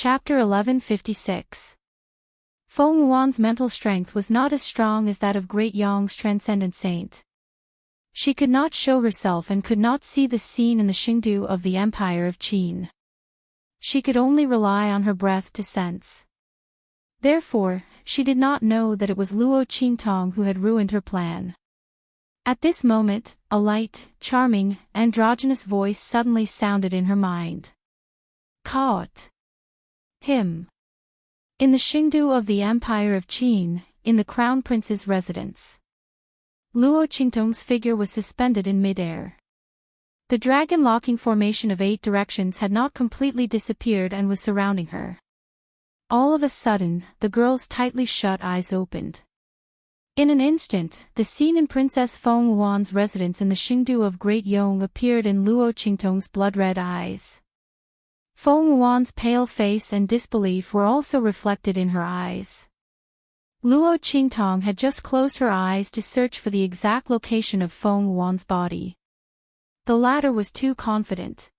Chapter 1156. Feng Wuan's mental strength was not as strong as that of Great Yong's transcendent saint. She could not show herself and could not see the scene in the Xingdu of the Empire of Qin. She could only rely on her breath to sense. Therefore, she did not know that it was Luo Qingtong who had ruined her plan. At this moment, a light, charming, androgynous voice suddenly sounded in her mind. Caught him. In the Xingdu of the Empire of Qin, in the Crown Prince's residence. Luo Qingtong's figure was suspended in midair. The dragon-locking formation of 8 directions had not completely disappeared and was surrounding her. All of a sudden, the girl's tightly shut eyes opened. In an instant, the scene in Princess Feng Wuan's residence in the Xingdu of Great Yong appeared in Luo Qingtong's blood-red eyes. Feng Wuan's pale face and disbelief were also reflected in her eyes. Luo Qingtong had just closed her eyes to search for the exact location of Feng Wuan's body. The latter was too confident.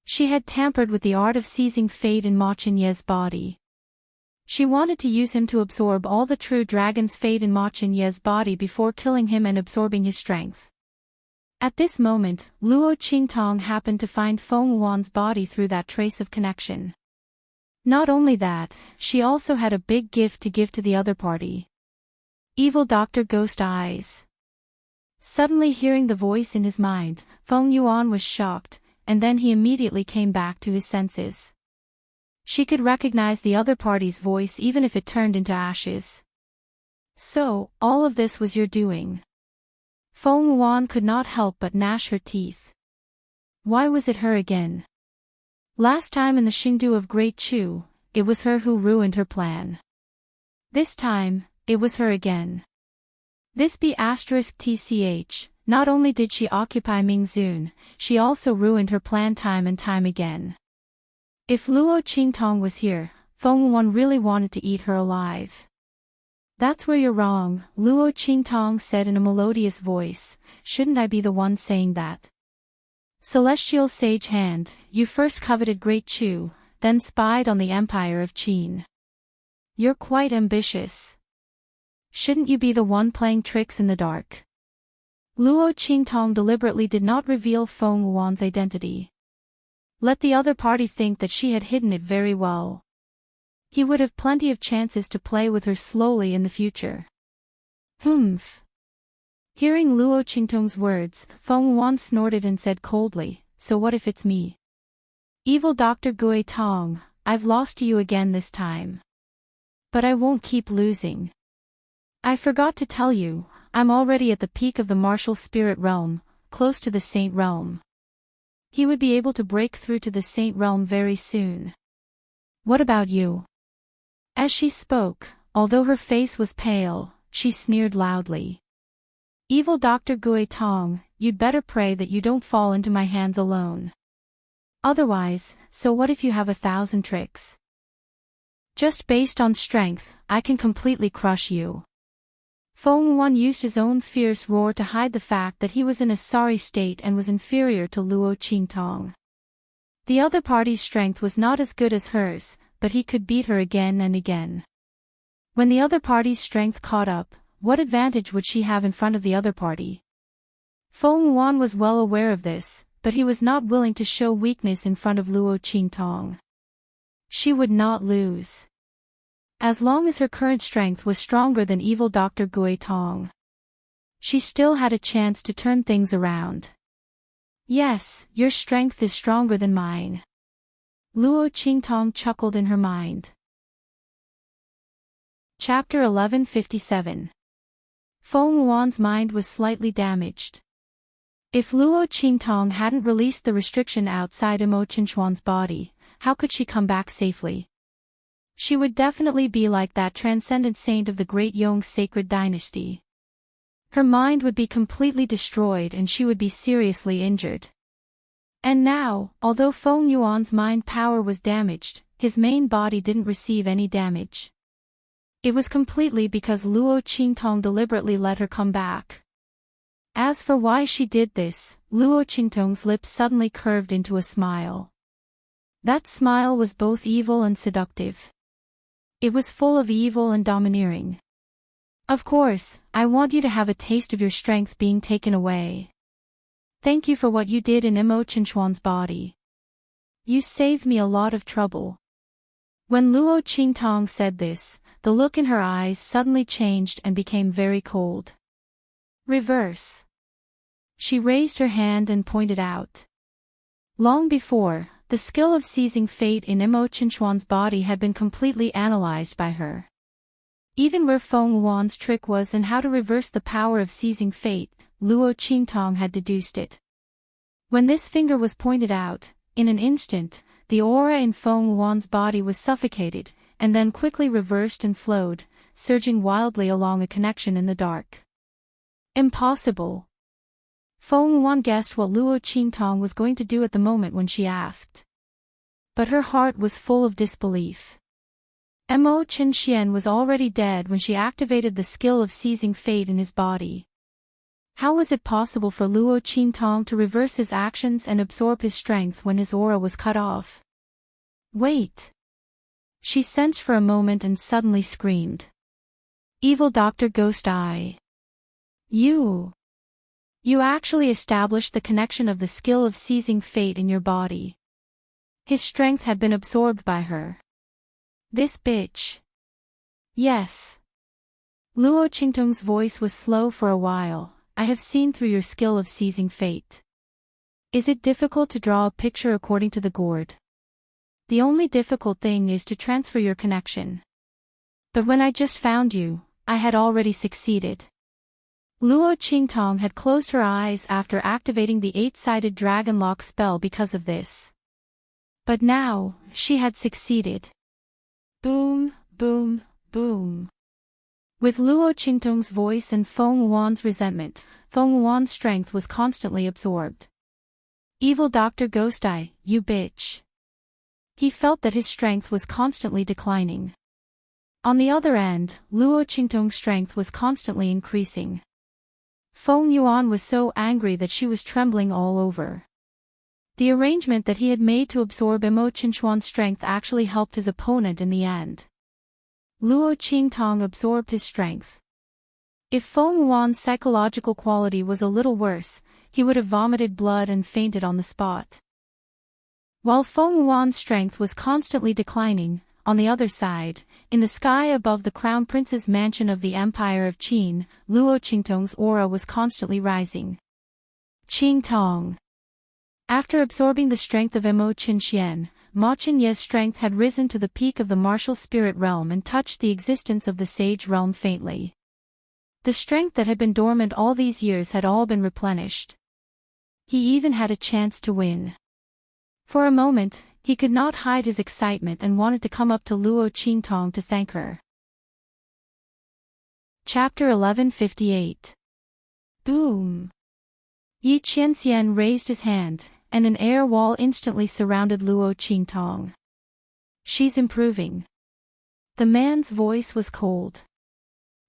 She had tampered with the art of seizing fate in Ma Chenye's body. She wanted to use him to absorb all the true dragon's fate in Ma Chenye's body before killing him and absorbing his strength. At this moment, Luo Qingtong happened to find Feng Wuan's body through that trace of connection. Not only that, she also had a big gift to give to the other party. Evil Dr. Ghost Eyes. Suddenly hearing the voice in his mind, Feng Yuan was shocked, and then he immediately came back to his senses. She could recognize the other party's voice even if it turned into ashes. So, all of this was your doing. Feng Yuan could not help but gnash her teeth. Why was it her again? Last time in the Xingdu of Great Chu, it was her who ruined her plan. This time, it was her again. This B*TCH, not only did she occupy Mingzun, she also ruined her plan time and time again. If Luo Qingtong was here, Feng Yuan really wanted to eat her alive. That's where you're wrong, Luo Qingtong said in a melodious voice. Shouldn't I be the one saying that? Celestial Sage Hand, you first coveted Great Chu, then spied on the Empire of Qin. You're quite ambitious. Shouldn't you be the one playing tricks in the dark? Luo Qingtong deliberately did not reveal Feng Yuan's identity. Let the other party think that she had hidden it very well. He would have plenty of chances to play with her slowly in the future. Humph. Hearing Luo Qingtong's words, Feng Yuan snorted and said coldly, so what if it's me? Evil Dr. Gui Tong, I've lost to you again this time. But I won't keep losing. I forgot to tell you, I'm already at the peak of the martial spirit realm, close to the saint realm. He would be able to break through to the saint realm very soon. What about you? As she spoke, although her face was pale, she sneered loudly. Evil Dr. Gui Tong, you'd better pray that you don't fall into my hands alone. Otherwise, so what if you have 1,000 tricks? Just based on strength, I can completely crush you. Feng Yuan used his own fierce roar to hide the fact that he was in a sorry state and was inferior to Luo Qingtong. The other party's strength was not as good as hers, but he could beat her again and again. When the other party's strength caught up, what advantage would she have in front of the other party? Feng Yuan was well aware of this, but he was not willing to show weakness in front of Luo Qingtong. She would not lose. As long as her current strength was stronger than evil Dr. Gui Tong, she still had a chance to turn things around. Yes, your strength is stronger than mine. Luo Qingtong chuckled in her mind. Chapter 1157. Feng Yuan's mind was slightly damaged. If Luo Qingtong hadn't released the restriction outside Mo Qinchuan's body, how could she come back safely? She would definitely be like that transcendent saint of the Great Yong sacred dynasty. Her mind would be completely destroyed and she would be seriously injured. And now, although Feng Yuan's mind power was damaged, his main body didn't receive any damage. It was completely because Luo Qingtong deliberately let her come back. As for why she did this, Luo Qingtong's lips suddenly curved into a smile. That smile was both evil and seductive. It was full of evil and domineering. Of course, I want you to have a taste of your strength being taken away. Thank you for what you did in Immerse's body. You saved me a lot of trouble. When Luo Qingtong said this, the look in her eyes suddenly changed and became very cold. Reverse. She raised her hand and pointed out. Long before, the skill of seizing fate in Immerse's body had been completely analyzed by her. Even where Feng Wuan's trick was and how to reverse the power of seizing fate, Luo Qingtong had deduced it. When this finger was pointed out, in an instant, the aura in Feng Wuan's body was suffocated, and then quickly reversed and flowed, surging wildly along a connection in the dark. Impossible. Feng Wuan guessed what Luo Qingtong was going to do at the moment when she asked. But her heart was full of disbelief. Immerse was already dead when she activated the skill of seizing fate in his body. How was it possible for Luo Qingtong to reverse his actions and absorb his strength when his aura was cut off? Wait! She sensed for a moment and suddenly screamed. Evil Dr. Ghost Eye! You actually established the connection of the skill of seizing fate in your body. His strength had been absorbed by her. This bitch. Yes. Luo Qingtong's voice was slow for a while. I have seen through your skill of seizing fate. Is it difficult to draw a picture according to the gourd? The only difficult thing is to transfer your connection. But when I just found you, I had already succeeded. Luo Qingtong had closed her eyes after activating the 8-sided dragon lock spell because of this. But now, she had succeeded. Boom, boom, boom. With Luo Qingtong's voice and Feng Wuan's resentment, Feng Wuan's strength was constantly absorbed. Evil Dr. Ghost Eye, you bitch. He felt that his strength was constantly declining. On the other end, Luo Qingtong's strength was constantly increasing. Feng Yuan was so angry that she was trembling all over. The arrangement that he had made to absorb Immerse's strength actually helped his opponent in the end. Luo Qingtong absorbed his strength. If Feng Yuan's psychological quality was a little worse, he would have vomited blood and fainted on the spot. While Feng Yuan's strength was constantly declining, on the other side, in the sky above the Crown Prince's mansion of the Empire of Qin, Luo Qingtong's aura was constantly rising. Qingtong. After absorbing the strength of Immerse, Ma Qinye's strength had risen to the peak of the martial spirit realm and touched the existence of the sage realm faintly. The strength that had been dormant all these years had all been replenished. He even had a chance to win. For a moment, he could not hide his excitement and wanted to come up to Luo Qingtong to thank her. Chapter 1158. Boom! Yi Qianxian raised his hand, and an air wall instantly surrounded Luo Qingtong. She's improving. The man's voice was cold.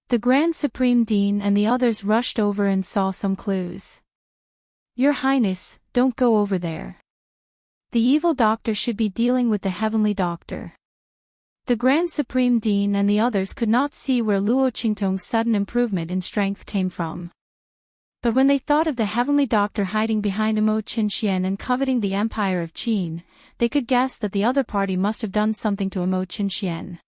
The Grand Supreme Dean and the others rushed over and saw some clues. Your Highness, don't go over there. The evil doctor should be dealing with the heavenly doctor. The Grand Supreme Dean and the others could not see where Luo Qingtong's sudden improvement in strength came from. But when they thought of the heavenly doctor hiding behind Immerse and coveting the Empire of Qin, they could guess that the other party must have done something to Immerse.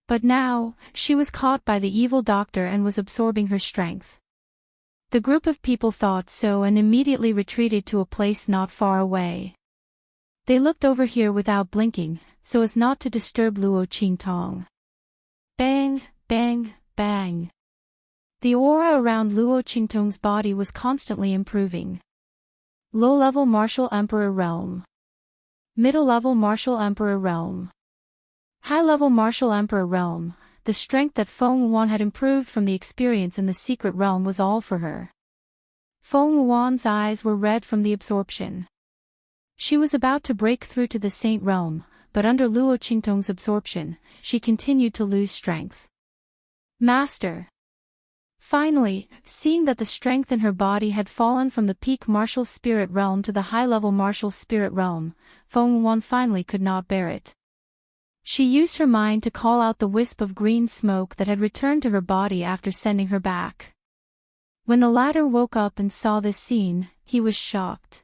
But now, she was caught by the evil doctor and was absorbing her strength. The group of people thought so and immediately retreated to a place not far away. They looked over here without blinking, so as not to disturb Luo Qingtong. Bang, bang, bang. The aura around Luo Qingtong's body was constantly improving. Low-level Martial Emperor Realm. Middle-level Martial Emperor Realm. High-level Martial Emperor Realm. The strength that Feng Yuan had improved from the experience in the secret realm was all for her. Feng Yuan's eyes were red from the absorption. She was about to break through to the Saint Realm, but under Luo Qingtong's absorption, she continued to lose strength. Master! Finally, seeing that the strength in her body had fallen from the peak martial spirit realm to the high-level martial spirit realm, Feng Yuan finally could not bear it. She used her mind to call out the wisp of green smoke that had returned to her body after sending her back. When the latter woke up and saw this scene, he was shocked.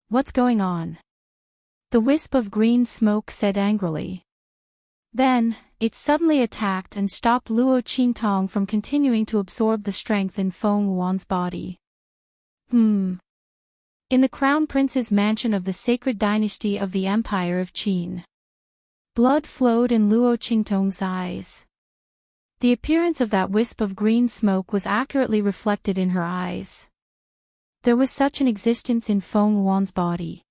"What's going on?" the wisp of green smoke said angrily. Then, it suddenly attacked and stopped Luo Qingtong from continuing to absorb the strength in Feng Yuan's body. In the Crown Prince's mansion of the sacred dynasty of the Empire of Qin. Blood flowed in Luo Qingtong's eyes. The appearance of that wisp of green smoke was accurately reflected in her eyes. There was such an existence in Feng Yuan's body.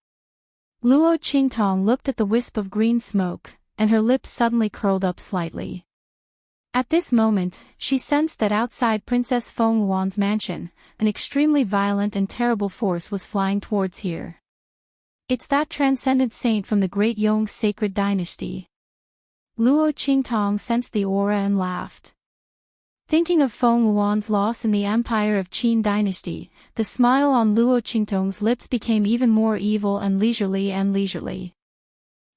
Luo Qingtong looked at the wisp of green smoke, and her lips suddenly curled up slightly. At this moment, she sensed that outside Princess Feng Yuan's mansion, an extremely violent and terrible force was flying towards here. "It's that transcendent saint from the Great Yong sacred dynasty." Luo Qingtong sensed the aura and laughed. Thinking of Feng Yuan's loss in the Empire of Qin dynasty, the smile on Luo Qingtong's lips became even more evil and leisurely.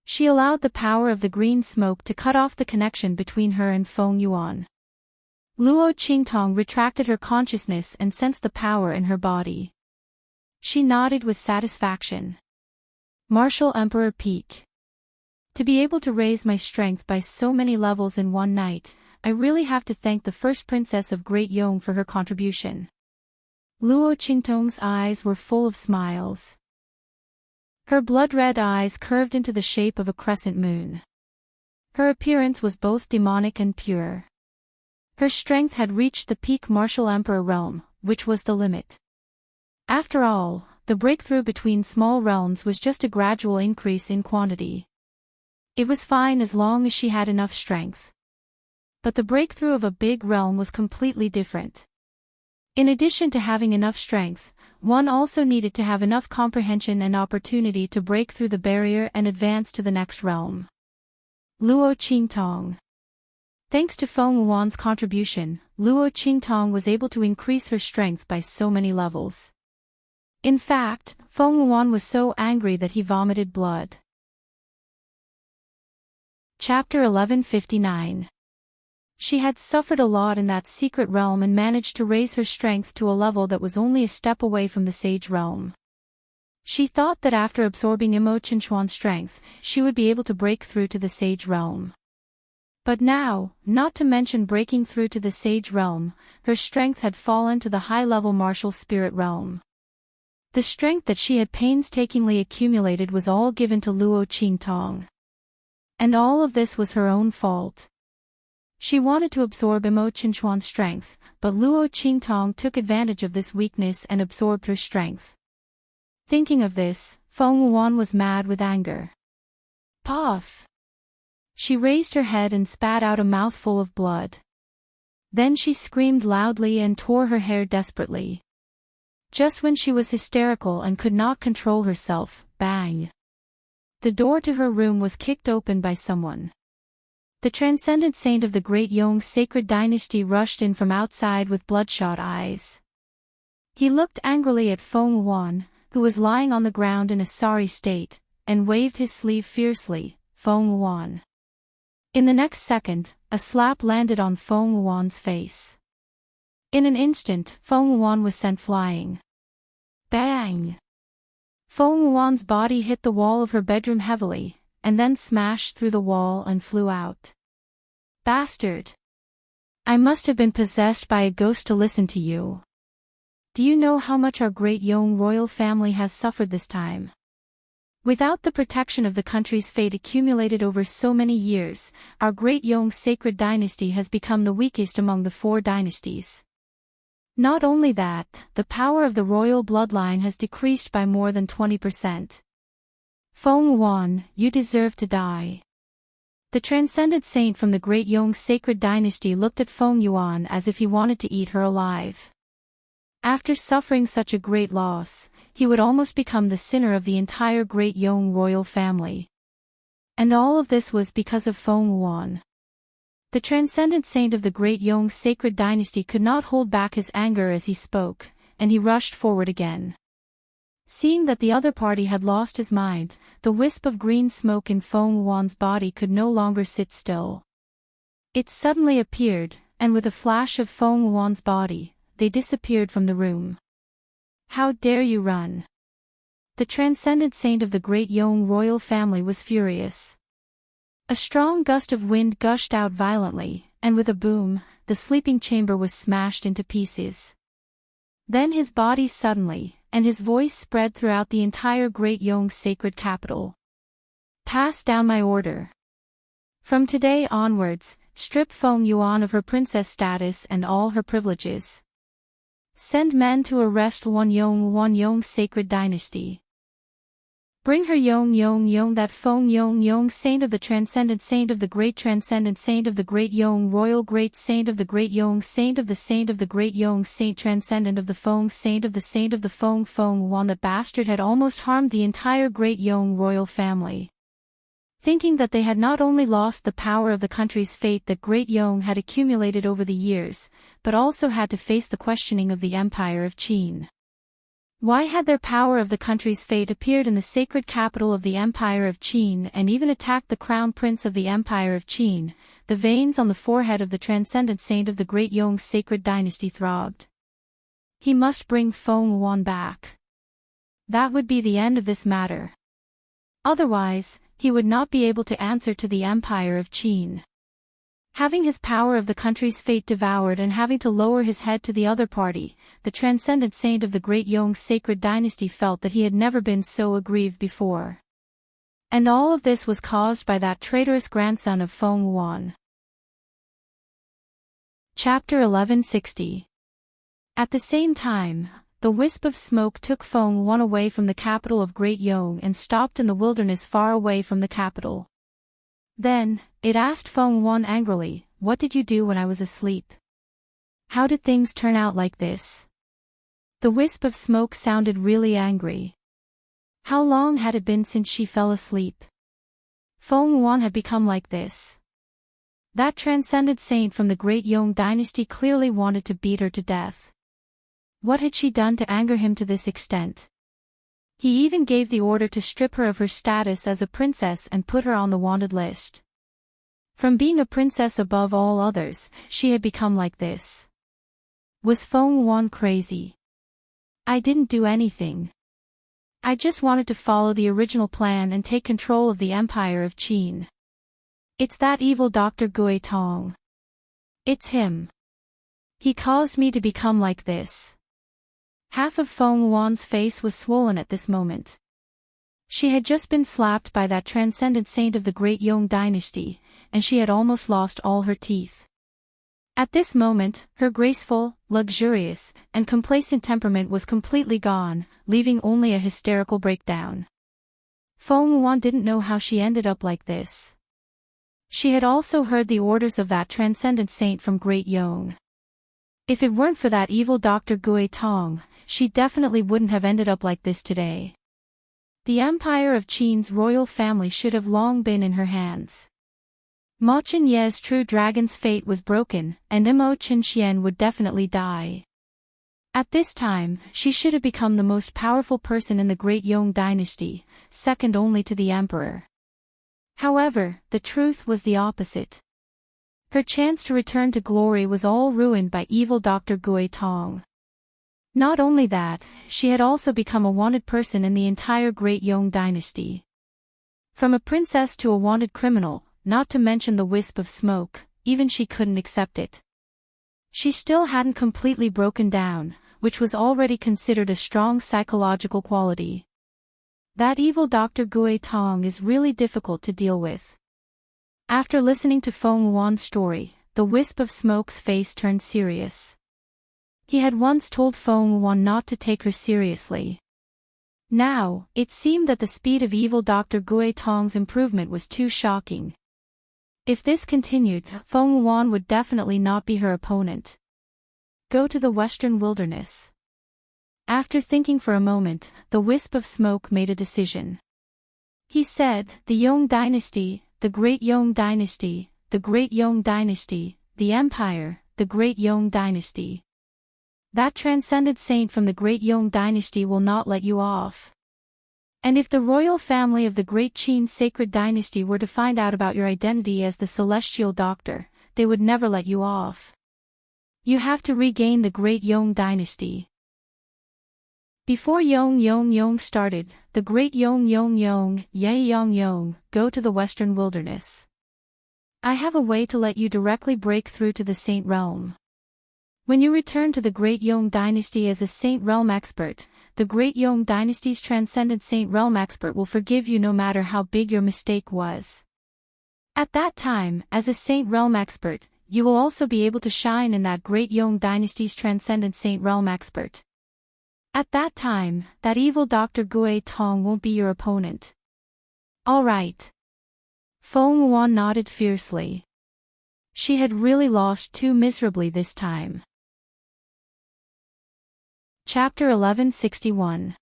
She allowed the power of the green smoke to cut off the connection between her and Feng Yuan. Luo Qingtong retracted her consciousness and sensed the power in her body. She nodded with satisfaction. Martial Emperor Peak. To be able to raise my strength by so many levels in one night, I really have to thank the first princess of Great Yong for her contribution. Luo Qingtong's eyes were full of smiles. Her blood-red eyes curved into the shape of a crescent moon. Her appearance was both demonic and pure. Her strength had reached the peak martial emperor realm, which was the limit. After all, the breakthrough between small realms was just a gradual increase in quantity. It was fine as long as she had enough strength. But the breakthrough of a big realm was completely different. In addition to having enough strength, one also needed to have enough comprehension and opportunity to break through the barrier and advance to the next realm. Luo Qingtong. Thanks to Feng Yuan's contribution, Luo Qingtong was able to increase her strength by so many levels. In fact, Feng Yuan was so angry that he vomited blood. Chapter 1159. She had suffered a lot in that secret realm and managed to raise her strength to a level that was only a step away from the sage realm. She thought that after absorbing Imo Chinchuan's strength, she would be able to break through to the sage realm. But now, not to mention breaking through to the sage realm, her strength had fallen to the high-level martial spirit realm. The strength that she had painstakingly accumulated was all given to Luo Qingtong. And all of this was her own fault. She wanted to absorb Imo Chinchuan's strength, but Luo Qingtong took advantage of this weakness and absorbed her strength. Thinking of this, Feng Yuan was mad with anger. Puff! She raised her head and spat out a mouthful of blood. Then she screamed loudly and tore her hair desperately. Just when she was hysterical and could not control herself, bang! The door to her room was kicked open by someone. The transcendent saint of the Great Yong sacred dynasty rushed in from outside with bloodshot eyes. He looked angrily at Feng Yuan, who was lying on the ground in a sorry state, and waved his sleeve fiercely. Feng Yuan. In the next second, a slap landed on Feng Yuan's face. In an instant, Feng Yuan was sent flying. Bang! Feng Yuan's body hit the wall of her bedroom heavily, and then smashed through the wall and flew out. Bastard! I must have been possessed by a ghost to listen to you. Do you know how much our Great Yong royal family has suffered this time? Without the protection of the country's fate accumulated over so many years, our Great Yong sacred dynasty has become the weakest among the 4 dynasties. Not only that, the power of the royal bloodline has decreased by more than 20%. Feng Yuan, you deserve to die. The transcendent saint from the Great Yong sacred dynasty looked at Feng Yuan as if he wanted to eat her alive. After suffering such a great loss, he would almost become the sinner of the entire Great Yong royal family. And all of this was because of Feng Yuan. The transcendent saint of the Great Yong sacred dynasty could not hold back his anger as he spoke, and he rushed forward again. Seeing that the other party had lost his mind, the wisp of green smoke in Feng Wuan's body could no longer sit still. It suddenly appeared, and with a flash of Feng Wuan's body, they disappeared from the room. How dare you run? The transcendent saint of the Great Yong royal family was furious. A strong gust of wind gushed out violently, and with a boom, the sleeping chamber was smashed into pieces. Then his body suddenly, and his voice spread throughout the entire Great Yong sacred capital. Pass down my order. From today onwards, strip Feng Yuan of her princess status and all her privileges. Send men to arrest Wan Yong sacred dynasty. Bring her Yong that Feng Yong saint of the transcendent saint of the great transcendent saint of the Great Yong royal great saint of the Great Yong saint of the Great Yong saint transcendent of the Feng saint of the Feng Wuan. That bastard had almost harmed the entire Great Yong royal family. Thinking that they had not only lost the power of the country's fate that Great Yong had accumulated over the years, but also had to face the questioning of the Empire of Qin. Why had their power of the country's fate appeared in the sacred capital of the Empire of Qin and even attacked the crown prince of the Empire of Qin? The veins on the forehead of the transcendent saint of the Great Yong sacred dynasty throbbed. He must bring Feng Wuan back. That would be the end of this matter. Otherwise, he would not be able to answer to the Empire of Qin. Having his power of the country's fate devoured and having to lower his head to the other party, the transcendent saint of the Great Yong sacred dynasty felt that he had never been so aggrieved before. And all of this was caused by that traitorous grandson of Feng Wuan. Chapter 1160. At the same time, the wisp of smoke took Feng Wuan away from the capital of Great Yong and stopped in the wilderness far away from the capital. Then, it asked Feng Wuan angrily, "What did you do when I was asleep? How did things turn out like this?" The wisp of smoke sounded really angry. How long had it been since she fell asleep? Feng Wuan had become like this. That transcendent saint from the Great Yong dynasty clearly wanted to beat her to death. What had she done to anger him to this extent? He even gave the order to strip her of her status as a princess and put her on the wanted list. From being a princess above all others, she had become like this. Was Feng Wuan crazy? I didn't do anything. I just wanted to follow the original plan and take control of the Empire of Qin. It's that evil Dr. Gui Tong. It's him. He caused me to become like this. Half of Feng Wuan's face was swollen at this moment. She had just been slapped by that transcendent saint of the Great Yong dynasty, and she had almost lost all her teeth. At this moment, her graceful, luxurious, and complacent temperament was completely gone, leaving only a hysterical breakdown. Feng Wuan didn't know how she ended up like this. She had also heard the orders of that transcendent saint from Great Yong. If it weren't for that evil Dr. Gui Tong, she definitely wouldn't have ended up like this today. The Empire of Qin's royal family should have long been in her hands. Ma Chenye's true dragon's fate was broken, and Mo Chenxian would definitely die. At this time, she should have become the most powerful person in the Great Yong dynasty, second only to the emperor. However, the truth was the opposite. Her chance to return to glory was all ruined by evil Dr. Gui Tong. Not only that, she had also become a wanted person in the entire Great Yong dynasty. From a princess to a wanted criminal, not to mention the wisp of smoke, even she couldn't accept it. She still hadn't completely broken down, which was already considered a strong psychological quality. That evil Dr. Gui Tong is really difficult to deal with. After listening to Feng Wuan's story, the wisp of smoke's face turned serious. He had once told Feng Wuan not to take her seriously. Now, it seemed that the speed of evil Dr. Gui Tong's improvement was too shocking. If this continued, Feng Wuan would definitely not be her opponent. Go to the western wilderness. After thinking for a moment, the wisp of smoke made a decision. He said, the Yong dynasty, the Great Yong dynasty, the Great Yong Dynasty, the Empire, the Great Yong Dynasty. That transcended saint from the Great Yong Dynasty will not let you off. And if the royal family of the Great Qin Sacred Dynasty were to find out about your identity as the Celestial Doctor, they would never let you off. You have to regain the Great Yong Dynasty. Before Yong started, the Great Yong, go to the Western Wilderness. I have a way to let you directly break through to the Saint Realm. When you return to the Great Yong Dynasty as a Saint Realm expert, the Great Yong Dynasty's transcendent Saint Realm expert will forgive you no matter how big your mistake was. At that time, as a Saint Realm expert, you will also be able to shine in that Great Yong Dynasty's transcendent Saint Realm expert. At that time, that evil Dr. Gue Tong won't be your opponent. All right. Feng Wuan nodded fiercely. She had really lost too miserably this time. Chapter 1161.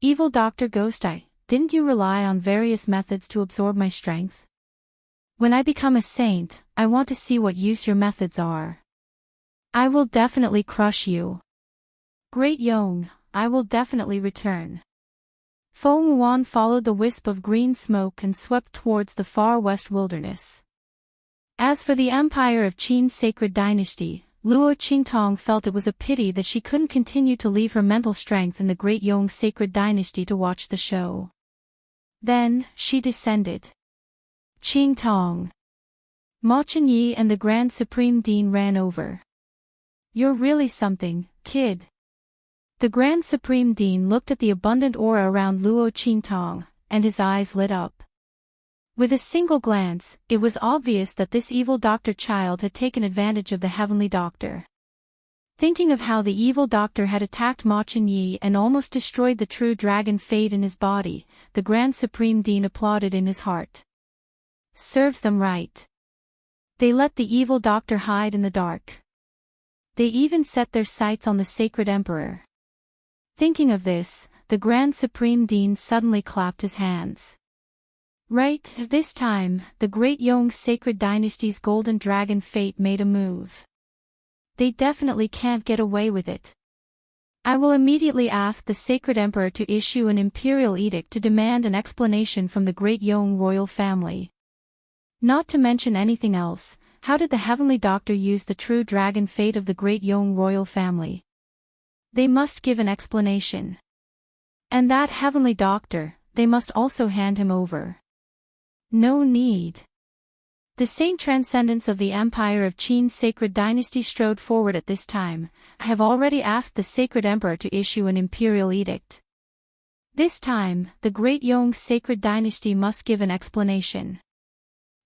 Evil Dr. Ghostai, didn't you rely on various methods to absorb my strength? When I become a saint, I want to see what use your methods are. I will definitely crush you. Great Yong, I will definitely return. Feng Wuan followed the wisp of green smoke and swept towards the far west wilderness. As for the Empire of Qin's Sacred Dynasty, Luo Qingtong felt it was a pity that she couldn't continue to leave her mental strength in the Great Yong Sacred Dynasty to watch the show. Then, she descended. Qingtong. Ma Chenyi and the Grand Supreme Dean ran over. You're really something, kid. The Grand Supreme Dean looked at the abundant aura around Luo Qingtong, and his eyes lit up. With a single glance, it was obvious that this evil doctor child had taken advantage of the heavenly doctor. Thinking of how the evil doctor had attacked Ma Chenyi and almost destroyed the true dragon fate in his body, the Grand Supreme Dean applauded in his heart. Serves them right. They let the evil doctor hide in the dark. They even set their sights on the sacred emperor. Thinking of this, the Grand Supreme Dean suddenly clapped his hands. Right, this time, the Great Yong Sacred Dynasty's Golden Dragon fate made a move. They definitely can't get away with it. I will immediately ask the Sacred Emperor to issue an imperial edict to demand an explanation from the Great Yong royal family. Not to mention anything else, how did the Heavenly Doctor use the true dragon fate of the Great Yong royal family? They must give an explanation. And that Heavenly Doctor, they must also hand him over. No need. The Saint Transcendence of the Empire of Qin's Sacred Dynasty strode forward at this time. I have already asked the Sacred Emperor to issue an imperial edict. This time, the Great Yong Sacred Dynasty must give an explanation.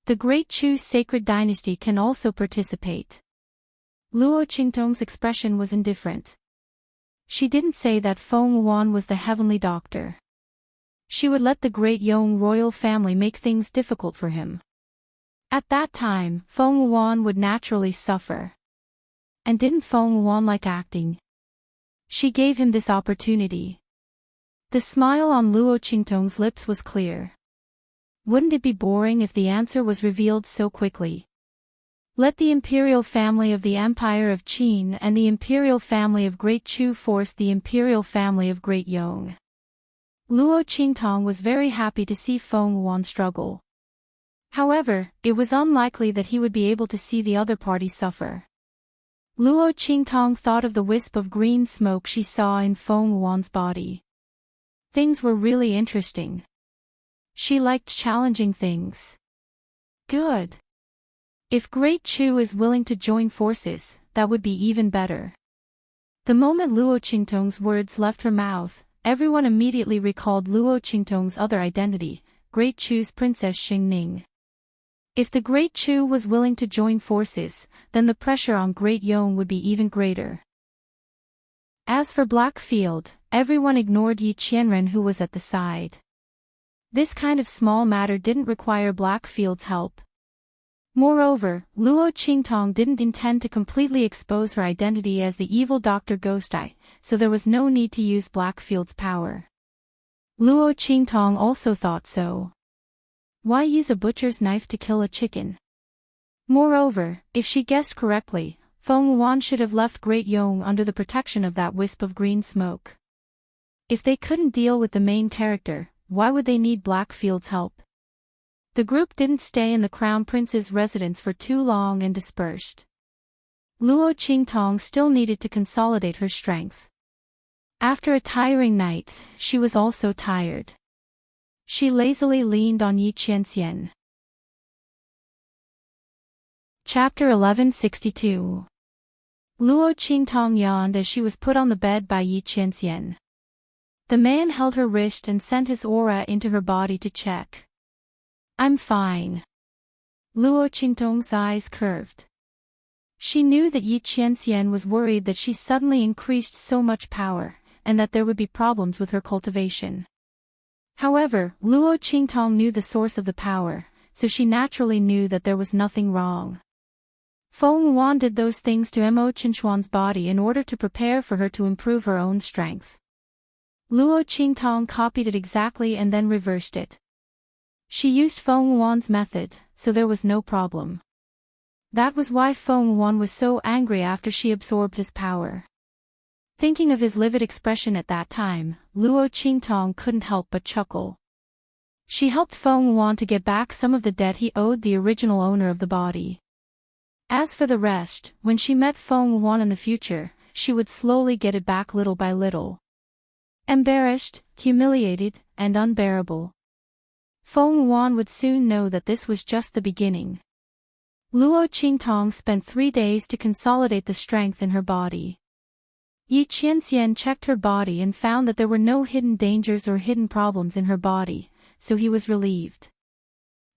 The Great Chu Sacred Dynasty can also participate. Luo Qingtong's expression was indifferent. She didn't say that Feng Wuan was the Heavenly Doctor. She would let the Great Yong royal family make things difficult for him. At that time, Feng Wuan would naturally suffer. And didn't Feng Wuan like acting? She gave him this opportunity. The smile on Luo Qingtong's lips was clear. Wouldn't it be boring if the answer was revealed so quickly? Let the imperial family of the Empire of Qin and the imperial family of Great Chu force the imperial family of Great Yong. Luo Qingtong was very happy to see Feng Wuan struggle. However, it was unlikely that he would be able to see the other party suffer. Luo Qingtong thought of the wisp of green smoke she saw in Feng Wuan's body. Things were really interesting. She liked challenging things. Good. If Great Chu is willing to join forces, that would be even better. The moment Luo Qingtong's words left her mouth, everyone immediately recalled Luo Qingtong's other identity, Great Chu's Princess Xingning. If the Great Chu was willing to join forces, then the pressure on Great Yong would be even greater. As for Blackfield, everyone ignored Yi Qianren who was at the side. This kind of small matter didn't require Blackfield's help. Moreover, Luo Qingtong didn't intend to completely expose her identity as the evil Dr. Ghostai, so there was no need to use Blackfield's power. Luo Qingtong also thought so. Why use a butcher's knife to kill a chicken? Moreover, if she guessed correctly, Feng Yuan should have left Great Yong under the protection of that wisp of green smoke. If they couldn't deal with the main character, why would they need Blackfield's help? The group didn't stay in the Crown Prince's residence for too long and dispersed. Luo Qingtong still needed to consolidate her strength. After a tiring night, she was also tired. She lazily leaned on Yi Qianxian. Chapter 1162. Luo Qingtong yawned as she was put on the bed by Yi Qianxian. The man held her wrist and sent his aura into her body to check. "I'm fine." Luo Qingtong's eyes curved. She knew that Yi Qianxian was worried that she suddenly increased so much power, and that there would be problems with her cultivation. However, Luo Qingtong knew the source of the power, so she naturally knew that there was nothing wrong. Feng Yuan did those things to Mo Qinchuan's body in order to prepare for her to improve her own strength. Luo Qingtong copied it exactly and then reversed it. She used Feng Yuan's method, so there was no problem. That was why Feng Yuan was so angry after she absorbed his power. Thinking of his livid expression at that time, Luo Qingtong couldn't help but chuckle. She helped Feng Yuan to get back some of the debt he owed the original owner of the body. As for the rest, when she met Feng Yuan in the future, she would slowly get it back little by little. Embarrassed, humiliated, and unbearable. Feng Yuan would soon know that this was just the beginning. Luo Qingtong spent 3 days to consolidate the strength in her body. Yi Qianxian checked her body and found that there were no hidden dangers or hidden problems in her body, so he was relieved.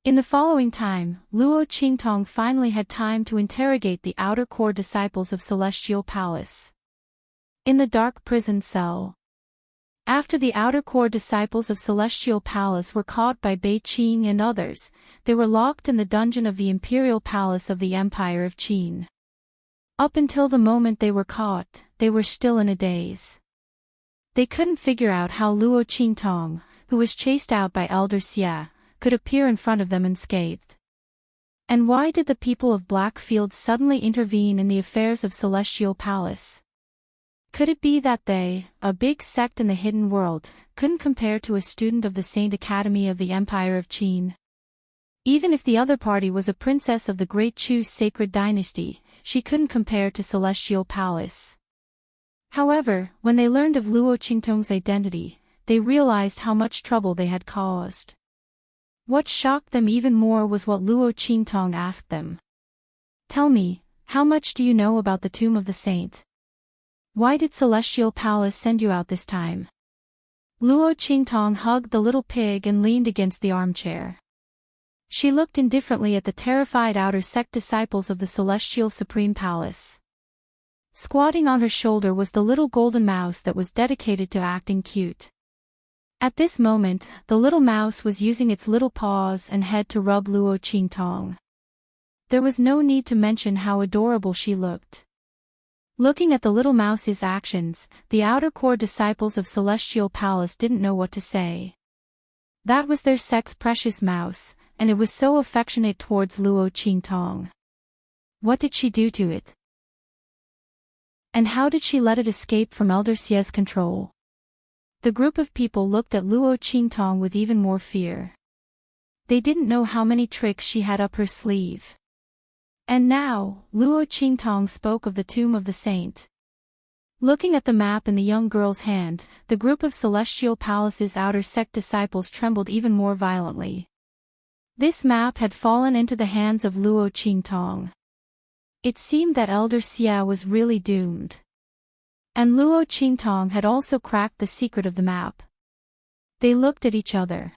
In the following time, Luo Qingtong finally had time to interrogate the outer core disciples of Celestial Palace. In the dark prison cell. After the outer core disciples of Celestial Palace were caught by Bei Qing and others, they were locked in the dungeon of the Imperial Palace of the Empire of Qin. Up until the moment they were caught, they were still in a daze. They couldn't figure out how Luo Qingtong, who was chased out by Elder Xia, could appear in front of them unscathed. And why did the people of Blackfield suddenly intervene in the affairs of Celestial Palace? Could it be that they, a big sect in the hidden world, couldn't compare to a student of the Saint Academy of the Empire of Qin? Even if the other party was a princess of the Great Chu's sacred dynasty, she couldn't compare to Celestial Palace. However, when they learned of Luo Qingtong's identity, they realized how much trouble they had caused. What shocked them even more was what Luo Qingtong asked them. "Tell me, how much do you know about the tomb of the saint? Why did Celestial Palace send you out this time?" Luo Qingtong hugged the little pig and leaned against the armchair. She looked indifferently at the terrified outer sect disciples of the Celestial Supreme Palace. Squatting on her shoulder was the little golden mouse that was dedicated to acting cute. At this moment, the little mouse was using its little paws and head to rub Luo Qingtong. There was no need to mention how adorable she looked. Looking at the little mouse's actions, the outer core disciples of Celestial Palace didn't know what to say. That was their sect's precious mouse, and it was so affectionate towards Luo Qingtong. What did she do to it? And how did she let it escape from Elder Xia's control? The group of people looked at Luo Qingtong with even more fear. They didn't know how many tricks she had up her sleeve. And now, Luo Qingtong spoke of the tomb of the saint. Looking at the map in the young girl's hand, the group of Celestial Palace's outer sect disciples trembled even more violently. This map had fallen into the hands of Luo Qingtong. It seemed that Elder Xia was really doomed. And Luo Qingtong had also cracked the secret of the map. They looked at each other.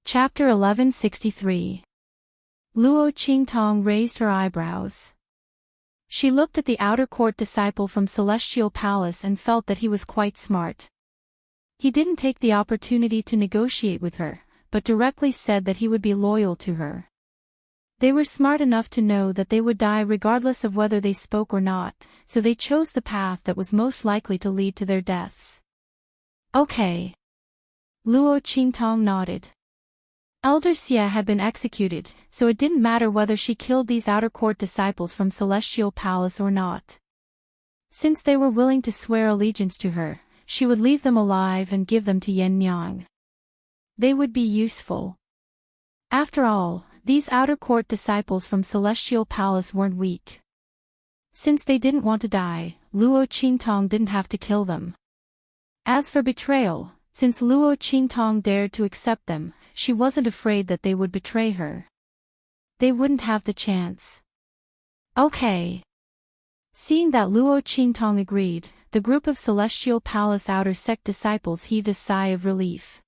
Chapter 1163. Luo Qingtong raised her eyebrows. She looked at the outer court disciple from Celestial Palace and felt that he was quite smart. He didn't take the opportunity to negotiate with her, but directly said that he would be loyal to her. They were smart enough to know that they would die regardless of whether they spoke or not, so they chose the path that was most likely to lead to their deaths. Okay. Luo Qingtong nodded. Elder Xia had been executed, so it didn't matter whether she killed these outer court disciples from Celestial Palace or not. Since they were willing to swear allegiance to her, she would leave them alive and give them to Yen Yang. They would be useful. After all, these outer court disciples from Celestial Palace weren't weak. Since they didn't want to die, Luo Qingtong didn't have to kill them. As for betrayal, since Luo Qingtong dared to accept them, she wasn't afraid that they would betray her. They wouldn't have the chance. Okay. Seeing that Luo Qingtong agreed, the group of Celestial Palace outer sect disciples heaved a sigh of relief.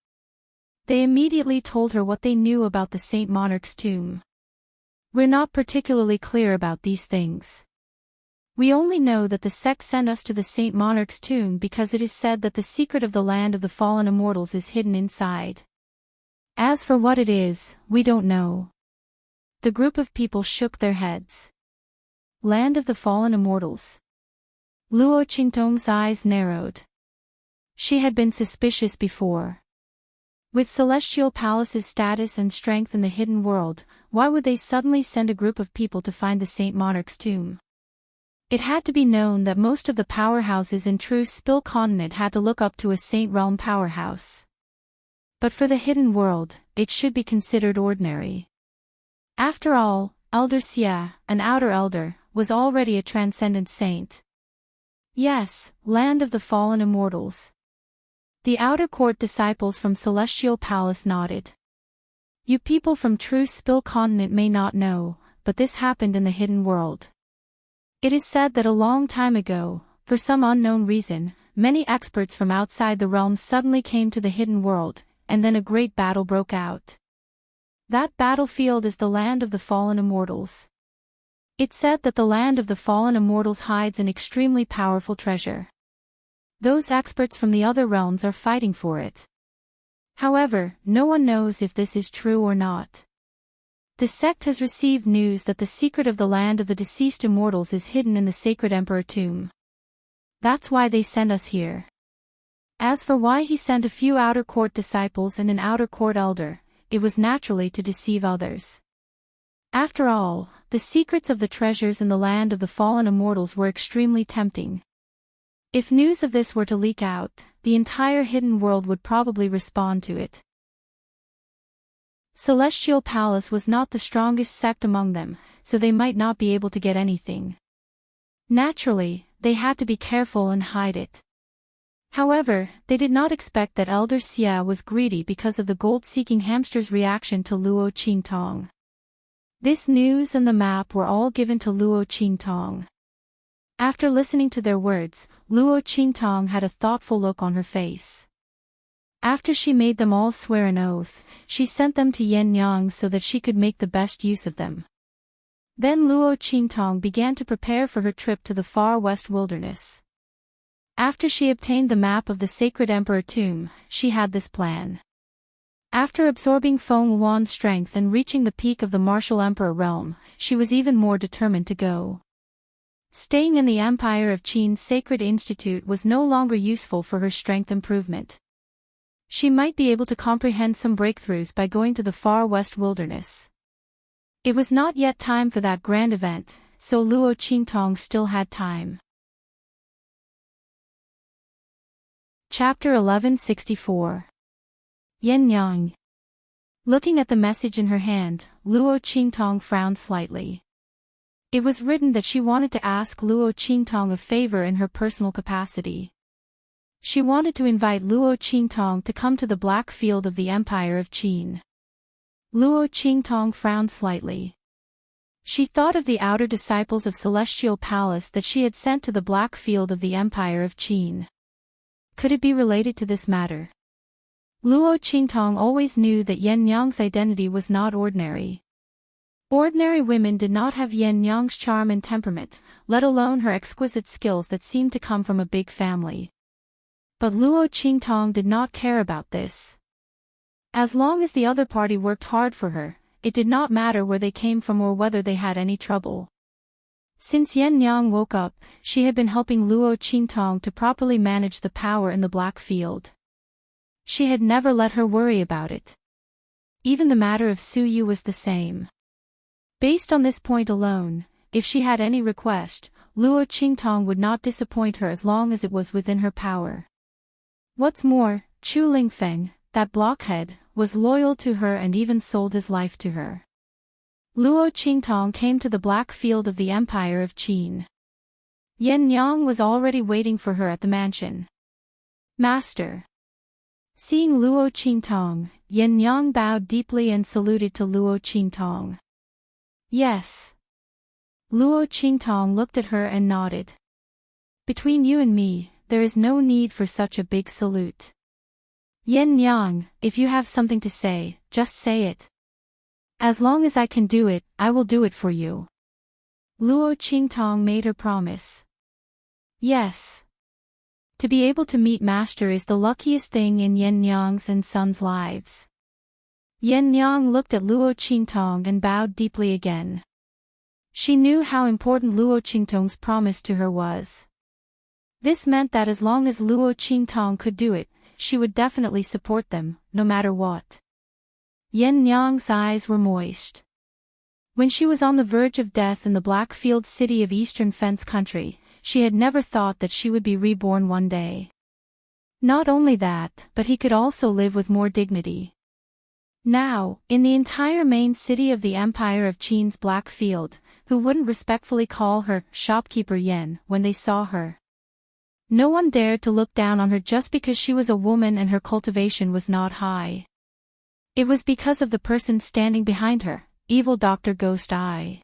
They immediately told her what they knew about the Saint Monarch's tomb. We're not particularly clear about these things. We only know that the sect sent us to the Saint Monarch's tomb because it is said that the secret of the land of the fallen immortals is hidden inside. As for what it is, we don't know. The group of people shook their heads. Land of the fallen immortals. Luo Qingtong's eyes narrowed. She had been suspicious before. With Celestial Palace's status and strength in the hidden world, why would they suddenly send a group of people to find the Saint Monarch's tomb? It had to be known that most of the powerhouses in True Spill Continent had to look up to a Saint Realm powerhouse. But for the hidden world, it should be considered ordinary. After all, Elder Xia, an outer elder, was already a transcendent saint. Yes, land of the fallen immortals. The outer court disciples from Celestial Palace nodded. You people from True Spill Continent may not know, but this happened in the hidden world. It is said that a long time ago, for some unknown reason, many experts from outside the realm suddenly came to the hidden world, and then a great battle broke out. That battlefield is the land of the fallen immortals. It's said that the land of the fallen immortals hides an extremely powerful treasure. Those experts from the other realms are fighting for it. However, no one knows if this is true or not. The sect has received news that the secret of the land of the deceased immortals is hidden in the sacred emperor tomb. That's why they sent us here. As for why he sent a few outer court disciples and an outer court elder, it was naturally to deceive others. After all, the secrets of the treasures in the land of the fallen immortals were extremely tempting. If news of this were to leak out, the entire hidden world would probably respond to it. Celestial Palace was not the strongest sect among them, so they might not be able to get anything. Naturally, they had to be careful and hide it. However, they did not expect that Elder Xia was greedy because of the gold-seeking hamster's reaction to Luo Qingtong. This news and the map were all given to Luo Qingtong. After listening to their words, Luo Qingtong had a thoughtful look on her face. After she made them all swear an oath, she sent them to Yen Yang so that she could make the best use of them. Then Luo Qingtong began to prepare for her trip to the far west wilderness. After she obtained the map of the sacred emperor tomb, she had this plan. After absorbing Feng Wuan's strength and reaching the peak of the martial emperor realm, she was even more determined to go. Staying in the Empire of Qin's Sacred Institute was no longer useful for her strength improvement. She might be able to comprehend some breakthroughs by going to the far west wilderness. It was not yet time for that grand event, so Luo Qingtong still had time. Chapter 1164. Yen Yang. Looking at the message in her hand, Luo Qingtong frowned slightly. It was written that she wanted to ask Luo Qingtong a favor in her personal capacity. She wanted to invite Luo Qingtong to come to the Black Field of the Empire of Qin. Luo Qingtong frowned slightly. She thought of the outer disciples of Celestial Palace that she had sent to the Black Field of the Empire of Qin. Could it be related to this matter? Luo Qingtong always knew that Yen Yang's identity was not ordinary. Ordinary women did not have Yen Yang's charm and temperament, let alone her exquisite skills that seemed to come from a big family. But Luo Qingtong did not care about this. As long as the other party worked hard for her, it did not matter where they came from or whether they had any trouble. Since Yen Yang woke up, she had been helping Luo Qingtong to properly manage the power in the Black Field. She had never let her worry about it. Even the matter of Suyu was the same. Based on this point alone, if she had any request, Luo Qingtong would not disappoint her as long as it was within her power. What's more, Chu Lingfeng, that blockhead, was loyal to her and even sold his life to her. Luo Qingtong came to the black field of the Empire of Qin. Yen Yang was already waiting for her at the mansion. Master. Seeing Luo Qingtong, Yen Yang bowed deeply and saluted to Luo Qingtong. Yes. Luo Qingtong looked at her and nodded. Between you and me, there is no need for such a big salute. Yen Yang, if you have something to say, just say it. As long as I can do it, I will do it for you. Luo Qingtong made her promise. Yes. To be able to meet Master is the luckiest thing in Yen Yang's and Sun's lives. Yen Yang looked at Luo Qingtong and bowed deeply again. She knew how important Luo Qingtong's promise to her was. This meant that as long as Luo Qingtong could do it, she would definitely support them, no matter what. Yen Yang's eyes were moist. When she was on the verge of death in the Blackfield city of Eastern Fence Country, she had never thought that she would be reborn one day. Not only that, but he could also live with more dignity. Now, in the entire main city of the Empire of Qin's Blackfield, who wouldn't respectfully call her shopkeeper Yen when they saw her? No one dared to look down on her just because she was a woman and her cultivation was not high. It was because of the person standing behind her, evil Dr. Ghost Eye.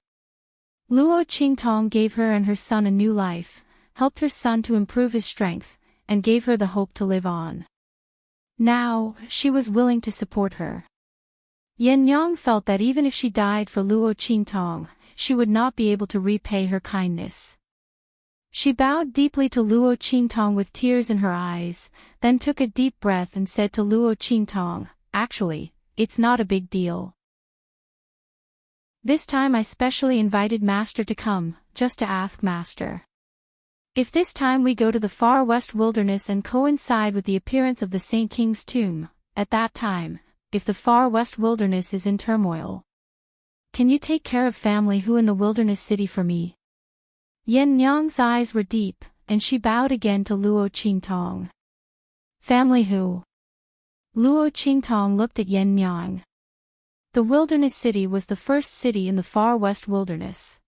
Luo Qingtong gave her and her son a new life, helped her son to improve his strength, and gave her the hope to live on. Now, she was willing to support her. Yen Yang felt that even if she died for Luo Qingtong, she would not be able to repay her kindness. She bowed deeply to Luo Qingtong with tears in her eyes, then took a deep breath and said to Luo Qingtong, "Actually, it's not a big deal. This time I specially invited Master to come, just to ask Master. If this time we go to the far west wilderness and coincide with the appearance of the Saint King's tomb, at that time, if the far west wilderness is in turmoil, can you take care of family who in the wilderness city for me?" Yen Yang's eyes were deep, and she bowed again to Luo Qingtong. Family who? Luo Qingtong looked at Yen Yang. The wilderness city was the first city in the far west wilderness.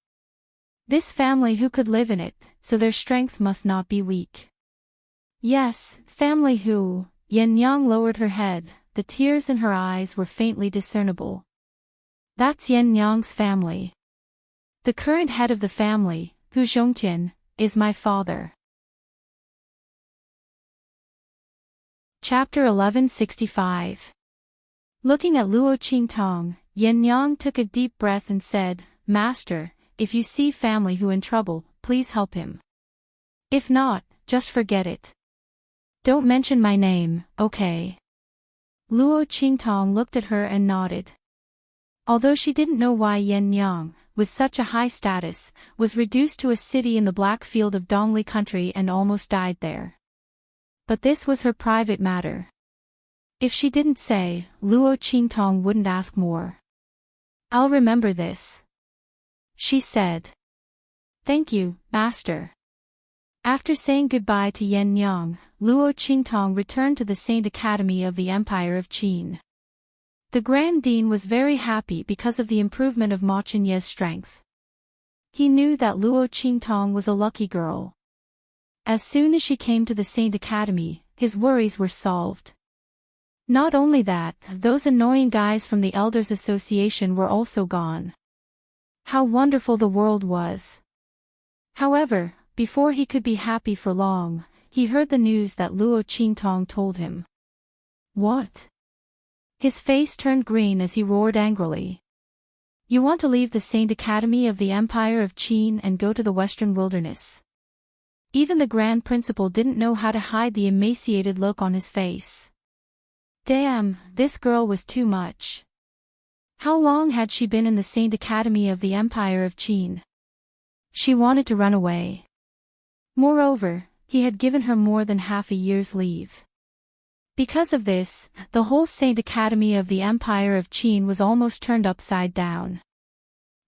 This family who could live in it, so their strength must not be weak. Yes, family who? Yen Yang lowered her head, the tears in her eyes were faintly discernible. That's Yen Yang's family. The current head of the family, Hu Zhongtian, is my father. Chapter 1165. Looking at Luo Qingtong, Yen Yang took a deep breath and said, "Master, if you see family who in trouble, please help him. If not, just forget it. Don't mention my name, okay?" Luo Qingtong looked at her and nodded. Although she didn't know why Yen Yang, with such a high status, was reduced to a city in the black field of Dongli country and almost died there. But this was her private matter. If she didn't say, Luo Qingtong wouldn't ask more. "I'll remember this," she said. "Thank you, Master." After saying goodbye to Yen Yang, Luo Qingtong returned to the Saint Academy of the Empire of Qin. The Grand Dean was very happy because of the improvement of Ma Chenye's strength. He knew that Luo Qingtong was a lucky girl. As soon as she came to the Saint Academy, his worries were solved. Not only that, those annoying guys from the Elders Association were also gone. How wonderful the world was. However, before he could be happy for long, he heard the news that Luo Qingtong told him. What? His face turned green as he roared angrily. You want to leave the Saint Academy of the Empire of Qin and go to the Western Wilderness? Even the Grand Principal didn't know how to hide the emaciated look on his face. Damn, this girl was too much. How long had she been in the Saint Academy of the Empire of Qin? She wanted to run away. Moreover, he had given her more than half a year's leave. Because of this, the whole Saint Academy of the Empire of Qin was almost turned upside down.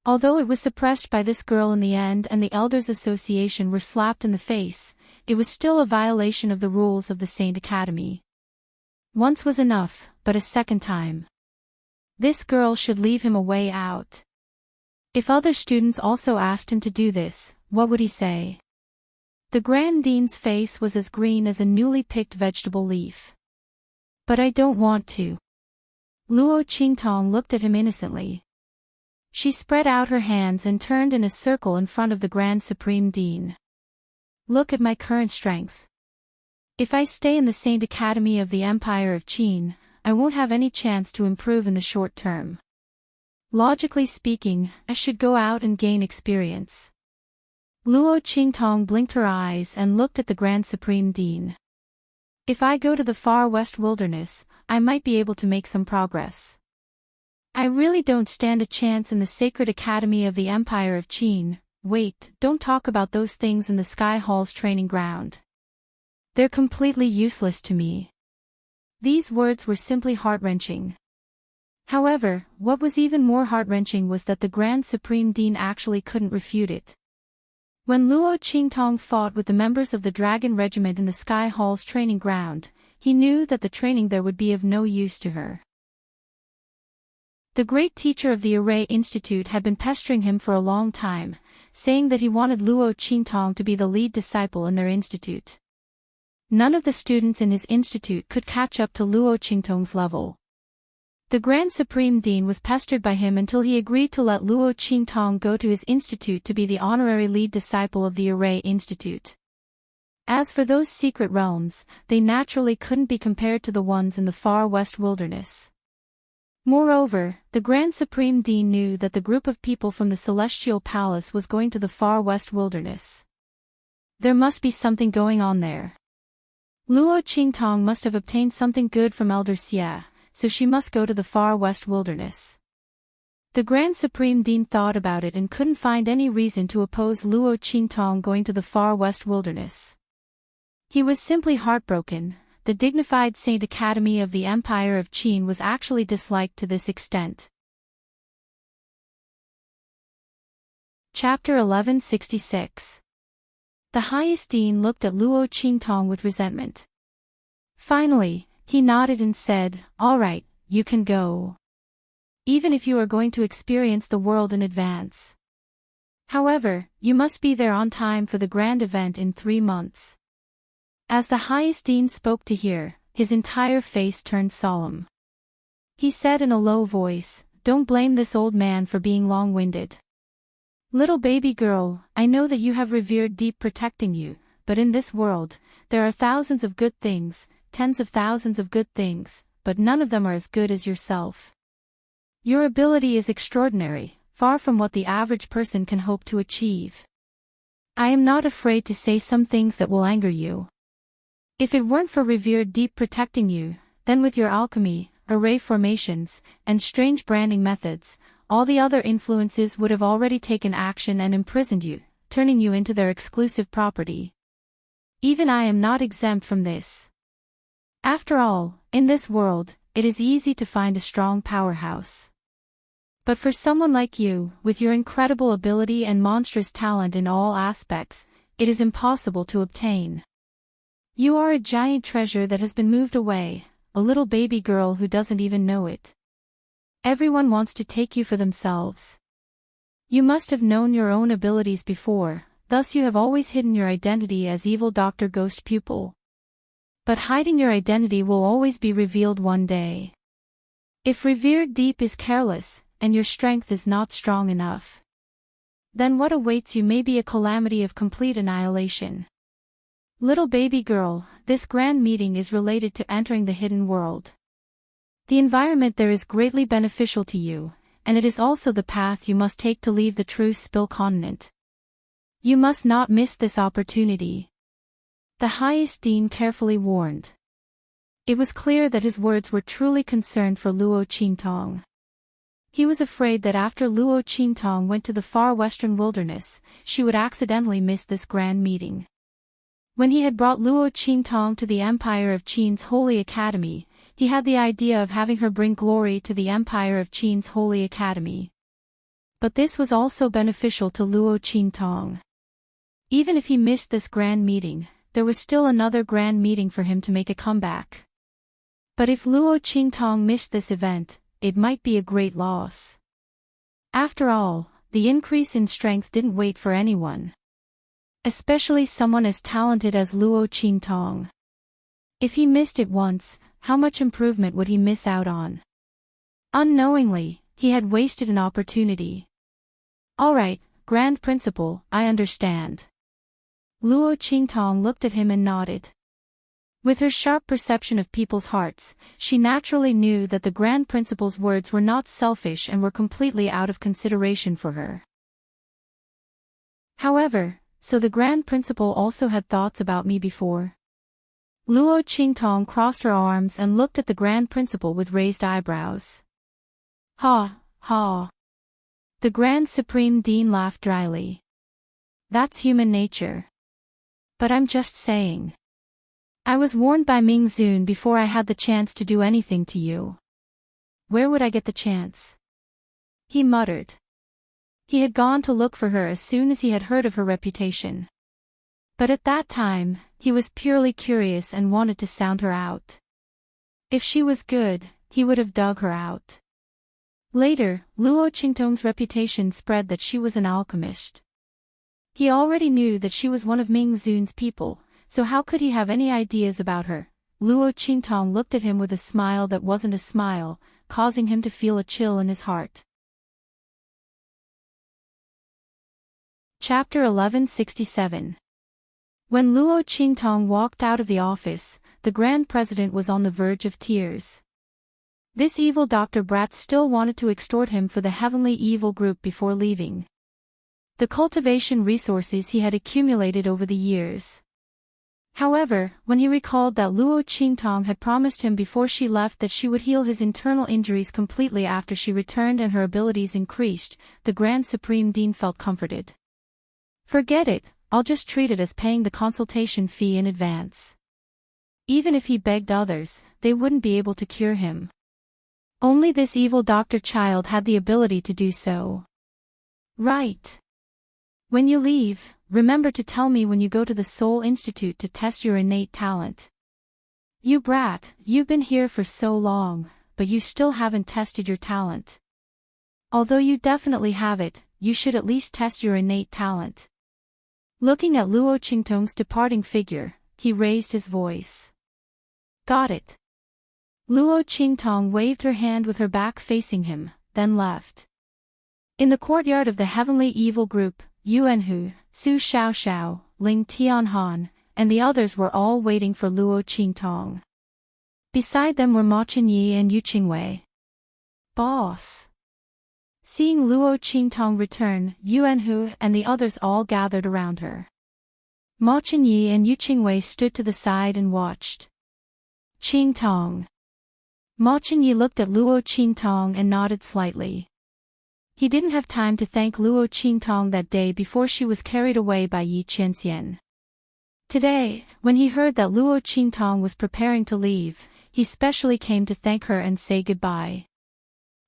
Although it was suppressed by this girl in the end and the Elders Association were slapped in the face, it was still a violation of the rules of the Saint Academy. Once was enough, but a second time. This girl should leave him a way out. If other students also asked him to do this, what would he say? The Grand Dean's face was as green as a newly picked vegetable leaf. But I don't want to. Luo Qingtong looked at him innocently. She spread out her hands and turned in a circle in front of the Grand Supreme Dean. Look at my current strength. If I stay in the Saint Academy of the Empire of Qin, I won't have any chance to improve in the short term. Logically speaking, I should go out and gain experience. Luo Qingtong blinked her eyes and looked at the Grand Supreme Dean. If I go to the far west wilderness, I might be able to make some progress. I really don't stand a chance in the Sacred Academy of the Empire of Qin. Wait, don't talk about those things in the Sky Hall's training ground. They're completely useless to me. These words were simply heart-wrenching. However, what was even more heart-wrenching was that the Grand Supreme Dean actually couldn't refute it. When Luo Qingtong fought with the members of the Dragon Regiment in the Sky Hall's training ground, he knew that the training there would be of no use to her. The great teacher of the Array Institute had been pestering him for a long time, saying that he wanted Luo Qingtong to be the lead disciple in their institute. None of the students in his institute could catch up to Luo Qingtong's level. The Grand Supreme Dean was pestered by him until he agreed to let Luo Qingtong go to his institute to be the honorary lead disciple of the Array Institute. As for those secret realms, they naturally couldn't be compared to the ones in the far west wilderness. Moreover, the Grand Supreme Dean knew that the group of people from the Celestial Palace was going to the far west wilderness. There must be something going on there. Luo Qingtong must have obtained something good from Elder Xie, so she must go to the far west wilderness. The Grand Supreme Dean thought about it and couldn't find any reason to oppose Luo Qingtong going to the far west wilderness. He was simply heartbroken. The dignified Saint Academy of the Empire of Qin was actually disliked to this extent. Chapter 1166. The highest dean looked at Luo Qingtong with resentment. Finally, he nodded and said, "All right, you can go. Even if you are going to experience the world in advance. However, you must be there on time for the grand event in 3 months." As the highest dean spoke to hear, his entire face turned solemn. He said in a low voice, "Don't blame this old man for being long-winded. Little baby girl, I know that you have revered deep protecting you, but in this world, there are thousands of good things, tens of thousands of good things, but none of them are as good as yourself. Your ability is extraordinary, far from what the average person can hope to achieve. I am not afraid to say some things that will anger you. If it weren't for revered deep protecting you, then with your alchemy, array formations, and strange branding methods, all the other influences would have already taken action and imprisoned you, turning you into their exclusive property. Even I am not exempt from this. After all, in this world, it is easy to find a strong powerhouse. But for someone like you, with your incredible ability and monstrous talent in all aspects, it is impossible to obtain. You are a giant treasure that has been moved away, a little baby girl who doesn't even know it. Everyone wants to take you for themselves. You must have known your own abilities before, thus you have always hidden your identity as evil Dr. Ghost Pupil. But hiding your identity will always be revealed one day. If revered deep is careless, and your strength is not strong enough, then what awaits you may be a calamity of complete annihilation. Little baby girl, this grand meeting is related to entering the hidden world. The environment there is greatly beneficial to you, and it is also the path you must take to leave the true Spill continent. You must not miss this opportunity. The highest dean carefully warned. It was clear that his words were truly concerned for Luo Qingtong. He was afraid that after Luo Qingtong went to the far western wilderness, she would accidentally miss this grand meeting. When he had brought Luo Qingtong to the Empire of Qin's Holy Academy, he had the idea of having her bring glory to the Empire of Qin's Holy Academy. But this was also beneficial to Luo Qingtong. Even if he missed this grand meeting, there was still another grand meeting for him to make a comeback. But if Luo Qingtong missed this event, it might be a great loss. After all, the increase in strength didn't wait for anyone. Especially someone as talented as Luo Qingtong. If he missed it once, how much improvement would he miss out on? Unknowingly, he had wasted an opportunity. Alright, Grand Principal, I understand. Luo Qingtong looked at him and nodded. With her sharp perception of people's hearts, she naturally knew that the Grand Principal's words were not selfish and were completely out of consideration for her. However, so the Grand Principal also had thoughts about me before? Luo Qingtong crossed her arms and looked at the Grand Principal with raised eyebrows. Ha, ha. The Grand Supreme Dean laughed dryly. That's human nature. But I'm just saying. I was warned by Ming Zun before I had the chance to do anything to you. Where would I get the chance? He muttered. He had gone to look for her as soon as he had heard of her reputation. But at that time, he was purely curious and wanted to sound her out. If she was good, he would have dug her out. Later, Luo Qingtong's reputation spread that she was an alchemist. He already knew that she was one of Ming Zun's people, so how could he have any ideas about her? Luo Qingtong looked at him with a smile that wasn't a smile, causing him to feel a chill in his heart. Chapter 1167. When Luo Qingtong walked out of the office, the Grand President was on the verge of tears. This evil Dr. Bratz still wanted to extort him for the Heavenly Evil Group before leaving. The cultivation resources he had accumulated over the years. However, when he recalled that Luo Qingtong had promised him before she left that she would heal his internal injuries completely after she returned and her abilities increased, the Grand Supreme Dean felt comforted. Forget it, I'll just treat it as paying the consultation fee in advance. Even if he begged others, they wouldn't be able to cure him. Only this evil Dr. Child had the ability to do so. Right. When you leave, remember to tell me when you go to the Soul Institute to test your innate talent. You brat, you've been here for so long, but you still haven't tested your talent. Although you definitely have it, you should at least test your innate talent. Looking at Luo Qingtong's departing figure, he raised his voice. Got it. Luo Qingtong waved her hand with her back facing him, then left. In the courtyard of the Heavenly Evil Group, Yuanhu, Su Xiaoxiao, Ling Tianhan, and the others were all waiting for Luo Qingtong. Beside them were Ma Chenyi and Yu Qingwei. Boss. Seeing Luo Qingtong return, Yuanhu and the others all gathered around her. Ma Chenyi and Yu Qingwei stood to the side and watched. Qingtong. Ma Chenyi looked at Luo Qingtong and nodded slightly. He didn't have time to thank Luo Qingtong that day before she was carried away by Yi Qianxian. Today, when he heard that Luo Qingtong was preparing to leave, he specially came to thank her and say goodbye.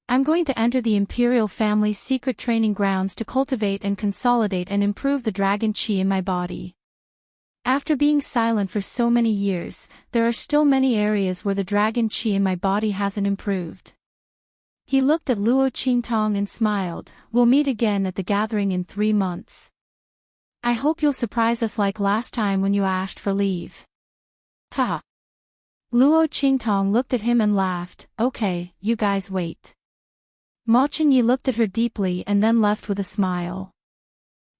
I'm going to enter the Imperial family's secret training grounds to cultivate and consolidate and improve the dragon qi in my body. After being silent for so many years, there are still many areas where the dragon qi in my body hasn't improved. He looked at Luo Qingtong and smiled. We'll meet again at the gathering in 3 months. I hope you'll surprise us like last time when you asked for leave. Ha! Luo Qingtong looked at him and laughed. Okay, you guys wait. Ma Chenyi looked at her deeply and then left with a smile.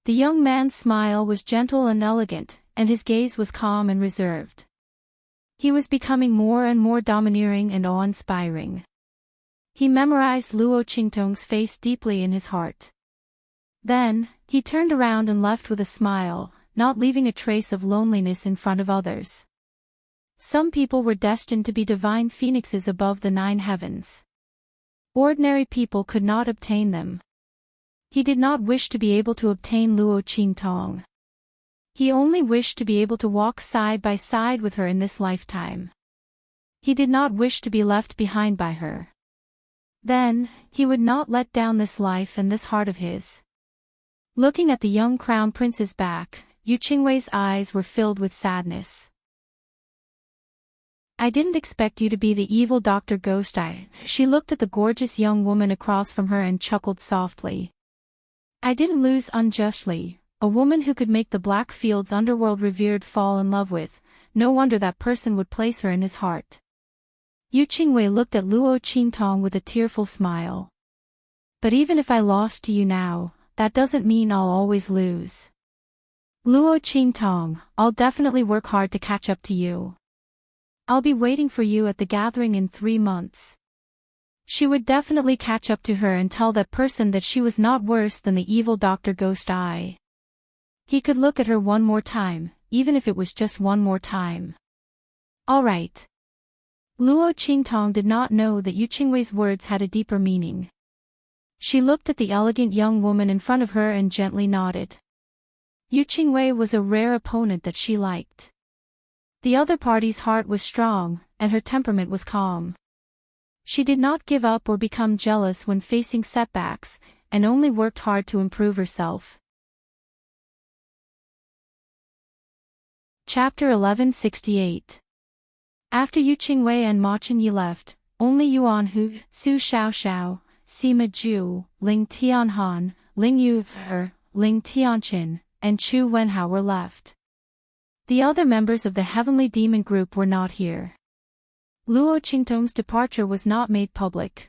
The young man's smile was gentle and elegant, and his gaze was calm and reserved. He was becoming more and more domineering and awe-inspiring. He memorized Luo Qingtong's face deeply in his heart. Then, he turned around and left with a smile, not leaving a trace of loneliness in front of others. Some people were destined to be divine phoenixes above the 9 heavens. Ordinary people could not obtain them. He did not wish to be able to obtain Luo Qingtong. He only wished to be able to walk side by side with her in this lifetime. He did not wish to be left behind by her. Then, he would not let down this life and this heart of his. Looking at the young crown prince's back, Yu Qingwei's eyes were filled with sadness. I didn't expect you to be the evil Dr. Ghost Eye. She looked at the gorgeous young woman across from her and chuckled softly. I didn't lose unjustly, a woman who could make the Blackfield's underworld revered fall in love with. No wonder that person would place her in his heart. Yu Qingwei looked at Luo Qingtong with a tearful smile. But even if I lost to you now, that doesn't mean I'll always lose. Luo Qingtong, I'll definitely work hard to catch up to you. I'll be waiting for you at the gathering in 3 months. She would definitely catch up to her and tell that person that she was not worse than the evil Dr. Ghost Eye. He could look at her one more time, even if it was just one more time. All right. Luo Qingtong did not know that Yu Qingwei's words had a deeper meaning. She looked at the elegant young woman in front of her and gently nodded. Yu Qingwei was a rare opponent that she liked. The other party's heart was strong, and her temperament was calm. She did not give up or become jealous when facing setbacks, and only worked hard to improve herself. Chapter 1168. After Yu Qingwei and Ma Chenyi left, only Yuan Hu, Su Xiaoxiao, Sima Zhu, Ling Tianhan, Ling Yuhe, Ling Tianqin, and Chu Wenhao were left. The other members of the Heavenly Demon Group were not here. Luo Qingtong's departure was not made public.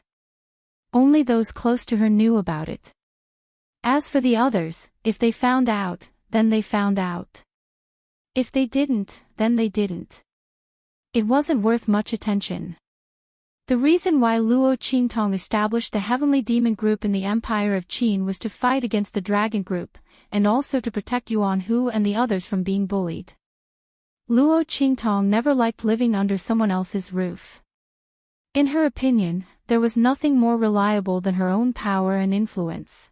Only those close to her knew about it. As for the others, if they found out, then they found out. If they didn't, then they didn't. It wasn't worth much attention. The reason why Luo Qingtong established the Heavenly Demon Group in the Empire of Qin was to fight against the Dragon Group, and also to protect Yuan Hu and the others from being bullied. Luo Qingtong never liked living under someone else's roof. In her opinion, there was nothing more reliable than her own power and influence.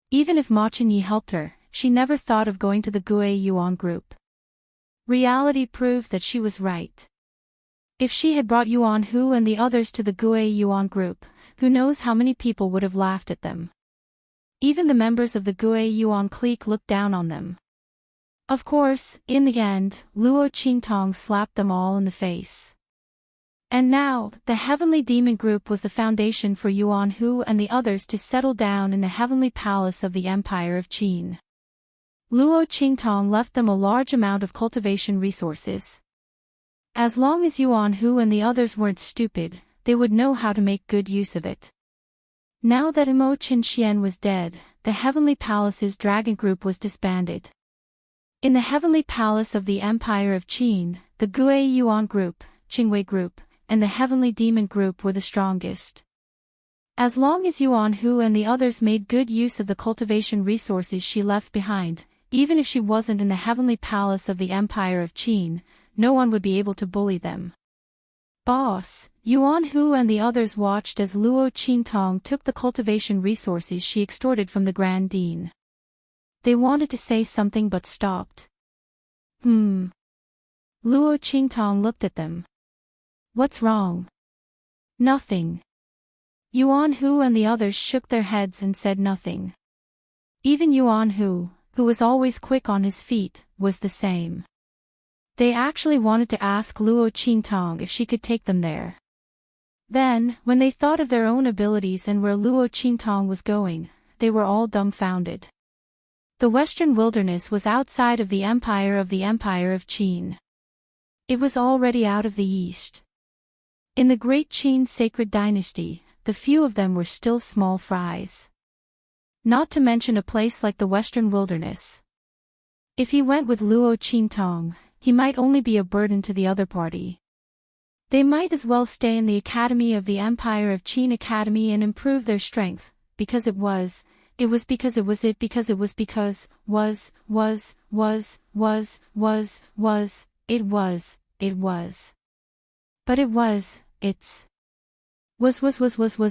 Even if Ma Chenyi helped her, she never thought of going to the Gue Yuan group. Reality proved that she was right. If she had brought Yuan Hu and the others to the Gue Yuan group, who knows how many people would have laughed at them. Even the members of the Gue Yuan clique looked down on them. Of course, in the end, Luo Qingtong slapped them all in the face. And now, the Heavenly Demon Group was the foundation for Yuan Hu and the others to settle down in the Heavenly Palace of the Empire of Qin. Luo Qingtong left them a large amount of cultivation resources. As long as Yuan Hu and the others weren't stupid, they would know how to make good use of it. Now that Imo Qinxian was dead, the Heavenly Palace's Dragon Group was disbanded. In the Heavenly Palace of the Empire of Qin, the Gue Yuan Group, Qingwei Group, and the Heavenly Demon Group were the strongest. As long as Yuan Hu and the others made good use of the cultivation resources she left behind, even if she wasn't in the Heavenly Palace of the Empire of Qin, no one would be able to bully them. Boss, Yuan Hu and the others watched as Luo Qingtong took the cultivation resources she extorted from the Grand Dean. They wanted to say something but stopped. Luo Qingtong looked at them. What's wrong? Nothing. Yuan Hu and the others shook their heads and said nothing. Even Yuan Hu, who was always quick on his feet, was the same. They actually wanted to ask Luo Qingtong if she could take them there. Then, when they thought of their own abilities and where Luo Qingtong was going, they were all dumbfounded. The Western Wilderness was outside of the Empire of Qin. It was already out of the East. In the Great Qin Sacred Dynasty, the few of them were still small fries. Not to mention a place like the Western Wilderness. If he went with Luo Qingtong, he might only be a burden to the other party. They might as well stay in the Academy of the Empire of Qin Academy and improve their strength, because it was. But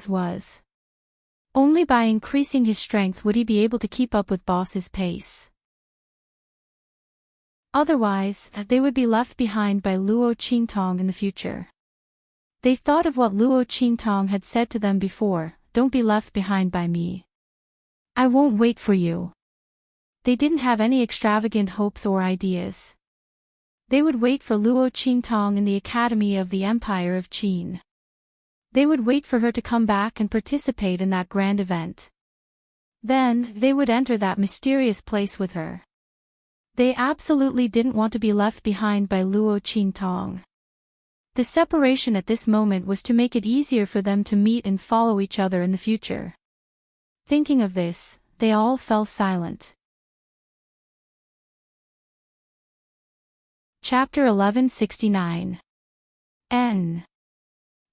was. Only by increasing his strength would he be able to keep up with boss's pace. Otherwise, they would be left behind by Luo Qingtong in the future. They thought of what Luo Qingtong had said to them before, "Don't be left behind by me. I won't wait for you." They didn't have any extravagant hopes or ideas. They would wait for Luo Qingtong in the Academy of the Empire of Qin. They would wait for her to come back and participate in that grand event. Then, they would enter that mysterious place with her. They absolutely didn't want to be left behind by Luo Qingtong. The separation at this moment was to make it easier for them to meet and follow each other in the future. Thinking of this, they all fell silent. Chapter 1169. N.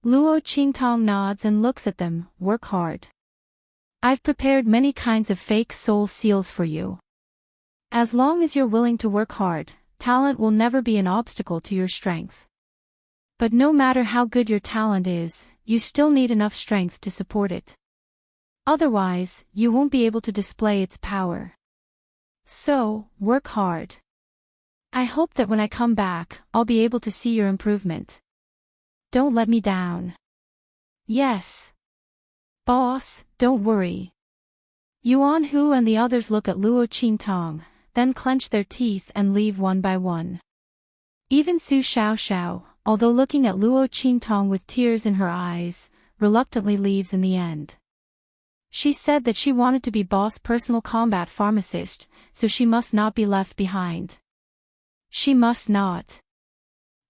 Luo Qingtong nods and looks at them. "Work hard. I've prepared many kinds of fake soul seals for you. As long as you're willing to work hard, talent will never be an obstacle to your strength. But no matter how good your talent is, you still need enough strength to support it. Otherwise, you won't be able to display its power. So, work hard. I hope that when I come back, I'll be able to see your improvement. Don't let me down." "Yes. Boss, don't worry." Yuan Hu and the others look at Luo Qingtong, then clench their teeth and leave one by one. Even Su Xiaoxiao, although looking at Luo Qingtong with tears in her eyes, reluctantly leaves in the end. She said that she wanted to be boss personal combat pharmacist, so she must not be left behind. She must not.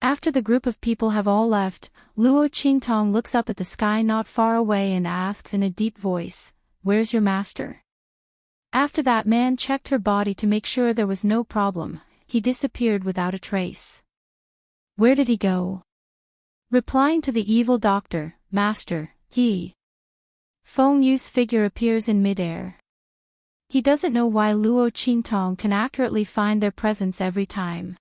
After the group of people have all left, Luo Qingtong looks up at the sky not far away and asks in a deep voice, "Where's your master?" After that man checked her body to make sure there was no problem, he disappeared without a trace. "Where did he go?" Replying to the evil doctor, "Master, he." Feng Yu's figure appears in midair. He doesn't know why Luo Qingtong can accurately find their presence every time.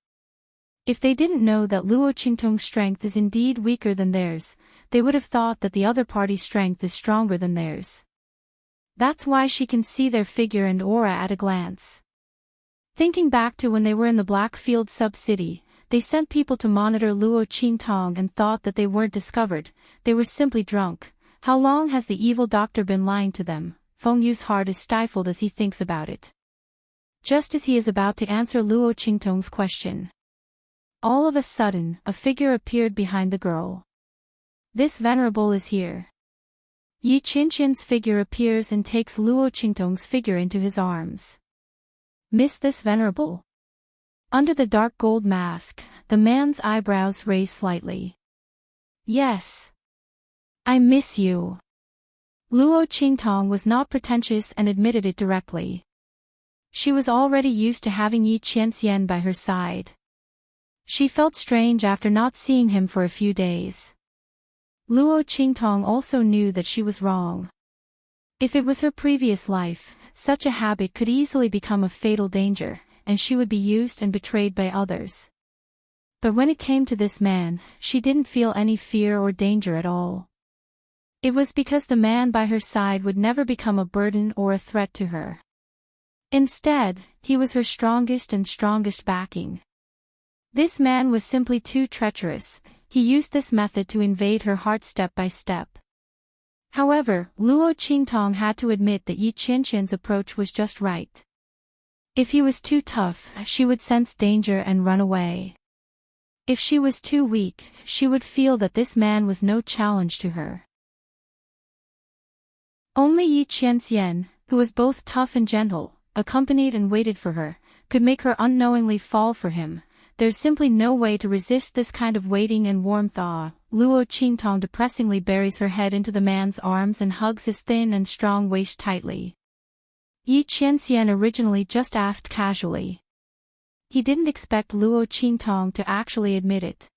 If they didn't know that Luo Qingtong's strength is indeed weaker than theirs, they would have thought that the other party's strength is stronger than theirs. That's why she can see their figure and aura at a glance. Thinking back to when they were in the Blackfield sub-city, they sent people to monitor Luo Qingtong and thought that they weren't discovered, they were simply drunk. How long has the evil doctor been lying to them? Feng Yu's heart is stifled as he thinks about it. Just as he is about to answer Luo Qingtong's question, all of a sudden, a figure appeared behind the girl. "This venerable is here." Yi Qinqian's figure appears and takes Luo Qingtong's figure into his arms. "Miss this venerable?" Under the dark gold mask, the man's eyebrows raise slightly. "Yes. I miss you." Luo Qingtong was not pretentious and admitted it directly. She was already used to having Yi Qianxian by her side. She felt strange after not seeing him for a few days. Luo Qingtong also knew that she was wrong. If it was her previous life, such a habit could easily become a fatal danger, and she would be used and betrayed by others. But when it came to this man, she didn't feel any fear or danger at all. It was because the man by her side would never become a burden or a threat to her. Instead, he was her strongest backing. This man was simply too treacherous. He used this method to invade her heart step by step. However, Luo Qingtong had to admit that Yi Qianqian's approach was just right. If he was too tough, she would sense danger and run away. If she was too weak, she would feel that this man was no challenge to her. Only Yi Qianxian, who was both tough and gentle, accompanied and waited for her, could make her unknowingly fall for him. There's simply no way to resist this kind of waiting and warmth. Luo Qingtong depressingly buries her head into the man's arms and hugs his thin and strong waist tightly. Yi Qianxian originally just asked casually. He didn't expect Luo Qingtong to actually admit it.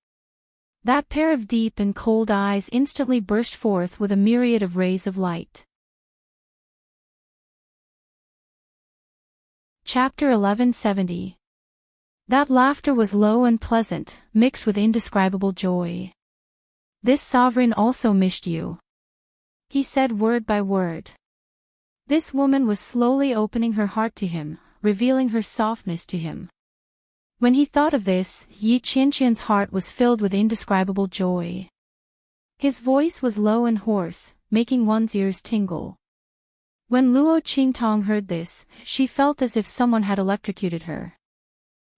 That pair of deep and cold eyes instantly burst forth with a myriad of rays of light. Chapter 1170. That laughter was low and pleasant, mixed with indescribable joy. "This sovereign also missed you," he said word by word. This woman was slowly opening her heart to him, revealing her softness to him. When he thought of this, Yi Qianqian's heart was filled with indescribable joy. His voice was low and hoarse, making one's ears tingle. When Luo Qingtong heard this, she felt as if someone had electrocuted her.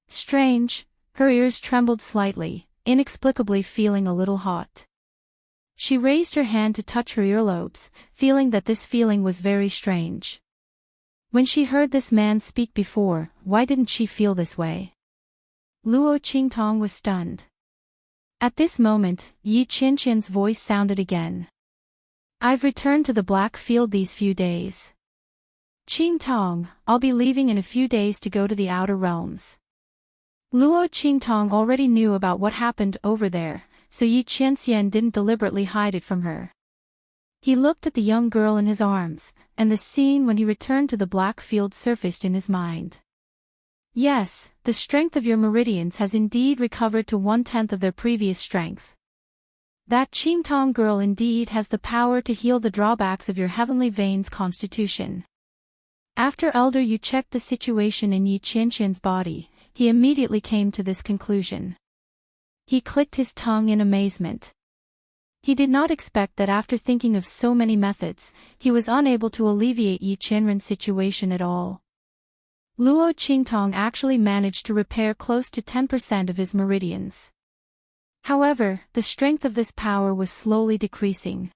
Strange, her ears trembled slightly, inexplicably feeling a little hot. She raised her hand to touch her earlobes, feeling that this feeling was very strange. When she heard this man speak before, why didn't she feel this way? Luo Qingtong was stunned. At this moment, Yi Qianqian's voice sounded again. I've returned to the Black Field these few days. Qingtong, I'll be leaving in a few days to go to the Outer Realms. Luo Qingtong already knew about what happened over there, so Yi Qianxian didn't deliberately hide it from her. He looked at the young girl in his arms, and the scene when he returned to the Black Field surfaced in his mind. Yes, the strength of your meridians has indeed recovered to 1/10 of their previous strength. That Qingtong girl indeed has the power to heal the drawbacks of your heavenly veins constitution. After Elder Yu checked the situation in Yi Qianqian's body, he immediately came to this conclusion. He clicked his tongue in amazement. He did not expect that after thinking of so many methods, he was unable to alleviate Yi Qianren's situation at all. Luo Qingtong actually managed to repair close to 10% of his meridians. However, the strength of this power was slowly decreasing.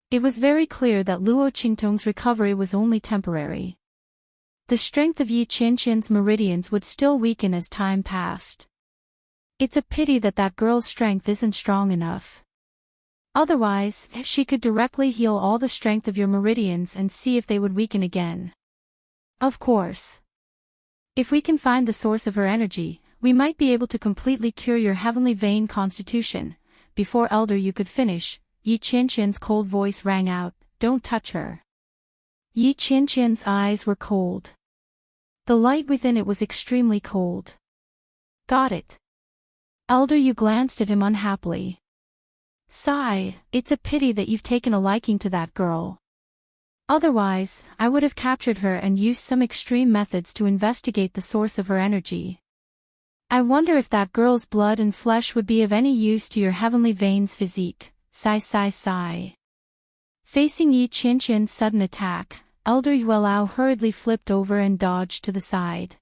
It was very clear that Luo Qingtong's recovery was only temporary. The strength of Yi Qianqian's meridians would still weaken as time passed. It's a pity that that girl's strength isn't strong enough. Otherwise, she could directly heal all the strength of your meridians and see if they would weaken again. Of course. If we can find the source of her energy, we might be able to completely cure your heavenly vein constitution. Before Elder Yu could finish, Yi Qianqian's cold voice rang out, "Don't touch her." Yi Qianqian's eyes were cold. The light within it was extremely cold. Got it. Elder Yu glanced at him unhappily. Sigh, it's a pity that you've taken a liking to that girl. Otherwise, I would have captured her and used some extreme methods to investigate the source of her energy. I wonder if that girl's blood and flesh would be of any use to your heavenly veins physique. Sigh sigh sigh. Facing Yi Qianqian's sudden attack, Elder Yuelao hurriedly flipped over and dodged to the side.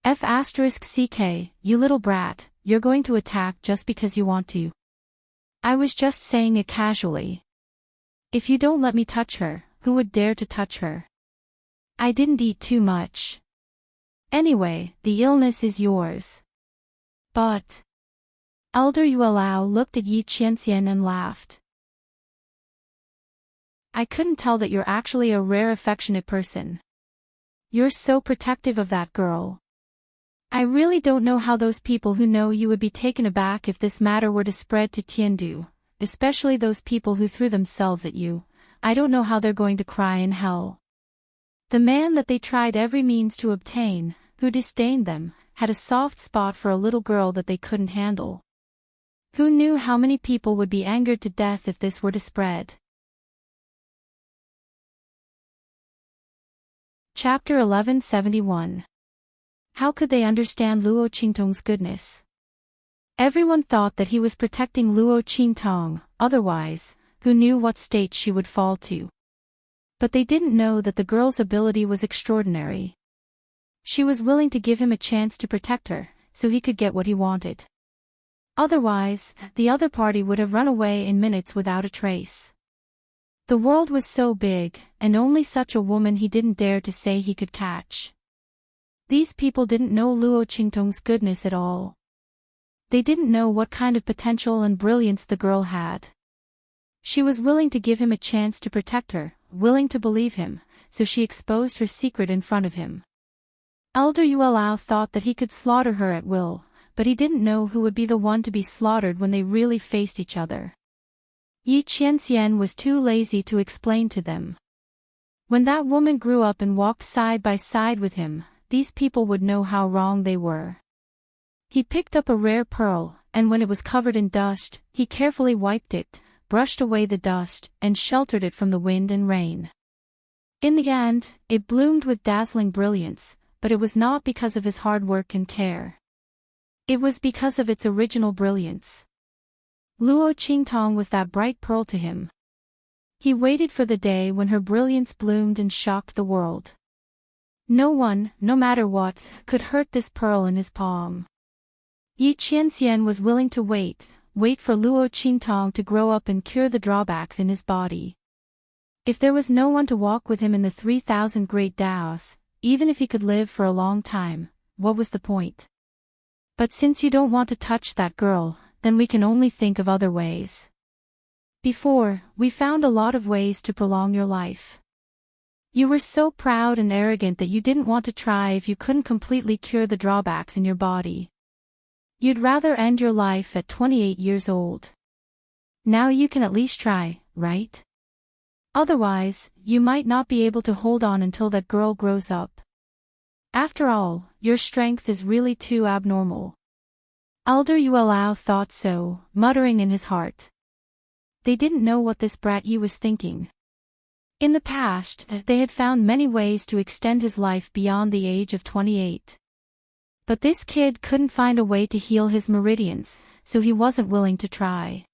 F***ck, you little brat, you're going to attack just because you want to. I was just saying it casually. If you don't let me touch her, who would dare to touch her? I didn't eat too much. Anyway, the illness is yours. But... Elder Yuelao looked at Yi Qianxian and laughed. I couldn't tell that you're actually a rare affectionate person. You're so protective of that girl. I really don't know how those people who know you would be taken aback if this matter were to spread to Tiandu, especially those people who threw themselves at you. I don't know how they're going to cry in hell. The man that they tried every means to obtain, who disdained them, had a soft spot for a little girl that they couldn't handle. Who knew how many people would be angered to death if this were to spread? Chapter 1171. How could they understand Luo Qingtong's goodness? Everyone thought that he was protecting Luo Qingtong, otherwise, who knew what state she would fall to? But they didn't know that the girl's ability was extraordinary. She was willing to give him a chance to protect her, so he could get what he wanted. Otherwise, the other party would have run away in minutes without a trace. The world was so big, and only such a woman he didn't dare to say he could catch. These people didn't know Luo Qingtong's goodness at all. They didn't know what kind of potential and brilliance the girl had. She was willing to give him a chance to protect her, willing to believe him, so she exposed her secret in front of him. Elder Yuelao thought that he could slaughter her at will, but he didn't know who would be the one to be slaughtered when they really faced each other. Yi Qianxian was too lazy to explain to them. When that woman grew up and walked side by side with him, these people would know how wrong they were. He picked up a rare pearl, and when it was covered in dust, he carefully wiped it, brushed away the dust, and sheltered it from the wind and rain. In the end, it bloomed with dazzling brilliance, but it was not because of his hard work and care. It was because of its original brilliance. Luo Qingtong was that bright pearl to him. He waited for the day when her brilliance bloomed and shocked the world. No one, no matter what, could hurt this pearl in his palm. Yi Qianxian was willing to wait for Luo Qingtong to grow up and cure the drawbacks in his body. If there was no one to walk with him in the 3,000 great Daos, even if he could live for a long time, what was the point? But since you don't want to touch that girl, then we can only think of other ways. Before, we found a lot of ways to prolong your life. You were so proud and arrogant that you didn't want to try if you couldn't completely cure the drawbacks in your body. You'd rather end your life at 28 years old. Now you can at least try, right? Otherwise, you might not be able to hold on until that girl grows up. After all, your strength is really too abnormal. Elder Yuelao thought so, muttering in his heart. They didn't know what this brat Yi was thinking. In the past, they had found many ways to extend his life beyond the age of 28. But this kid couldn't find a way to heal his meridians, so he wasn't willing to try.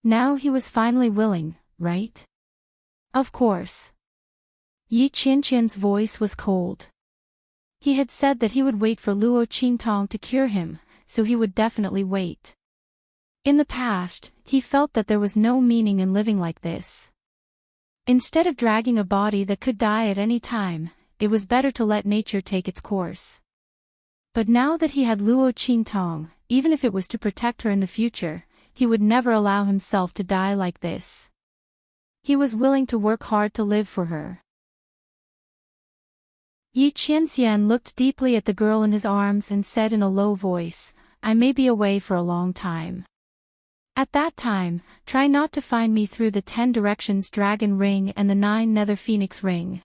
Now he was finally willing, right? Of course. Yi Qianqian's voice was cold. He had said that he would wait for Luo Qingtong to cure him, so he would definitely wait. In the past, he felt that there was no meaning in living like this. Instead of dragging a body that could die at any time, it was better to let nature take its course. But now that he had Luo Qingtong, even if it was to protect her in the future, he would never allow himself to die like this. He was willing to work hard to live for her. Yi Qianxian looked deeply at the girl in his arms and said in a low voice, "I may be away for a long time. At that time, try not to find me through the 10 Directions Dragon Ring and the 9 Nether Phoenix Ring."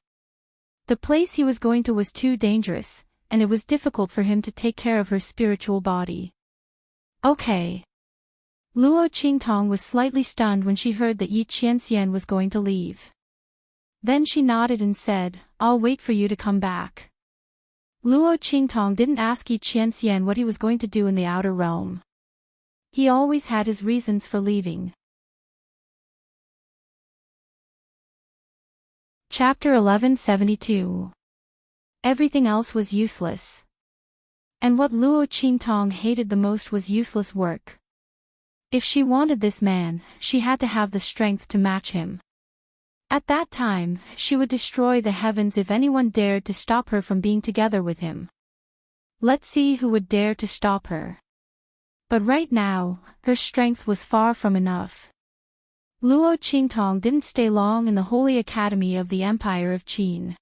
The place he was going to was too dangerous, and it was difficult for him to take care of her spiritual body. Okay. Luo Qingtong was slightly stunned when she heard that Yi Qianxian was going to leave. Then she nodded and said, "I'll wait for you to come back." Luo Qingtong didn't ask Yi Qianxian what he was going to do in the outer realm. He always had his reasons for leaving. Chapter 1172. Everything else was useless. And what Luo Qingtong hated the most was useless work. If she wanted this man, she had to have the strength to match him. At that time, she would destroy the heavens if anyone dared to stop her from being together with him. Let's see who would dare to stop her. But right now, her strength was far from enough. Luo Qingtong didn't stay long in the Holy Academy of the Empire of Qin.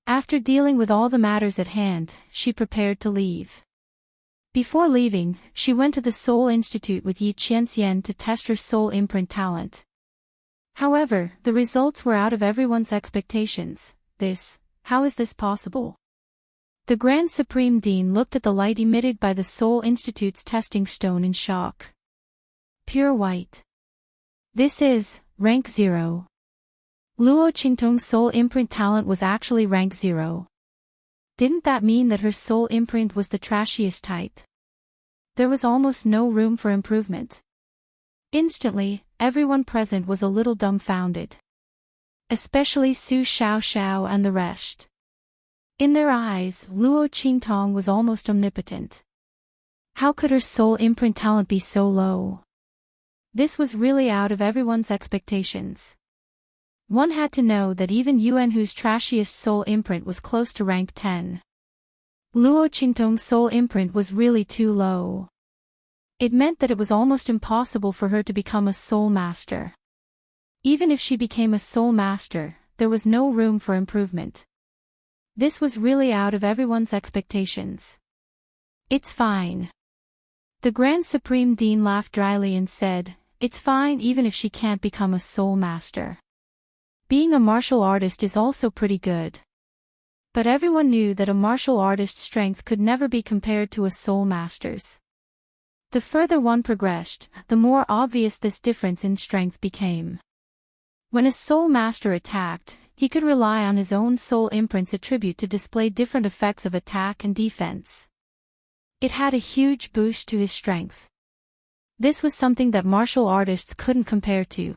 After dealing with all the matters at hand, she prepared to leave. Before leaving, she went to the Soul Institute with Yi Qianxian to test her soul imprint talent. However, the results were out of everyone's expectations. How is this possible? The Grand Supreme Dean looked at the light emitted by the Soul Institute's testing stone in shock. Pure white. This is rank 0. Luo Qingtong's soul imprint talent was actually rank 0. Didn't that mean that her soul imprint was the trashiest type? There was almost no room for improvement. Instantly, everyone present was a little dumbfounded. Especially Su Xiaoxiao and the rest. In their eyes, Luo Qingtong was almost omnipotent. How could her soul imprint talent be so low? This was really out of everyone's expectations. One had to know that even Yuan Hu's trashiest soul imprint was close to rank 10. Luo Qingtong's soul imprint was really too low. It meant that it was almost impossible for her to become a soul master. Even if she became a soul master, there was no room for improvement. This was really out of everyone's expectations. It's fine. The Grand Supreme Dean laughed dryly and said, "It's fine even if she can't become a soul master. Being a martial artist is also pretty good." But everyone knew that a martial artist's strength could never be compared to a soul master's. The further one progressed, the more obvious this difference in strength became. When a soul master attacked, he could rely on his own soul imprint's attribute to display different effects of attack and defense. It had a huge boost to his strength. This was something that martial artists couldn't compare to.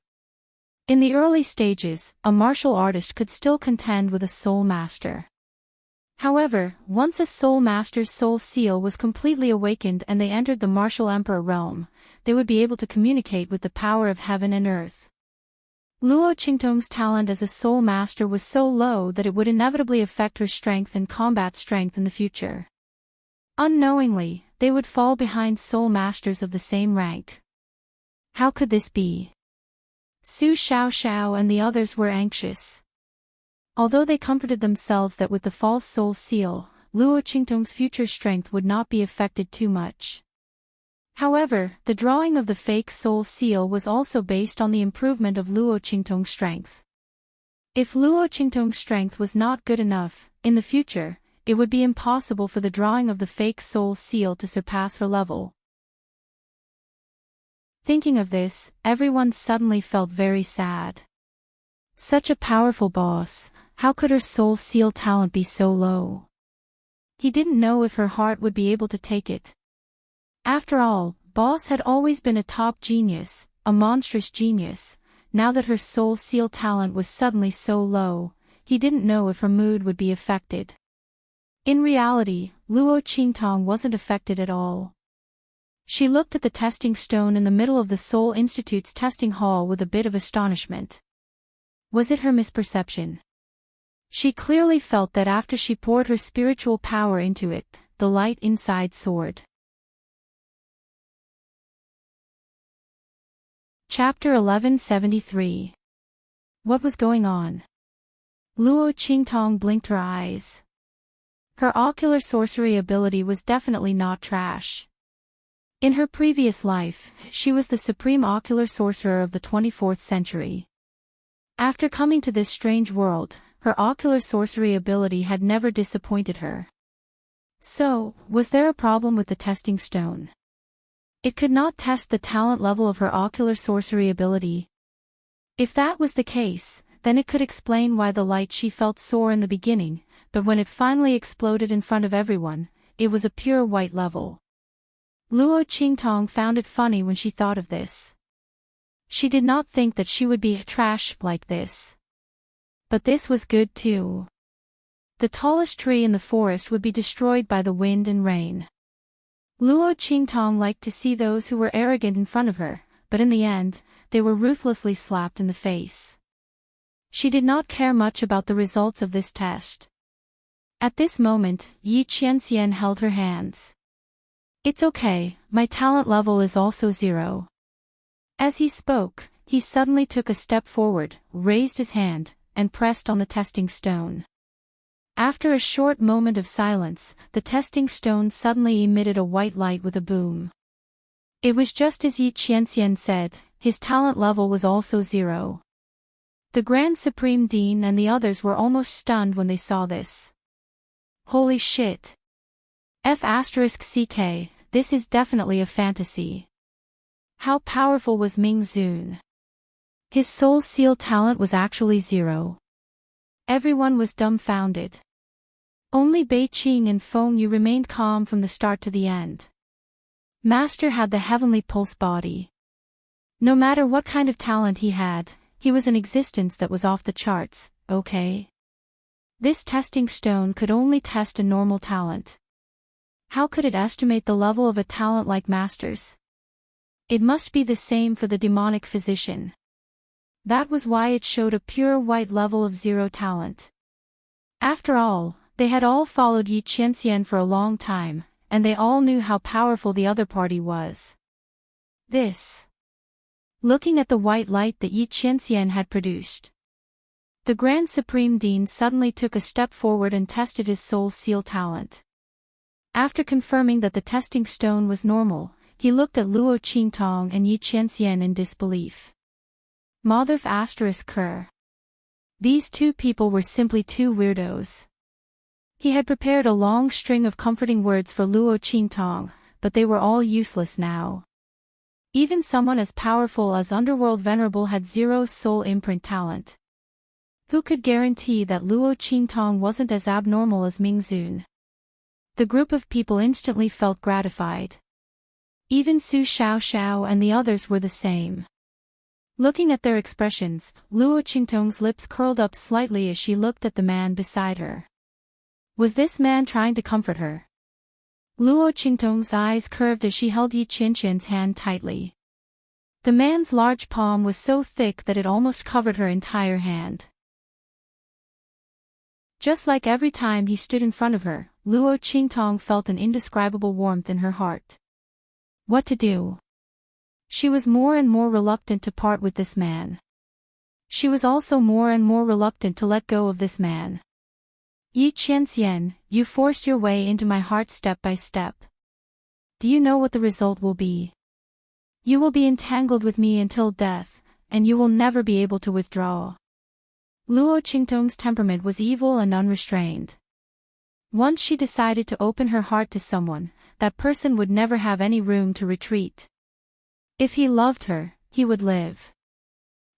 In the early stages, a martial artist could still contend with a soul master. However, once a soul master's soul seal was completely awakened and they entered the martial emperor realm, they would be able to communicate with the power of heaven and earth. Luo Qingtong's talent as a soul master was so low that it would inevitably affect her strength and combat strength in the future. Unknowingly, they would fall behind soul masters of the same rank. How could this be? Su Xiaoxiao and the others were anxious. Although they comforted themselves that with the false soul seal, Luo Qingtong's future strength would not be affected too much. However, the drawing of the fake soul seal was also based on the improvement of Luo Qingtong's strength. If Luo Qingtong's strength was not good enough, in the future, it would be impossible for the drawing of the fake soul seal to surpass her level. Thinking of this, everyone suddenly felt very sad. Such a powerful boss, how could her soul seal talent be so low? He didn't know if her heart would be able to take it. After all, Boss had always been a top genius, a monstrous genius. Now that her soul seal talent was suddenly so low, he didn't know if her mood would be affected. In reality, Luo Qingtong wasn't affected at all. She looked at the testing stone in the middle of the Soul Institute's testing hall with a bit of astonishment. Was it her misperception? She clearly felt that after she poured her spiritual power into it, the light inside soared. Chapter 1173. What was going on? Luo Qingtong blinked her eyes. Her ocular sorcery ability was definitely not trash. In her previous life, she was the supreme ocular sorcerer of the 24th century. After coming to this strange world, her ocular sorcery ability had never disappointed her. So, was there a problem with the testing stone? It could not test the talent level of her ocular sorcery ability. If that was the case, then it could explain why the light she felt soar in the beginning, but when it finally exploded in front of everyone, it was a pure white level. Luo Qingtong found it funny when she thought of this. She did not think that she would be trash like this. But this was good too. The tallest tree in the forest would be destroyed by the wind and rain. Luo Qingtong liked to see those who were arrogant in front of her, but in the end, they were ruthlessly slapped in the face. She did not care much about the results of this test. At this moment, Yi Qianxian held her hands. It's okay, my talent level is also 0. As he spoke, he suddenly took a step forward, raised his hand, and pressed on the testing stone. After a short moment of silence, the testing stone suddenly emitted a white light with a boom. It was just as Yi Qianxian said, his talent level was also 0. The Grand Supreme Dean and the others were almost stunned when they saw this. Holy shit! F***ck, this is definitely a fantasy. How powerful was Ming Zun? His soul seal talent was actually 0. Everyone was dumbfounded. Only Bei Qing and Feng Yu remained calm from the start to the end. Master had the heavenly pulse body. No matter what kind of talent he had, he was an existence that was off the charts, okay? This testing stone could only test a normal talent. How could it estimate the level of a talent like Master's? It must be the same for the demonic physician. That was why it showed a pure white level of 0 talent. After all, they had all followed Yi Qianxian for a long time, and they all knew how powerful the other party was. Looking at the white light that Yi Qianxian had produced, the Grand Supreme Dean suddenly took a step forward and tested his soul seal talent. After confirming that the testing stone was normal, he looked at Luo Qingtong and Yi Qianxian in disbelief. Motherf***. These two people were simply two weirdos. He had prepared a long string of comforting words for Luo Qingtong, but they were all useless now. Even someone as powerful as Underworld Venerable had 0 soul imprint talent. Who could guarantee that Luo Qingtong wasn't as abnormal as Ming Zun? The group of people instantly felt gratified. Even Su Xiao and the others were the same. Looking at their expressions, Luo Qingtong's lips curled up slightly as she looked at the man beside her. Was this man trying to comfort her? Luo Qingtong's eyes curved as she held Yi Qianqian's hand tightly. The man's large palm was so thick that it almost covered her entire hand. Just like every time he stood in front of her, Luo Qingtong felt an indescribable warmth in her heart. What to do? She was more and more reluctant to part with this man. She was also more and more reluctant to let go of this man. Yi Qianxian, you forced your way into my heart step by step. Do you know what the result will be? You will be entangled with me until death, and you will never be able to withdraw. Luo Qingtong's temperament was evil and unrestrained. Once she decided to open her heart to someone, that person would never have any room to retreat. If he loved her, he would live.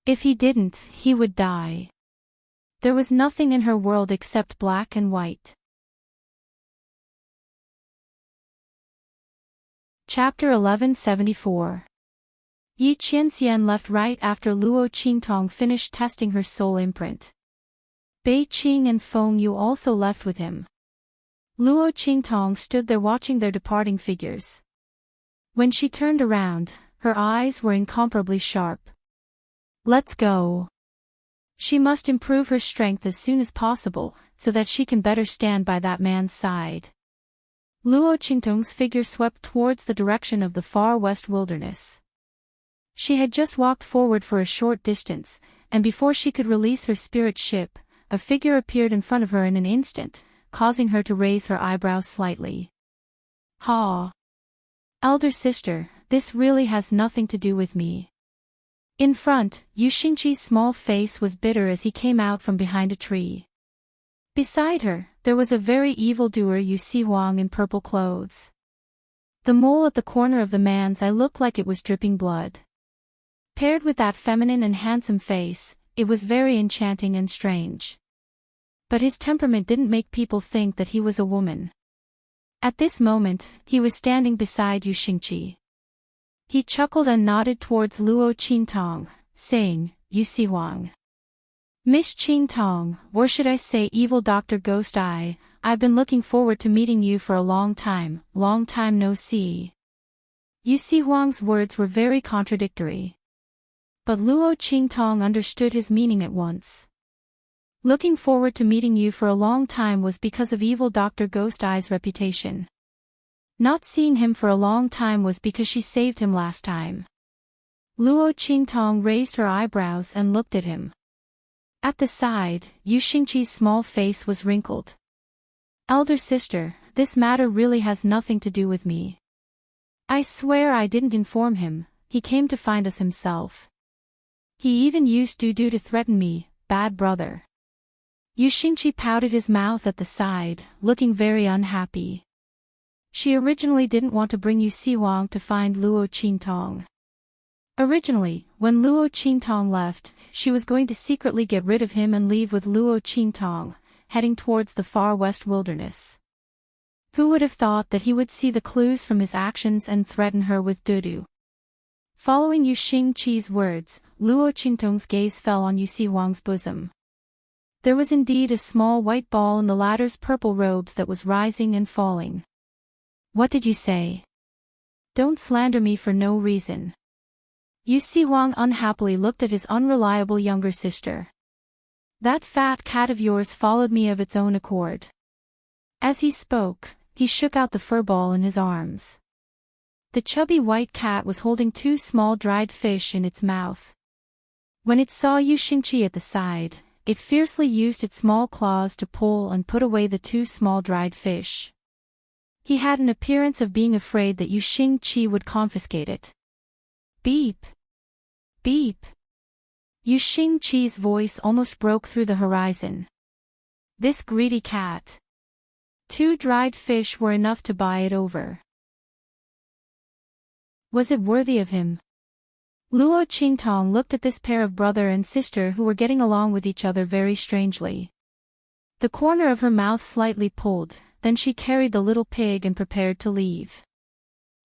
If he didn't, he would die. There was nothing in her world except black and white. Chapter 1174. Yi Qianxian left right after Luo Qingtong finished testing her soul imprint. Bei Qing and Feng Yu also left with him. Luo Qingtong stood there watching their departing figures. When she turned around, her eyes were incomparably sharp. Let's go. She must improve her strength as soon as possible, so that she can better stand by that man's side. Luo Qingtong's figure swept towards the direction of the far west wilderness. She had just walked forward for a short distance, and before she could release her spirit ship, a figure appeared in front of her in an instant, causing her to raise her eyebrows slightly. Ha! Elder sister, this really has nothing to do with me. In front, Yu Xingqi's small face was bitter as he came out from behind a tree. Beside her, there was a very evildoer Yu Sihuang in purple clothes. The mole at the corner of the man's eye looked like it was dripping blood. Paired with that feminine and handsome face, it was very enchanting and strange. But his temperament didn't make people think that he was a woman. At this moment, he was standing beside Yu Xingqi. He chuckled and nodded towards Luo Qingtong, saying, Yu Sihuang. Miss Qingtong, or should I say evil Dr. Ghost Eye, I've been looking forward to meeting you for a long time no see. Yu Sihuang's words were very contradictory. But Luo Qingtong understood his meaning at once. Looking forward to meeting you for a long time was because of evil Dr. Ghost Eye's reputation. Not seeing him for a long time was because she saved him last time. Luo Qingtong raised her eyebrows and looked at him. At the side, Yu Xingqi's small face was wrinkled. Elder sister, this matter really has nothing to do with me. I swear I didn't inform him, he came to find us himself. He even used Dudu to threaten me, bad brother. Yu Xingqi pouted his mouth at the side, looking very unhappy. She originally didn't want to bring Yu Sihuang to find Luo Qingtong. Originally, when Luo Qingtong left, she was going to secretly get rid of him and leave with Luo Qingtong, heading towards the far west wilderness. Who would have thought that he would see the clues from his actions and threaten her with Dudu? Following Yu Xingqi's words, Luo Qingtong's gaze fell on Yu Sihuang's bosom. There was indeed a small white ball in the latter's purple robes that was rising and falling. What did you say? Don't slander me for no reason. Yu Sihuang unhappily looked at his unreliable younger sister. That fat cat of yours followed me of its own accord. As he spoke, he shook out the fur ball in his arms. The chubby white cat was holding 2 small dried fish in its mouth. When it saw Yu Xingqi at the side, it fiercely used its small claws to pull and put away the 2 small dried fish. He had an appearance of being afraid that Yu Xingqi would confiscate it. Beep! Beep! Yu Xingqi's voice almost broke through the horizon. This greedy cat. 2 dried fish were enough to buy it over. Was it worthy of him? Luo Qingtong looked at this pair of brother and sister who were getting along with each other very strangely. The corner of her mouth slightly pulled, then she carried the little pig and prepared to leave.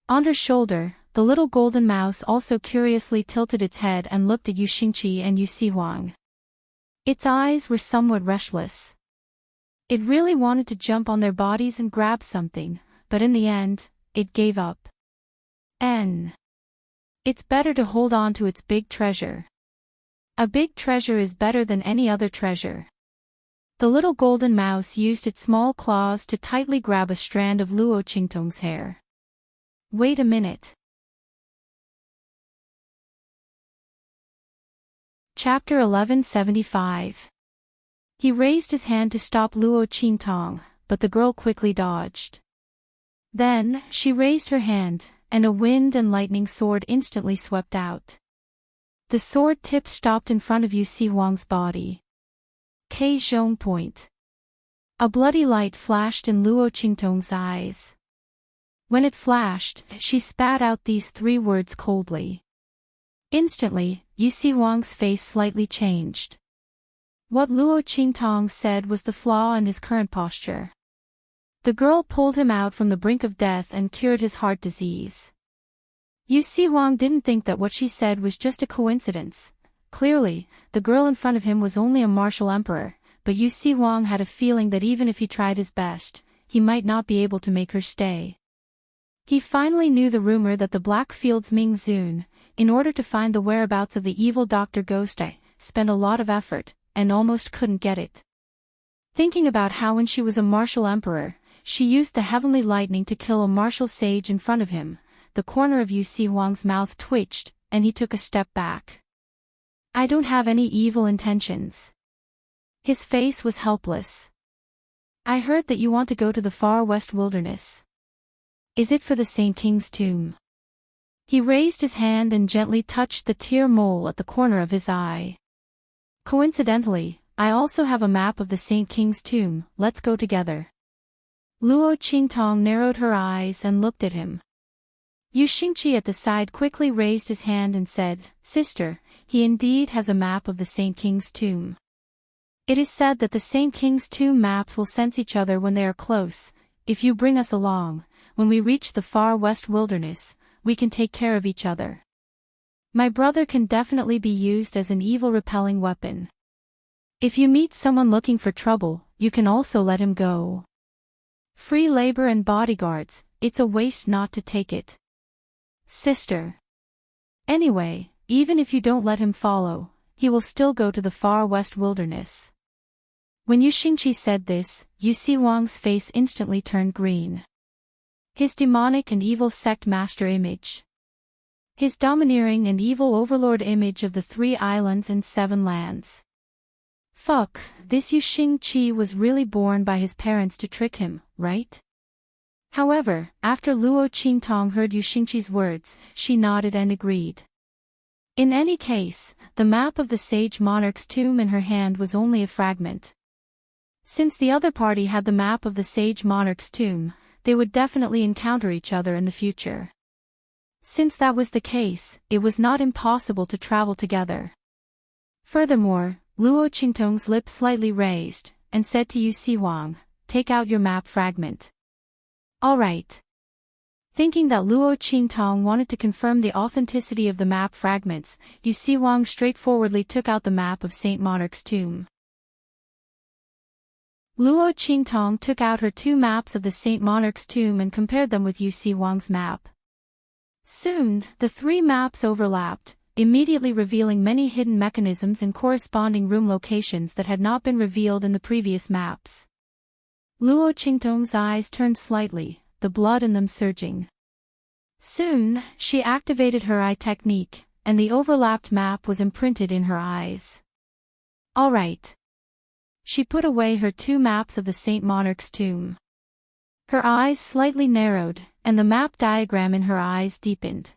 On her shoulder, the little golden mouse also curiously tilted its head and looked at Yu Xingqi and Yu Sihuang. Its eyes were somewhat restless. It really wanted to jump on their bodies and grab something, but in the end, it gave up. It's better to hold on to its big treasure. A big treasure is better than any other treasure. The little golden mouse used its small claws to tightly grab a strand of Luo Qingtong's hair. Wait a minute. Chapter 1175. He raised his hand to stop Luo Qingtong, but the girl quickly dodged. Then, she raised her hand, and a wind and lightning sword instantly swept out. The sword tip stopped in front of Yu Sihuang's body. K Zhong Point. A bloody light flashed in Luo Qingtong's eyes. When it flashed, she spat out these 3 words coldly. Instantly, Yu Sihuang's face slightly changed. What Luo Qingtong said was the flaw in his current posture. The girl pulled him out from the brink of death and cured his heart disease. Yu Sihuang didn't think that what she said was just a coincidence. Clearly, the girl in front of him was only a martial emperor, but Yu Sihuang had a feeling that even if he tried his best, he might not be able to make her stay. He finally knew the rumor that the Blackfields Ming Zun, in order to find the whereabouts of the evil Dr. Ghostai, spent a lot of effort, and almost couldn't get it. Thinking about how when she was a martial emperor, she used the heavenly lightning to kill a martial sage in front of him, the corner of Yu Sihuang's mouth twitched, and he took a step back. I don't have any evil intentions. His face was helpless. I heard that you want to go to the far west wilderness. Is it for the Saint King's tomb? He raised his hand and gently touched the tear mole at the corner of his eye. Coincidentally, I also have a map of the Saint King's tomb. Let's go together. Luo Qingtong narrowed her eyes and looked at him. Yu Xingqi at the side quickly raised his hand and said, Sister, he indeed has a map of the Saint King's tomb. It is said that the Saint King's tomb maps will sense each other when they are close. If you bring us along, when we reach the far west wilderness, we can take care of each other. My brother can definitely be used as an evil-repelling weapon. If you meet someone looking for trouble, you can also let him go. Free labor and bodyguards, it's a waste not to take it. Sister. Anyway, even if you don't let him follow, he will still go to the far west wilderness. When Yu Xingqi said this, Yu Sihuang's face instantly turned green. His demonic and evil sect master image. His domineering and evil overlord image of the 3 islands and 7 lands. Fuck, this Yu Xingqi was really born by his parents to trick him, right? However, after Luo Qingtong heard Yu Xingqi's words, she nodded and agreed. In any case, the map of the sage monarch's tomb in her hand was only a fragment. Since the other party had the map of the sage monarch's tomb, they would definitely encounter each other in the future. Since that was the case, it was not impossible to travel together. Furthermore, Luo Qingtong's lips slightly raised, and said to Yu Sihuang, take out your map fragment. All right. Thinking that Luo Qingtong wanted to confirm the authenticity of the map fragments, Yu Sihuang straightforwardly took out the map of Saint Monarch's tomb. Luo Qingtong took out her 2 maps of the Saint Monarch's tomb and compared them with Yu Sihuang's map. Soon, the 3 maps overlapped, immediately revealing many hidden mechanisms and corresponding room locations that had not been revealed in the previous maps. Luo Qingtong's eyes turned slightly, the blood in them surging. Soon, she activated her eye technique, and the overlapped map was imprinted in her eyes. All right. She put away her 2 maps of the Saint Monarch's tomb. Her eyes slightly narrowed, and the map diagram in her eyes deepened.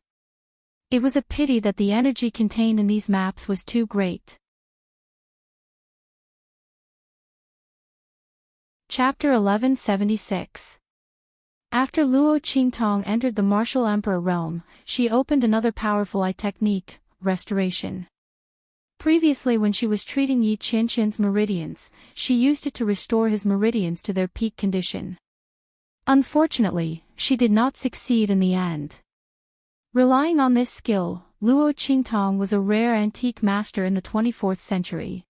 It was a pity that the energy contained in these maps was too great. Chapter 1176. After Luo Qingtong entered the martial emperor realm, she opened another powerful eye technique, restoration. Previously when she was treating Yi Qianqian's meridians, she used it to restore his meridians to their peak condition. Unfortunately, she did not succeed in the end. Relying on this skill, Luo Qingtong was a rare antique master in the 24th century.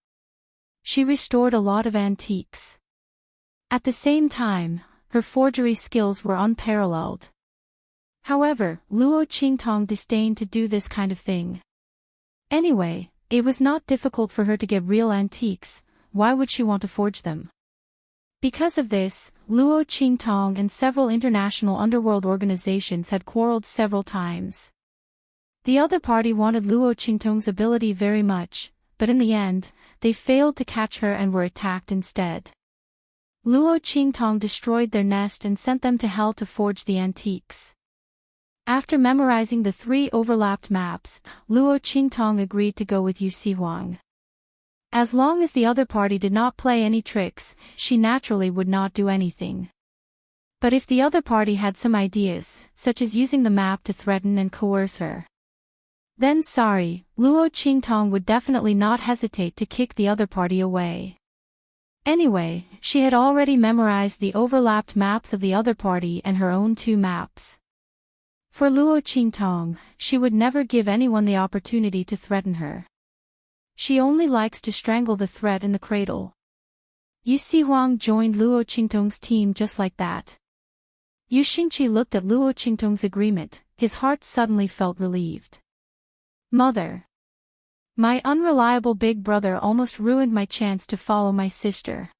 She restored a lot of antiques. At the same time, her forgery skills were unparalleled. However, Luo Qingtong disdained to do this kind of thing. Anyway, it was not difficult for her to get real antiques. Why would she want to forge them? Because of this, Luo Qingtong and several international underworld organizations had quarreled several times. The other party wanted Luo Qingtong's ability very much, but in the end, they failed to catch her and were attacked instead. Luo Qingtong destroyed their nest and sent them to hell to forge the antiques. After memorizing the 3 overlapped maps, Luo Qingtong agreed to go with Yu Sihuang. As long as the other party did not play any tricks, she naturally would not do anything. But if the other party had some ideas, such as using the map to threaten and coerce her, then Luo Qingtong would definitely not hesitate to kick the other party away. Anyway, she had already memorized the overlapped maps of the other party and her own 2 maps. For Luo Qingtong, she would never give anyone the opportunity to threaten her. She only likes to strangle the threat in the cradle. Yu Sihuang joined Luo Qingtong's team just like that. Yu Xingqi looked at Luo Qingtong's agreement, his heart suddenly felt relieved. Mother. My unreliable big brother almost ruined my chance to follow my sister.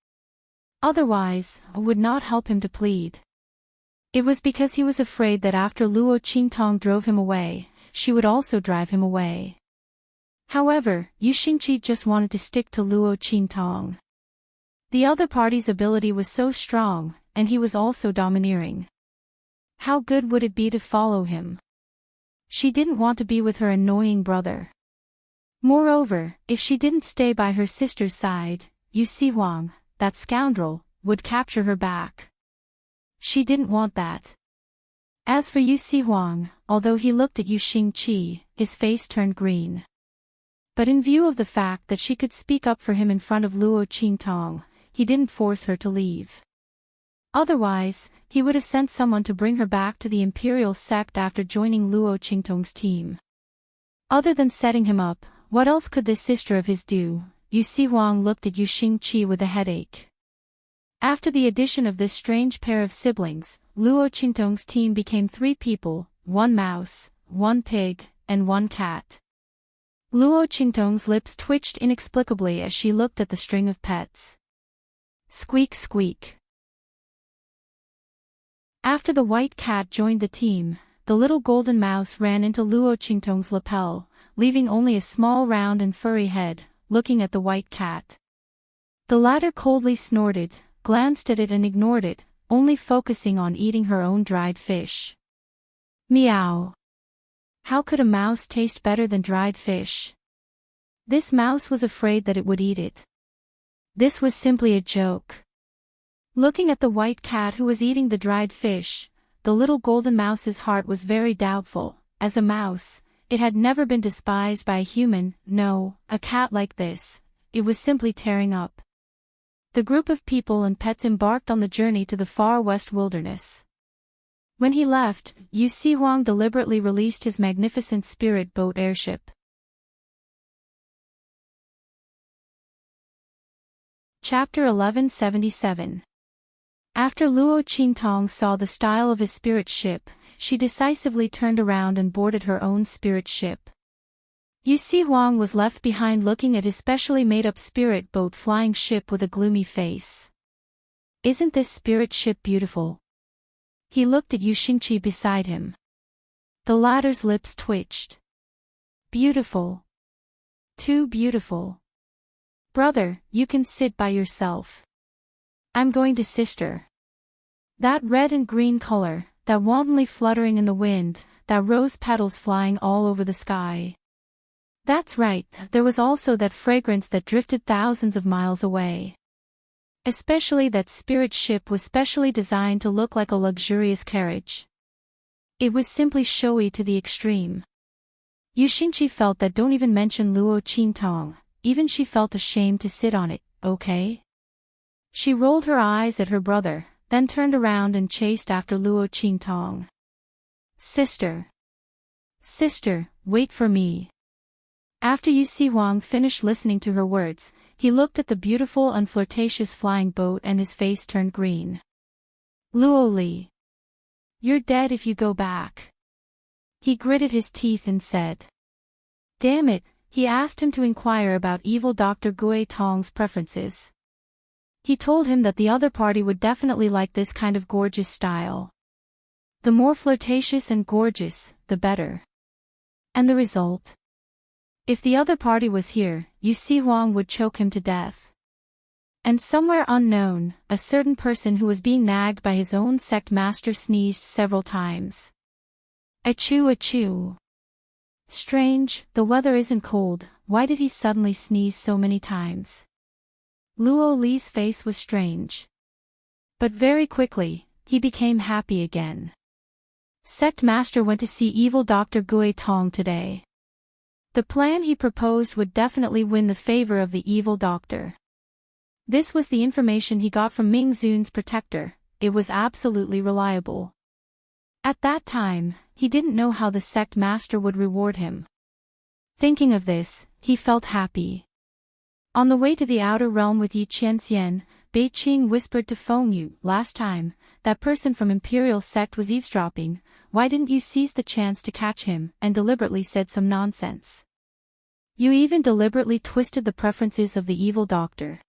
Otherwise, I would not help him to plead. It was because he was afraid that after Luo Qingtong drove him away, she would also drive him away. However, Yu Xingqi just wanted to stick to Luo Qingtong. The other party's ability was so strong, and he was also domineering. How good would it be to follow him? She didn't want to be with her annoying brother. Moreover, if she didn't stay by her sister's side, Yu Sihuang, that scoundrel, would capture her back. She didn't want that. As for Yu Sihuang, although he looked at Yu Xingqi, his face turned green. But in view of the fact that she could speak up for him in front of Luo Qingtong, he didn't force her to leave. Otherwise, he would have sent someone to bring her back to the imperial sect after joining Luo Qingtong's team. Other than setting him up, what else could this sister of his do? Yu Sihuang looked at Yu Xingqi with a headache. After the addition of this strange pair of siblings, Luo Qingtong's team became 3 people, 1 mouse, 1 pig, and 1 cat. Luo Qingtong's lips twitched inexplicably as she looked at the string of pets. Squeak squeak. After the white cat joined the team, the little golden mouse ran into Luo Qingtong's lapel, leaving only a small round and furry head, looking at the white cat. The latter coldly snorted, glanced at it and ignored it, only focusing on eating her own dried fish. Meow. How could a mouse taste better than dried fish? This mouse was afraid that it would eat it. This was simply a joke. Looking at the white cat who was eating the dried fish, the little golden mouse's heart was very doubtful. As a mouse, it had never been despised by a human, no, a cat like this. It was simply tearing up. The group of people and pets embarked on the journey to the far west wilderness. When he left, Yu Sihuang deliberately released his magnificent spirit boat airship. Chapter 1177. After Luo Qingtong saw the style of his spirit ship, she decisively turned around and boarded her own spirit ship. Yu Sihuang was left behind looking at his specially made-up spirit boat flying ship with a gloomy face. Isn't this spirit ship beautiful? He looked at Yu Xingqi beside him. The latter's lips twitched. Beautiful. Too beautiful. Brother, you can sit by yourself. I'm going to sister. That red and green color, that wantonly fluttering in the wind, that rose petals flying all over the sky. That's right, there was also that fragrance that drifted thousands of miles away. Especially that spirit ship was specially designed to look like a luxurious carriage. It was simply showy to the extreme. Yu Xingqi felt that don't even mention Luo Qingtong, even she felt ashamed to sit on it, okay? She rolled her eyes at her brother, then turned around and chased after Luo Qingtong. Sister! Sister, wait for me! After Yu Si Huang finished listening to her words, he looked at the beautiful and flirtatious flying boat and his face turned green. Luo Li! You're dead if you go back. He gritted his teeth and said. Damn it, he asked him to inquire about evil Dr. Gui Tong's preferences. He told him that the other party would definitely like this kind of gorgeous style. The more flirtatious and gorgeous, the better. And the result? If the other party was here, Yu Si Huang would choke him to death. And somewhere unknown, a certain person who was being nagged by his own sect master sneezed several times. Achoo achoo. Strange, the weather isn't cold, why did he suddenly sneeze so many times? Luo Li's face was strange. But very quickly, he became happy again. Sect master went to see evil Dr. Gui Tong today. The plan he proposed would definitely win the favor of the evil doctor. This was the information he got from Ming Zun's protector, it was absolutely reliable. At that time, he didn't know how the sect master would reward him. Thinking of this, he felt happy. On the way to the outer realm with Yi Qianxian, Bei Qing whispered to Feng Yu, last time, that person from Imperial sect was eavesdropping, why didn't you seize the chance to catch him, and deliberately said some nonsense? You even deliberately twisted the preferences of the evil doctor.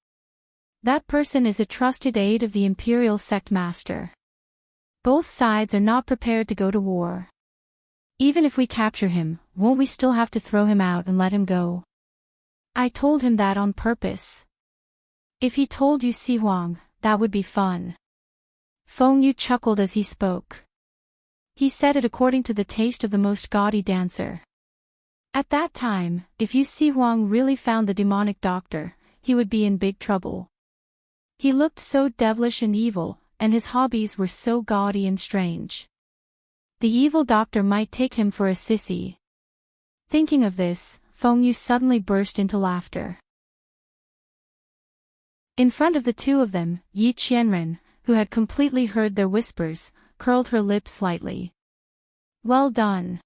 That person is a trusted aide of the Imperial sect master. Both sides are not prepared to go to war. Even if we capture him, won't we still have to throw him out and let him go? I told him that on purpose. If he told Yu Si Huang, that would be fun. Feng Yu chuckled as he spoke. He said it according to the taste of the most gaudy dancer. At that time, if Yu Si Huang really found the demonic doctor, he would be in big trouble. He looked so devilish and evil, and his hobbies were so gaudy and strange. The evil doctor might take him for a sissy. Thinking of this, Feng Yu suddenly burst into laughter. In front of the two of them, Yi Qianren, who had completely heard their whispers, curled her lips slightly. Well done.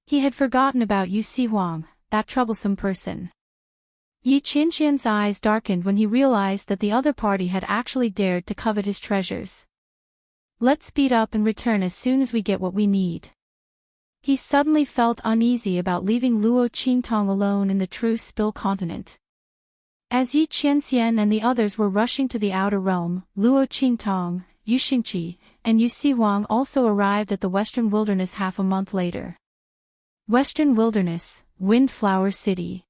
He had forgotten about Yu Si Huang, that troublesome person. Yi Qianxian's eyes darkened when he realized that the other party had actually dared to covet his treasures. Let's speed up and return as soon as we get what we need. He suddenly felt uneasy about leaving Luo Qingtong alone in the True Spill continent. As Yi Qianxian and the others were rushing to the outer realm, Luo Qingtong, Yu Xingqi, and Yu Si Huang also arrived at the Western Wilderness half a month later. Western Wilderness, Windflower City.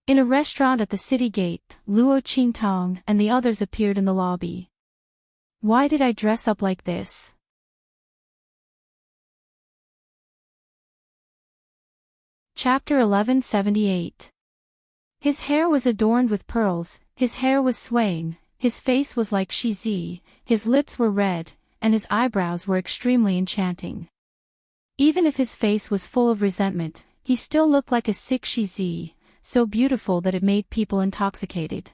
In a restaurant at the city gate, Luo Qingtong and the others appeared in the lobby. Why did I dress up like this? Chapter 1178. His hair was adorned with pearls, his hair was swaying, his face was like Shizi, his lips were red, and his eyebrows were extremely enchanting. Even if his face was full of resentment, he still looked like a sick Shizi, so beautiful that it made people intoxicated.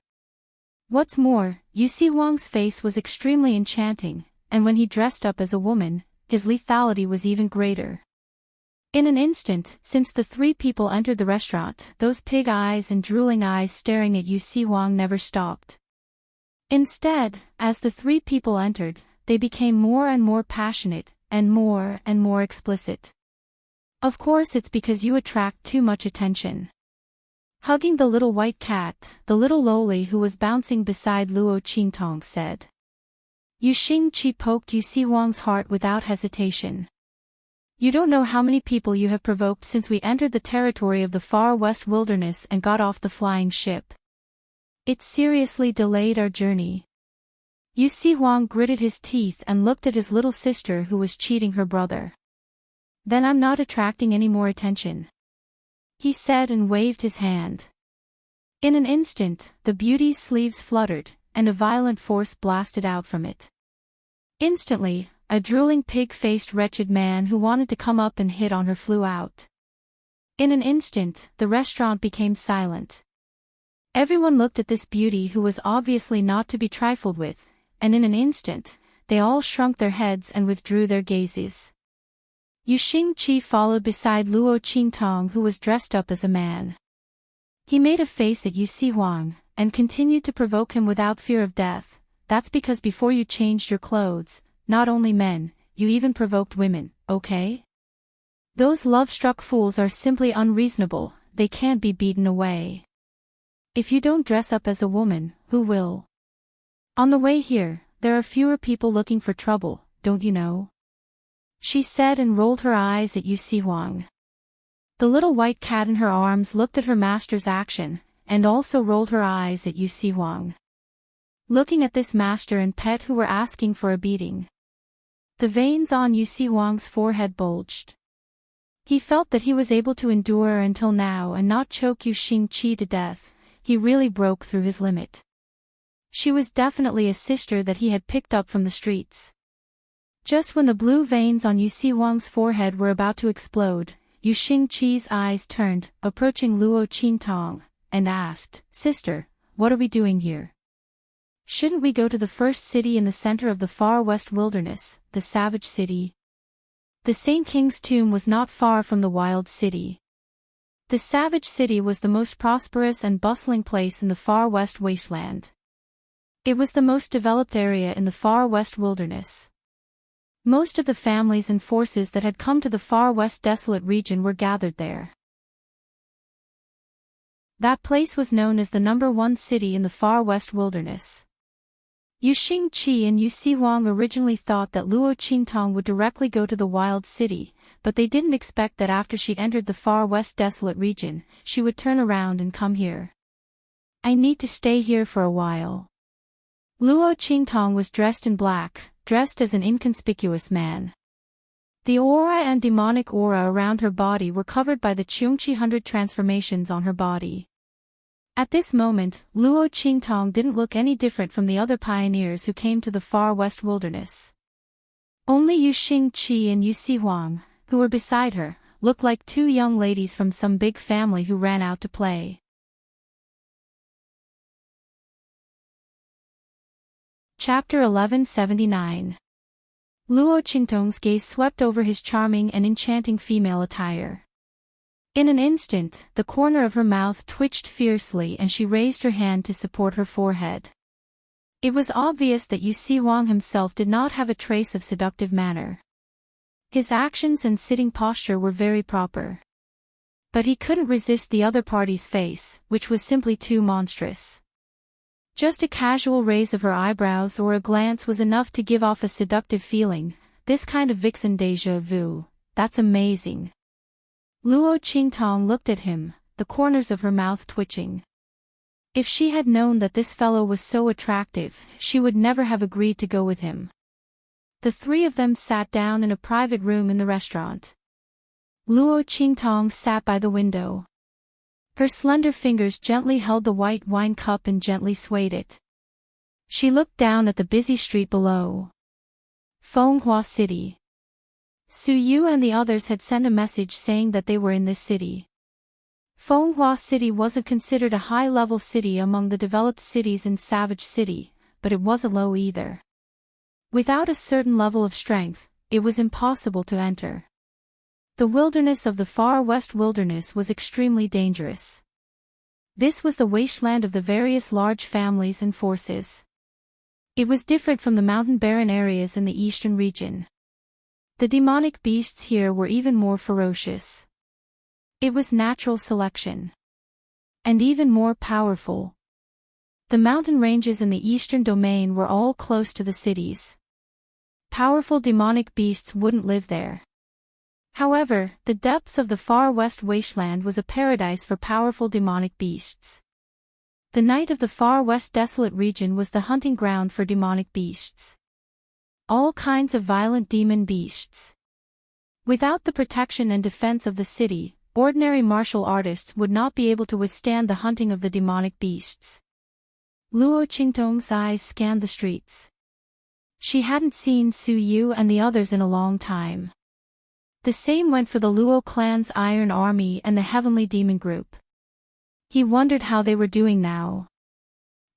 What's more, Yu Si Huang's face was extremely enchanting, and when he dressed up as a woman, his lethality was even greater. In an instant, since the three people entered the restaurant, those pig eyes and drooling eyes staring at Yu Si Huang never stopped. Instead, as the three people entered, they became more and more passionate, and more explicit. Of course it's because you attract too much attention. Hugging the little white cat, the little loli who was bouncing beside Luo Qingtong said. Yu Xingqi poked Yu Si Huang's heart without hesitation. You don't know how many people you have provoked since we entered the territory of the far west wilderness and got off the flying ship. It seriously delayed our journey. Yu Si Huang gritted his teeth and looked at his little sister who was cheating her brother. Then I'm not attracting any more attention, he said and waved his hand. In an instant, the beauty's sleeves fluttered, and a violent force blasted out from it. Instantly, a drooling pig-faced wretched man who wanted to come up and hit on her flew out. In an instant, the restaurant became silent. Everyone looked at this beauty who was obviously not to be trifled with, and in an instant, they all shrunk their heads and withdrew their gazes. Yu Xingqi followed beside Luo Qingtong, who was dressed up as a man. He made a face at Yu Sihuang, and continued to provoke him without fear of death. That's because before you changed your clothes, not only men, you even provoked women, okay? Those love-struck fools are simply unreasonable, they can't be beaten away. If you don't dress up as a woman, who will? On the way here, there are fewer people looking for trouble, don't you know? She said and rolled her eyes at Yu Sihuang. The little white cat in her arms looked at her master's action, and also rolled her eyes at Yu Sihuang. Looking at this master and pet who were asking for a beating. The veins on Yu Sihuang's forehead bulged. He felt that he was able to endure until now and not choke Yu Xingqi to death. He really broke through his limit. She was definitely a sister that he had picked up from the streets. Just when the blue veins on Yu Sihuang's forehead were about to explode, Yu Xingqi's eyes turned, approaching Luo Qingtong, and asked, "Sister, what are we doing here? Shouldn't we go to the first city in the center of the far west wilderness, the Savage City?" The Saint King's tomb was not far from the Wild City. The Savage City was the most prosperous and bustling place in the far west wasteland. It was the most developed area in the far west wilderness. Most of the families and forces that had come to the far west desolate region were gathered there. That place was known as the #1 city in the far west wilderness. Yu Xingqi and Yu Sihuang originally thought that Luo Qingtong would directly go to the Wild City, but they didn't expect that after she'd entered the far west desolate region, she would turn around and come here. "I need to stay here for a while." Luo Qingtong was dressed in black, dressed as an inconspicuous man. The aura and demonic aura around her body were covered by the Chungchi 100 transformations on her body. At this moment, Luo Qingtong didn't look any different from the other pioneers who came to the far west wilderness. Only Yu Xingqi and Yu Sihuang, who were beside her, looked like two young ladies from some big family who ran out to play. Chapter 1179. Luo Qingtong's gaze swept over his charming and enchanting female attire. In an instant, the corner of her mouth twitched fiercely and she raised her hand to support her forehead. It was obvious that Yu Sihuang himself did not have a trace of seductive manner. His actions and sitting posture were very proper. But he couldn't resist the other party's face, which was simply too monstrous. Just a casual raise of her eyebrows or a glance was enough to give off a seductive feeling. This kind of vixen déjà vu, that's amazing. Luo Qingtong looked at him, the corners of her mouth twitching. If she had known that this fellow was so attractive, she would never have agreed to go with him. The three of them sat down in a private room in the restaurant. Luo Qingtong sat by the window. Her slender fingers gently held the white wine cup and gently swayed it. She looked down at the busy street below. Fenghua City. Su Yu and the others had sent a message saying that they were in this city. Fenghua City wasn't considered a high-level city among the developed cities in Savage City, but it wasn't low either. Without a certain level of strength, it was impossible to enter. The wilderness of the far west wilderness was extremely dangerous. This was the wasteland of the various large families and forces. It was different from the mountain barren areas in the eastern region. The demonic beasts here were even more ferocious. It was natural selection. And even more powerful. The mountain ranges in the eastern domain were all close to the cities. Powerful demonic beasts wouldn't live there. However, the depths of the far west wasteland was a paradise for powerful demonic beasts. The night of the far west desolate region was the hunting ground for demonic beasts. All kinds of violent demon beasts. Without the protection and defense of the city, ordinary martial artists would not be able to withstand the hunting of the demonic beasts. Luo Qingtong's eyes scanned the streets. She hadn't seen Su Yu and the others in a long time. The same went for the Luo clan's Iron Army and the Heavenly Demon Group. He wondered how they were doing now.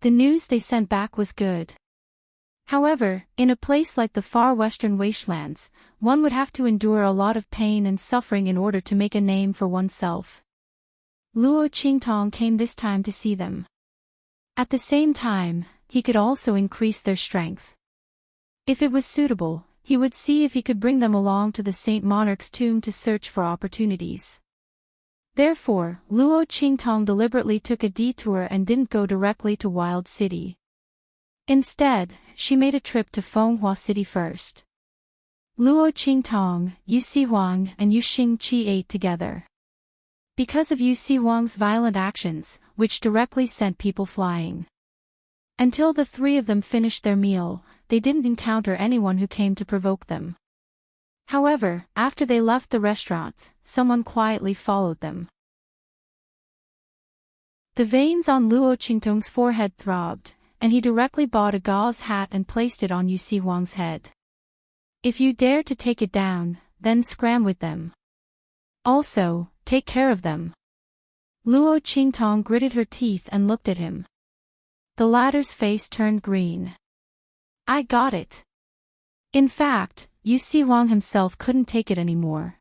The news they sent back was good. However, in a place like the far western wastelands, one would have to endure a lot of pain and suffering in order to make a name for oneself. Luo Qingtong came this time to see them. At the same time, he could also increase their strength. If it was suitable, he would see if he could bring them along to the Saint Monarch's tomb to search for opportunities. Therefore, Luo Qingtong deliberately took a detour and didn't go directly to Wild City. Instead, she made a trip to Fenghua City first. Luo Qingtong, Yu Sihuang and Yu Xingqi ate together. Because of Yu Sihuang's violent actions, which directly sent people flying. Until the three of them finished their meal, they didn't encounter anyone who came to provoke them. However, after they left the restaurant, someone quietly followed them. The veins on Luo Qingtong's forehead throbbed, and he directly bought a gauze hat and placed it on Yu Sihuang's head. If you dare to take it down, then scram with them. Also, take care of them. Luo Qingtong gritted her teeth and looked at him. The latter's face turned green. I got it. In fact, Yu Sihuang himself couldn't take it anymore.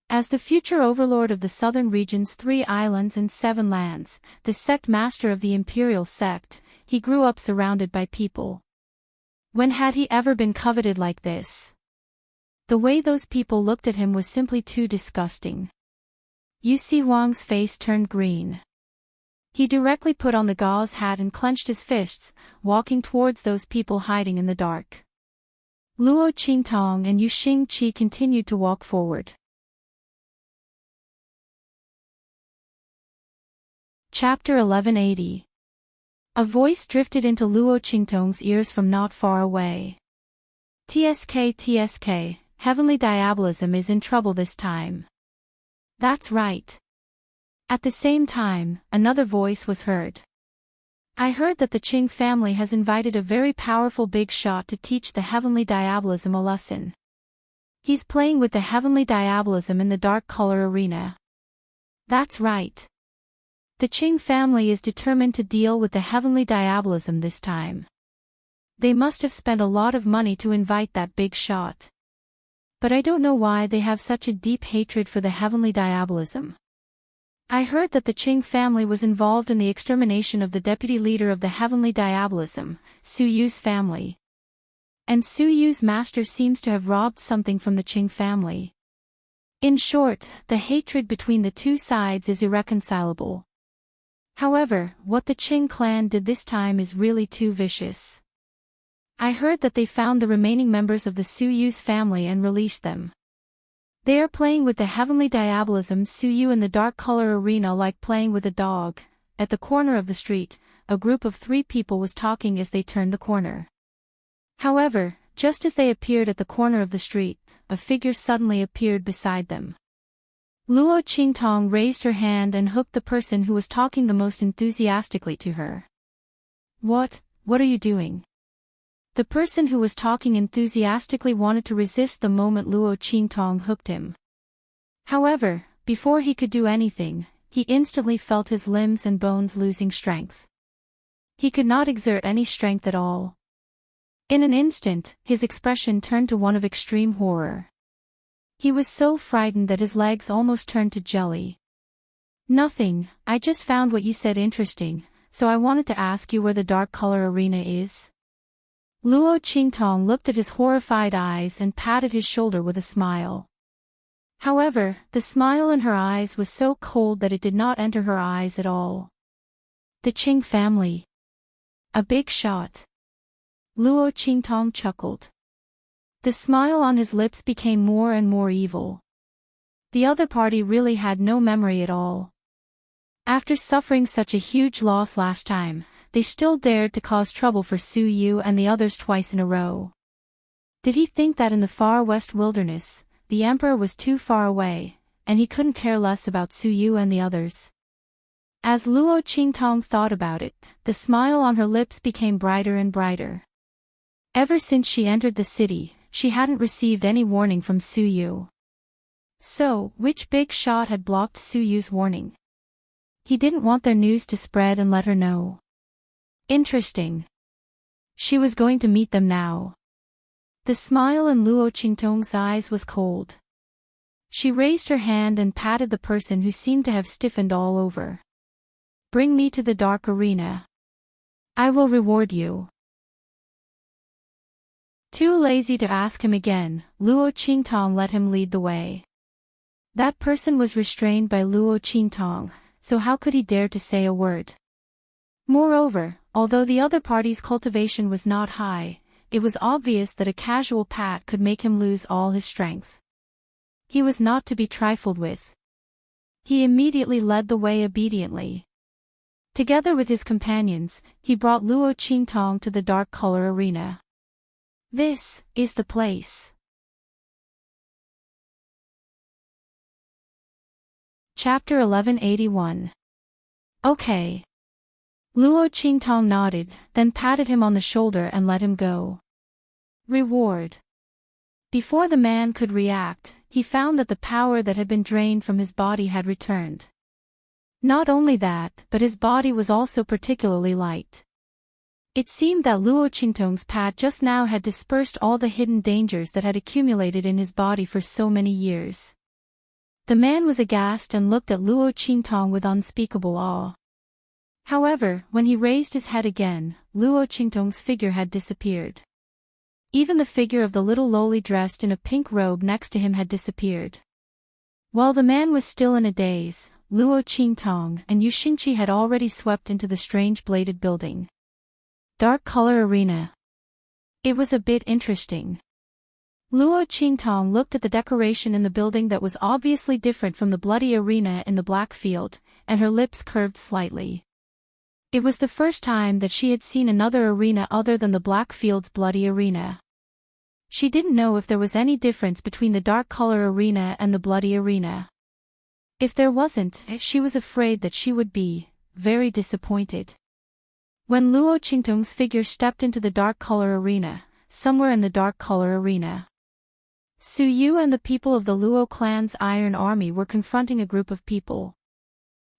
As the future overlord of the southern region's 3 islands and 7 lands, the sect master of the imperial sect, he grew up surrounded by people. When had he ever been coveted like this? The way those people looked at him was simply too disgusting. Yu Sihuang's face turned green. He directly put on the gauze hat and clenched his fists, walking towards those people hiding in the dark. Luo Qingtong and Yu Xingqi continued to walk forward. Chapter 1180. A voice drifted into Luo Qingtong's ears from not far away. TSK, heavenly diabolism is in trouble this time. That's right. At the same time, another voice was heard. I heard that the Qing family has invited a very powerful big shot to teach the heavenly diabolism a lesson. He's playing with the heavenly diabolism in the dark color arena. That's right. The Qing family is determined to deal with the heavenly diabolism this time. They must have spent a lot of money to invite that big shot. But I don't know why they have such a deep hatred for the heavenly diabolism. I heard that the Qing family was involved in the extermination of the deputy leader of the heavenly diabolism, Su Yu's family. And Su Yu's master seems to have robbed something from the Qing family. In short, the hatred between the two sides is irreconcilable. However, what the Qing clan did this time is really too vicious. I heard that they found the remaining members of the Su Yu's family and released them. They are playing with the heavenly diabolism Su Yu in the dark color arena like playing with a dog. At the corner of the street, a group of 3 people was talking as they turned the corner. However, just as they appeared at the corner of the street, a figure suddenly appeared beside them. Luo Qingtong raised her hand and hooked the person who was talking the most enthusiastically to her. What are you doing? The person who was talking enthusiastically wanted to resist the moment Luo Qingtong hooked him. However, before he could do anything, he instantly felt his limbs and bones losing strength. He could not exert any strength at all. In an instant, his expression turned to one of extreme horror. He was so frightened that his legs almost turned to jelly. Nothing, I just found what you said interesting, so I wanted to ask you where the dark color arena is. Luo Qingtong looked at his horrified eyes and patted his shoulder with a smile. However, the smile in her eyes was so cold that it did not enter her eyes at all. The Qing family. A big shot. Luo Qingtong chuckled. The smile on his lips became more and more evil. The other party really had no memory at all. After suffering such a huge loss last time, they still dared to cause trouble for Su Yu and the others twice in a row. Did he think that in the far west wilderness, the emperor was too far away, and he couldn't care less about Su Yu and the others? As Luo Qingtong thought about it, the smile on her lips became brighter and brighter. Ever since she entered the city, she hadn't received any warning from Su Yu. So, which big shot had blocked Su Yu's warning? He didn't want their news to spread and let her know. Interesting. She was going to meet them now. The smile in Luo Qingtong's eyes was cold. She raised her hand and patted the person who seemed to have stiffened all over. Bring me to the dark arena. I will reward you. Too lazy to ask him again, Luo Qingtong let him lead the way. That person was restrained by Luo Qingtong, so how could he dare to say a word? Moreover, although the other party's cultivation was not high, it was obvious that a casual pat could make him lose all his strength. He was not to be trifled with. He immediately led the way obediently. Together with his companions, he brought Luo Qingtong to the dark color arena. This is the place. Chapter 1181. Okay. Luo Qingtong nodded, then patted him on the shoulder and let him go. Reward. Before the man could react, he found that the power that had been drained from his body had returned. Not only that, but his body was also particularly light. It seemed that Luo Qingtong's pat just now had dispersed all the hidden dangers that had accumulated in his body for so many years. The man was aghast and looked at Luo Qingtong with unspeakable awe. However, when he raised his head again, Luo Qingtong's figure had disappeared. Even the figure of the little lowly dressed in a pink robe next to him had disappeared. While the man was still in a daze, Luo Qingtong and Yu Xingqi had already swept into the strange bladed building. Dark color arena. It was a bit interesting. Luo Qingtong looked at the decoration in the building that was obviously different from the bloody arena in the black field, and her lips curved slightly. It was the first time that she had seen another arena other than the black field's bloody arena. She didn't know if there was any difference between the dark color arena and the bloody arena. If there wasn't, she was afraid that she would be very disappointed. When Luo Qingtong's figure stepped into the dark color arena, somewhere in the dark color arena, Su Yu and the people of the Luo clan's Iron Army were confronting a group of people.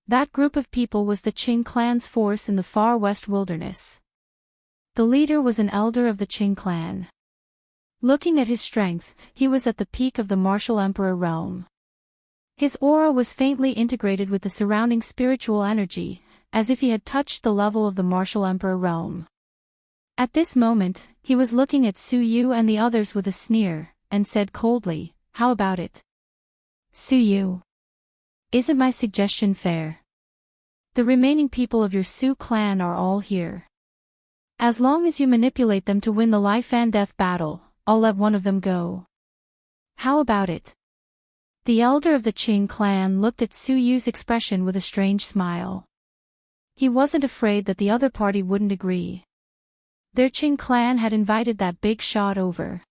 That group of people was the Qing clan's force in the far west wilderness. The leader was an elder of the Qing clan. Looking at his strength, he was at the peak of the martial emperor realm. His aura was faintly integrated with the surrounding spiritual energy, as if he had touched the level of the martial emperor realm. At this moment, he was looking at Su Yu and the others with a sneer, and said coldly, "How about it? Su Yu? Isn't my suggestion fair? The remaining people of your Su clan are all here. As long as you manipulate them to win the life and death battle, I'll let one of them go. How about it?" The elder of the Qing clan looked at Su Yu's expression with a strange smile. He wasn't afraid that the other party wouldn't agree. Their Qing clan had invited that big shot over.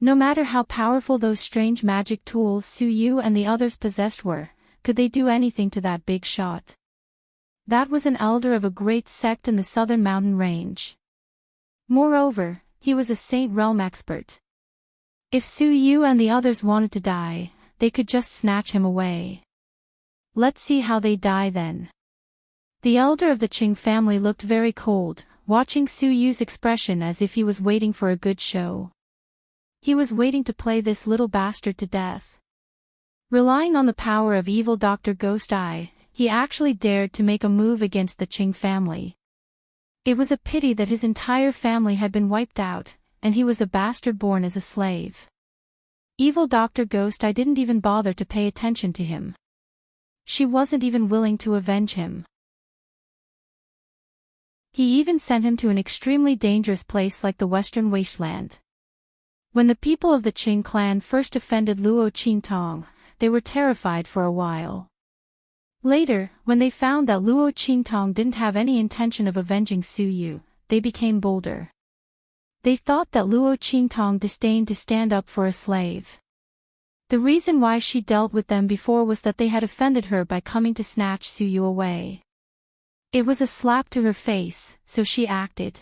No matter how powerful those strange magic tools Su Yu and the others possessed were, could they do anything to that big shot? That was an elder of a great sect in the southern mountain range. Moreover, he was a Saint Realm expert. If Su Yu and the others wanted to die, they could just snatch him away. Let's see how they die then. The elder of the Qing family looked very cold, watching Su Yu's expression as if he was waiting for a good show. He was waiting to play this little bastard to death. Relying on the power of evil Dr. Ghost Eye, he actually dared to make a move against the Qing family. It was a pity that his entire family had been wiped out, and he was a bastard born as a slave. Evil Dr. Ghost Eye didn't even bother to pay attention to him. She wasn't even willing to avenge him. He even sent him to an extremely dangerous place like the Western Wasteland. When the people of the Qing clan first offended Luo Qingtong, they were terrified for a while. Later, when they found that Luo Qingtong didn't have any intention of avenging Su Yu, they became bolder. They thought that Luo Qingtong disdained to stand up for a slave. The reason why she dealt with them before was that they had offended her by coming to snatch Su Yu away. It was a slap to her face, so she acted.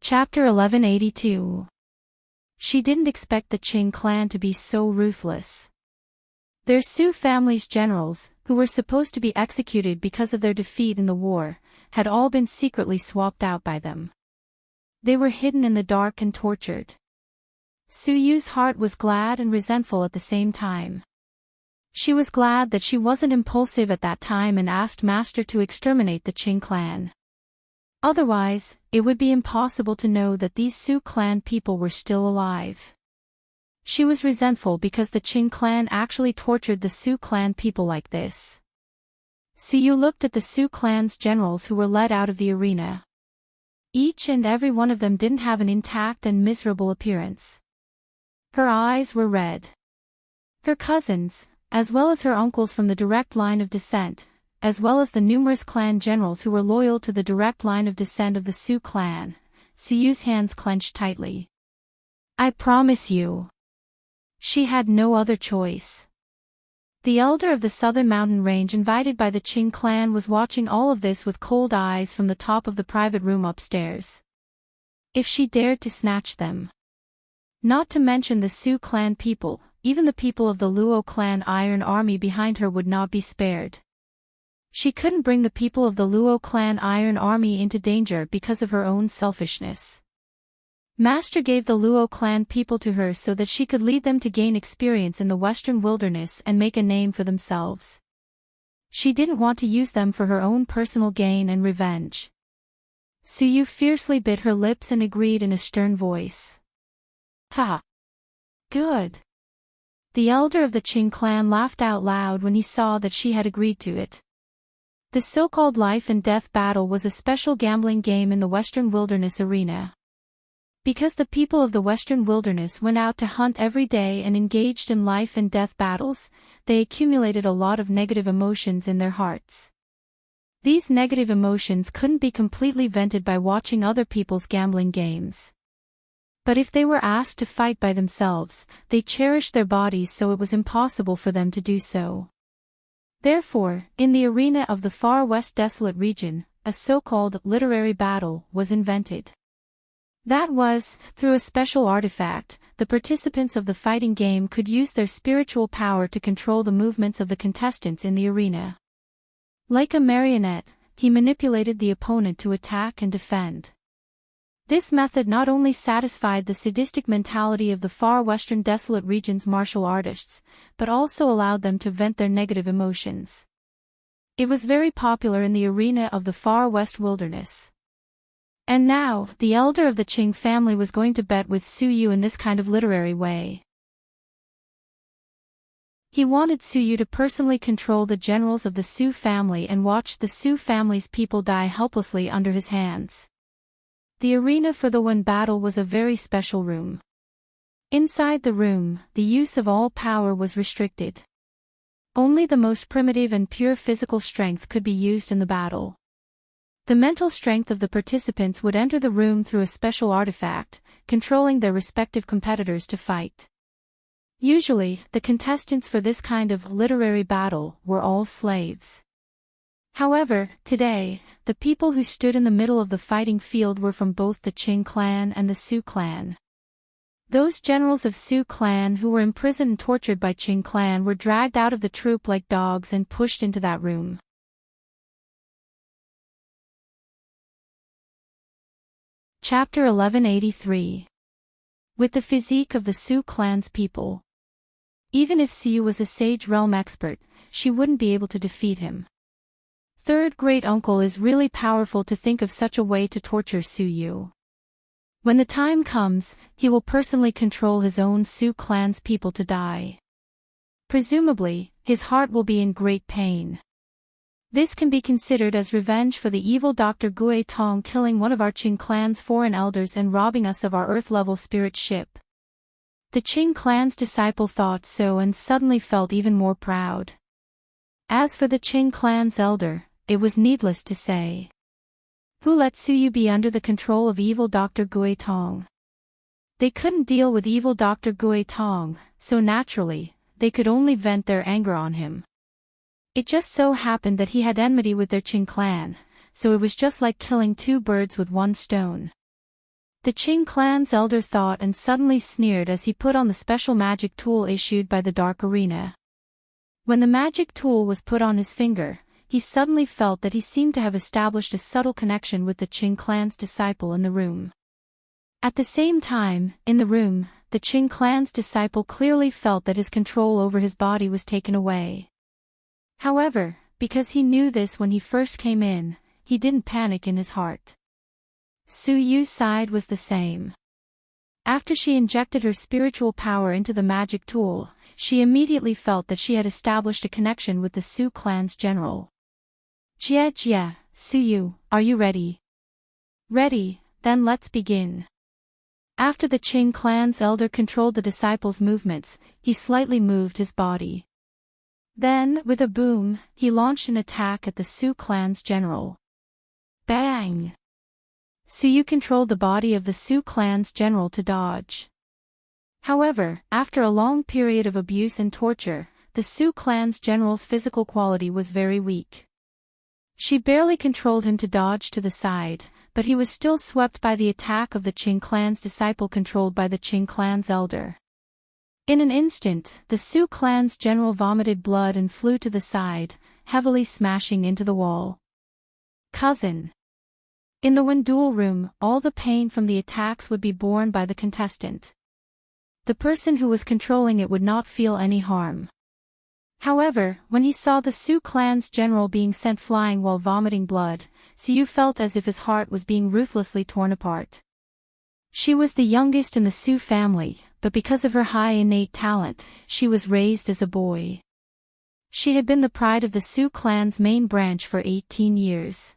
Chapter 1182. She didn't expect the Qing clan to be so ruthless. Their Su family's generals, who were supposed to be executed because of their defeat in the war, had all been secretly swapped out by them. They were hidden in the dark and tortured. Suyu's heart was glad and resentful at the same time. She was glad that she wasn't impulsive at that time and asked Master to exterminate the Qing clan. Otherwise, it would be impossible to know that these Su clan people were still alive. She was resentful because the Qing clan actually tortured the Su clan people like this. Suyu looked at the Su clan's generals who were led out of the arena. Each and every one of them didn't have an intact and miserable appearance. Her eyes were red. Her cousins, as well as her uncles from the direct line of descent, as well as the numerous clan generals who were loyal to the direct line of descent of the Su clan, Suyu's hands clenched tightly. I promise you. She had no other choice. The elder of the southern mountain range invited by the Qing clan was watching all of this with cold eyes from the top of the private room upstairs. If she dared to snatch them. Not to mention the Su clan people, even the people of the Luo clan iron army behind her would not be spared. She couldn't bring the people of the Luo clan iron army into danger because of her own selfishness. Master gave the Luo clan people to her so that she could lead them to gain experience in the western wilderness and make a name for themselves. She didn't want to use them for her own personal gain and revenge. Suyu fiercely bit her lips and agreed in a stern voice. Ha! Good. The elder of the Qing clan laughed out loud when he saw that she had agreed to it. The so-called life and death battle was a special gambling game in the western wilderness arena. Because the people of the western wilderness went out to hunt every day and engaged in life and death battles, they accumulated a lot of negative emotions in their hearts. These negative emotions couldn't be completely vented by watching other people's gambling games. But if they were asked to fight by themselves, they cherished their bodies, so it was impossible for them to do so. Therefore, in the arena of the far west desolate region, a so-called literary battle was invented. That was, through a special artifact, the participants of the fighting game could use their spiritual power to control the movements of the contestants in the arena. Like a marionette, he manipulated the opponent to attack and defend. This method not only satisfied the sadistic mentality of the far western desolate region's martial artists, but also allowed them to vent their negative emotions. It was very popular in the arena of the far west wilderness. And now, the elder of the Qing family was going to bet with Suyu in this kind of literary way. He wanted Suyu to personally control the generals of the Su family and watch the Su family's people die helplessly under his hands. The arena for the one battle was a very special room. Inside the room, the use of all power was restricted. Only the most primitive and pure physical strength could be used in the battle. The mental strength of the participants would enter the room through a special artifact, controlling their respective competitors to fight. Usually, the contestants for this kind of literary battle were all slaves. However, today, the people who stood in the middle of the fighting field were from both the Qing clan and the Su clan. Those generals of Su clan who were imprisoned and tortured by Qing clan were dragged out of the troop like dogs and pushed into that room. Chapter 1183. With the physique of the Su clan's people. Even if Suyu was a Sage Realm expert, she wouldn't be able to defeat him. Third great uncle is really powerful to think of such a way to torture Suyu. When the time comes, he will personally control his own Su clan's people to die. Presumably, his heart will be in great pain. This can be considered as revenge for the evil Dr. Gue Tong killing one of our Qing clan's foreign elders and robbing us of our Earth-level spirit ship. The Qing clan's disciple thought so and suddenly felt even more proud. As for the Qing clan's elder, it was needless to say. Who let Suyu be under the control of evil Dr. Gue Tong? They couldn't deal with evil Dr. Gue Tong, so naturally, they could only vent their anger on him. It just so happened that he had enmity with their Qing clan, so it was just like killing two birds with one stone. The Qing clan's elder thought and suddenly sneered as he put on the special magic tool issued by the Dark Arena. When the magic tool was put on his finger, he suddenly felt that he seemed to have established a subtle connection with the Qing clan's disciple in the room. At the same time, in the room, the Qing clan's disciple clearly felt that his control over his body was taken away. However, because he knew this when he first came in, he didn't panic in his heart. Su Yu's side was the same. After she injected her spiritual power into the magic tool, she immediately felt that she had established a connection with the Su clan's general. Jie, Su Yu, are you ready? Ready, then let's begin. After the Qing clan's elder controlled the disciple's movements, he slightly moved his body. Then, with a boom, he launched an attack at the Su clan's general. Bang! Su Yu controlled the body of the Su clan's general to dodge. However, after a long period of abuse and torture, the Su clan's general's physical quality was very weak. She barely controlled him to dodge to the side, but he was still swept by the attack of the Qing clan's disciple controlled by the Qing clan's elder. In an instant, the Su clan's general vomited blood and flew to the side, heavily smashing into the wall. Cousin. In the Wenduel room, all the pain from the attacks would be borne by the contestant. The person who was controlling it would not feel any harm. However, when he saw the Su clan's general being sent flying while vomiting blood, Su Yu felt as if his heart was being ruthlessly torn apart. She was the youngest in the Su family, but because of her high innate talent, she was raised as a boy. She had been the pride of the Su clan's main branch for 18 years.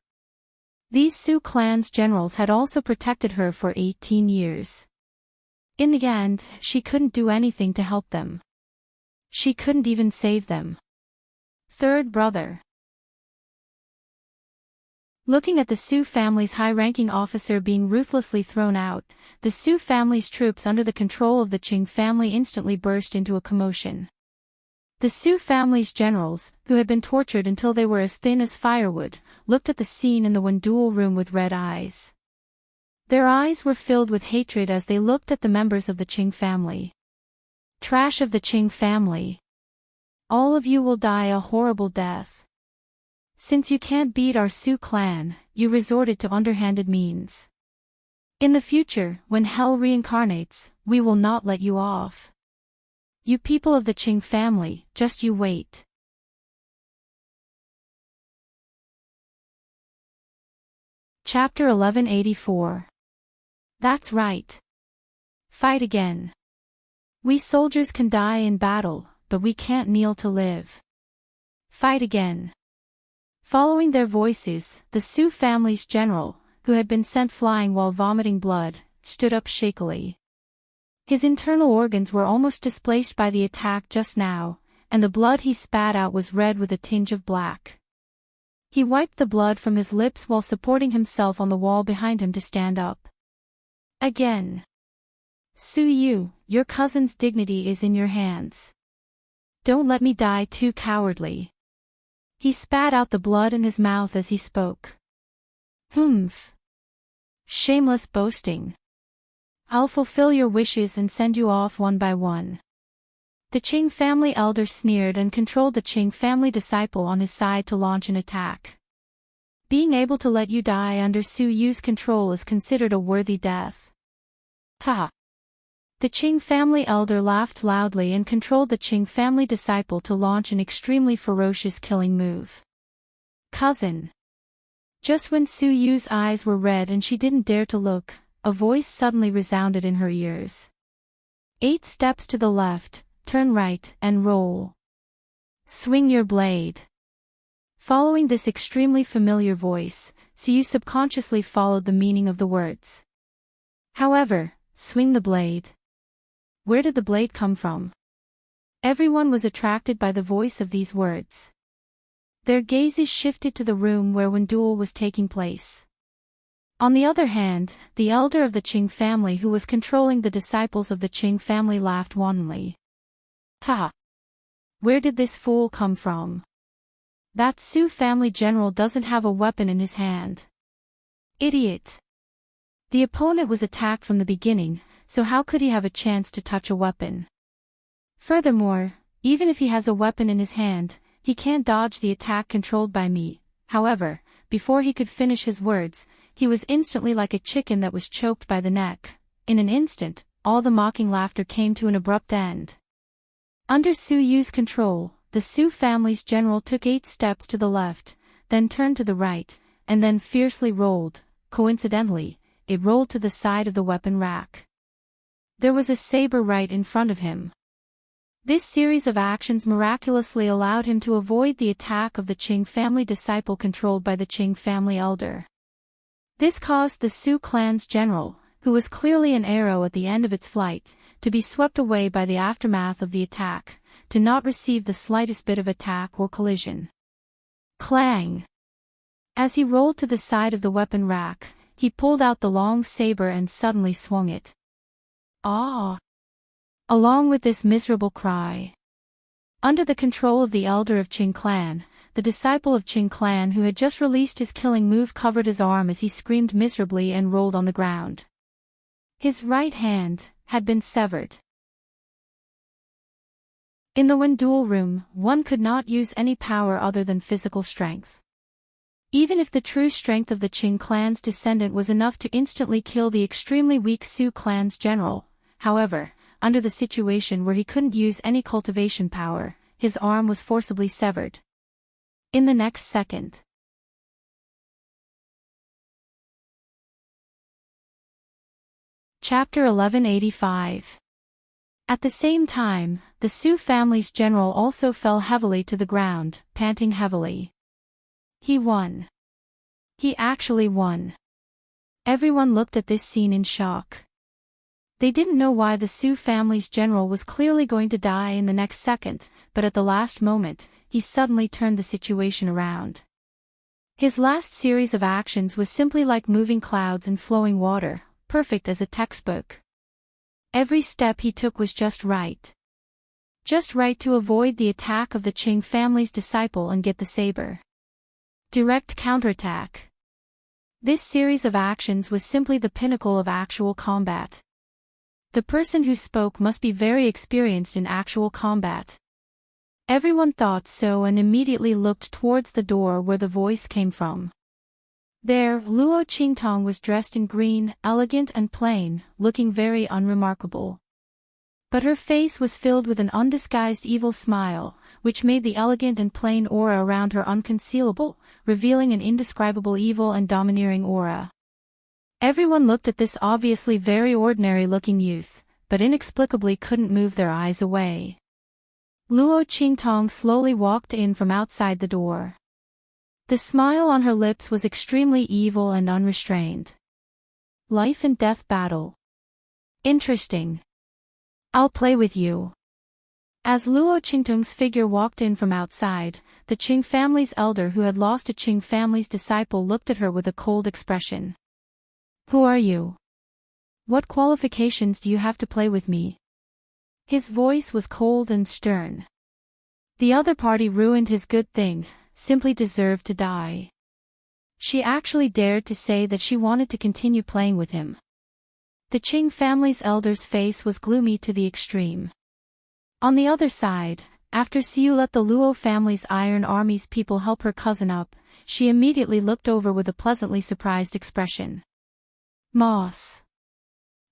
These Su clan's generals had also protected her for 18 years. In the end, she couldn't do anything to help them. She couldn't even save them. Third brother. Looking at the Su family's high-ranking officer being ruthlessly thrown out, the Su family's troops under the control of the Qing family instantly burst into a commotion. The Su family's generals, who had been tortured until they were as thin as firewood, looked at the scene in the Wenduel room with red eyes. Their eyes were filled with hatred as they looked at the members of the Qing family. Trash of the Qing family. All of you will die a horrible death. Since you can't beat our Su clan, you resorted to underhanded means. In the future, when hell reincarnates, we will not let you off. You people of the Qing family, just you wait. Chapter 1184. That's right. Fight again. We soldiers can die in battle, but we can't kneel to live. Fight again. Following their voices, the Su family's general, who had been sent flying while vomiting blood, stood up shakily. His internal organs were almost displaced by the attack just now, and the blood he spat out was red with a tinge of black. He wiped the blood from his lips while supporting himself on the wall behind him to stand up. Again. Su Yu, your cousin's dignity is in your hands. Don't let me die too cowardly. He spat out the blood in his mouth as he spoke. Humph. Shameless boasting. I'll fulfill your wishes and send you off one by one. The Qing family elder sneered and controlled the Qing family disciple on his side to launch an attack. Being able to let you die under Su Yu's control is considered a worthy death. Ha! The Qing family elder laughed loudly and controlled the Qing family disciple to launch an extremely ferocious killing move. Cousin. Just when Su Yu's eyes were red and she didn't dare to look, a voice suddenly resounded in her ears. 8 steps to the left, turn right, and roll. Swing your blade. Following this extremely familiar voice, Su Yu subconsciously followed the meaning of the words. However, swing the blade. Where did the blade come from? Everyone was attracted by the voice of these words. Their gazes shifted to the room where Wenduel was taking place. On the other hand, the elder of the Qing family who was controlling the disciples of the Qing family laughed wantonly. Ha! Where did this fool come from? That Su family general doesn't have a weapon in his hand. Idiot! The opponent was attacked from the beginning, so how could he have a chance to touch a weapon? Furthermore, Even if he has a weapon in his hand, he can't dodge the attack controlled by me. However, before he could finish his words, he was instantly like a chicken that was choked by the neck. In an instant, all the mocking laughter came to an abrupt end. Under Su Yu's control, the Su family's general took 8 steps to the left, then turned to the right, and then fiercely rolled. Coincidentally, it rolled to the side of the weapon rack. There was a saber right in front of him. This series of actions miraculously allowed him to avoid the attack of the Qing family disciple controlled by the Qing family elder. This caused the Su clan's general, who was clearly an arrow at the end of its flight, to be swept away by the aftermath of the attack, to not receive the slightest bit of attack or collision. Clang! As he rolled to the side of the weapon rack, he pulled out the long saber and suddenly swung it. Ah! Along with this miserable cry. Under the control of the elder of Qing clan, the disciple of Qing clan who had just released his killing move covered his arm as he screamed miserably and rolled on the ground. His right hand had been severed. In the Wen duel room, one could not use any power other than physical strength. Even if the true strength of the Qing clan's descendant was enough to instantly kill the extremely weak Su clan's general, however, under the situation where he couldn't use any cultivation power, his arm was forcibly severed. In the next second. Chapter 1185. At the same time, the Su family's general also fell heavily to the ground, panting heavily. He won. He actually won. Everyone looked at this scene in shock. They didn't know why the Su family's general was clearly going to die in the next second, but at the last moment, he suddenly turned the situation around. His last series of actions was simply like moving clouds and flowing water, perfect as a textbook. Every step he took was just right. Just right to avoid the attack of the Qing family's disciple and get the saber. Direct counterattack. This series of actions was simply the pinnacle of actual combat. The person who spoke must be very experienced in actual combat. Everyone thought so and immediately looked towards the door where the voice came from. There, Luo Qingtong was dressed in green, elegant and plain, looking very unremarkable. But her face was filled with an undisguised evil smile, which made the elegant and plain aura around her unconcealable, revealing an indescribable evil and domineering aura. Everyone looked at this obviously very ordinary-looking youth, but inexplicably couldn't move their eyes away. Luo Qingtong slowly walked in from outside the door. The smile on her lips was extremely evil and unrestrained. Life and death battle. Interesting. I'll play with you. As Luo Qingtong's figure walked in from outside, the Qing family's elder who had lost a Qing family's disciple looked at her with a cold expression. Who are you? What qualifications do you have to play with me? His voice was cold and stern. The other party ruined his good thing, simply deserved to die. She actually dared to say that she wanted to continue playing with him. The Qing family's elder's face was gloomy to the extreme. On the other side, after Xiu let the Luo family's Iron Army's people help her cousin up, she immediately looked over with a pleasantly surprised expression. Moss.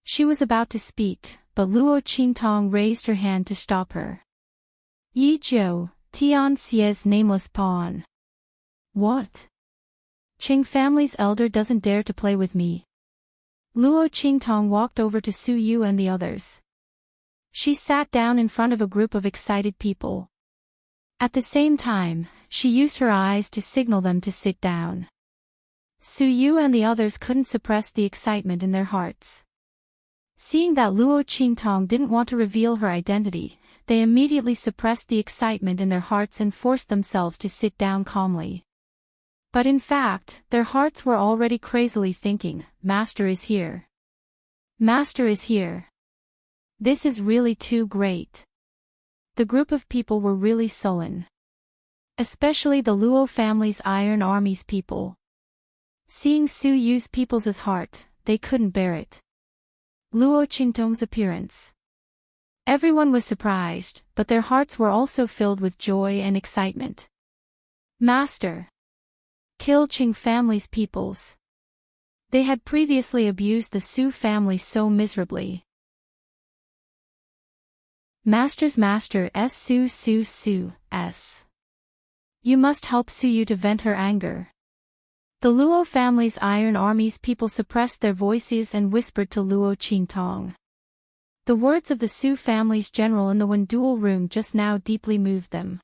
She was about to speak, but Luo Qingtong raised her hand to stop her. Yi Jiu, Tian Xie's nameless pawn. What? Qing family's elder doesn't dare to play with me. Luo Qingtong walked over to Su Yu and the others. She sat down in front of a group of excited people. At the same time, she used her eyes to signal them to sit down. Su Yu and the others couldn't suppress the excitement in their hearts. Seeing that Luo Qingtong didn't want to reveal her identity, they immediately suppressed the excitement in their hearts and forced themselves to sit down calmly. But in fact, their hearts were already crazily thinking, Master is here. Master is here. This is really too great. The group of people were really sullen. Especially the Luo family's Iron Army's people. Seeing Su Yu's people's heart, they couldn't bear it. Luo Qingtong's appearance. Everyone was surprised, but their hearts were also filled with joy and excitement. Master. Kill Qing family's peoples. They had previously abused the Su family so miserably. Master's master S. Su S. You must help Su Yu to vent her anger. The Luo family's Iron Army's people suppressed their voices and whispered to Luo Qingtong. The words of the Su family's general in the Wendual room just now deeply moved them.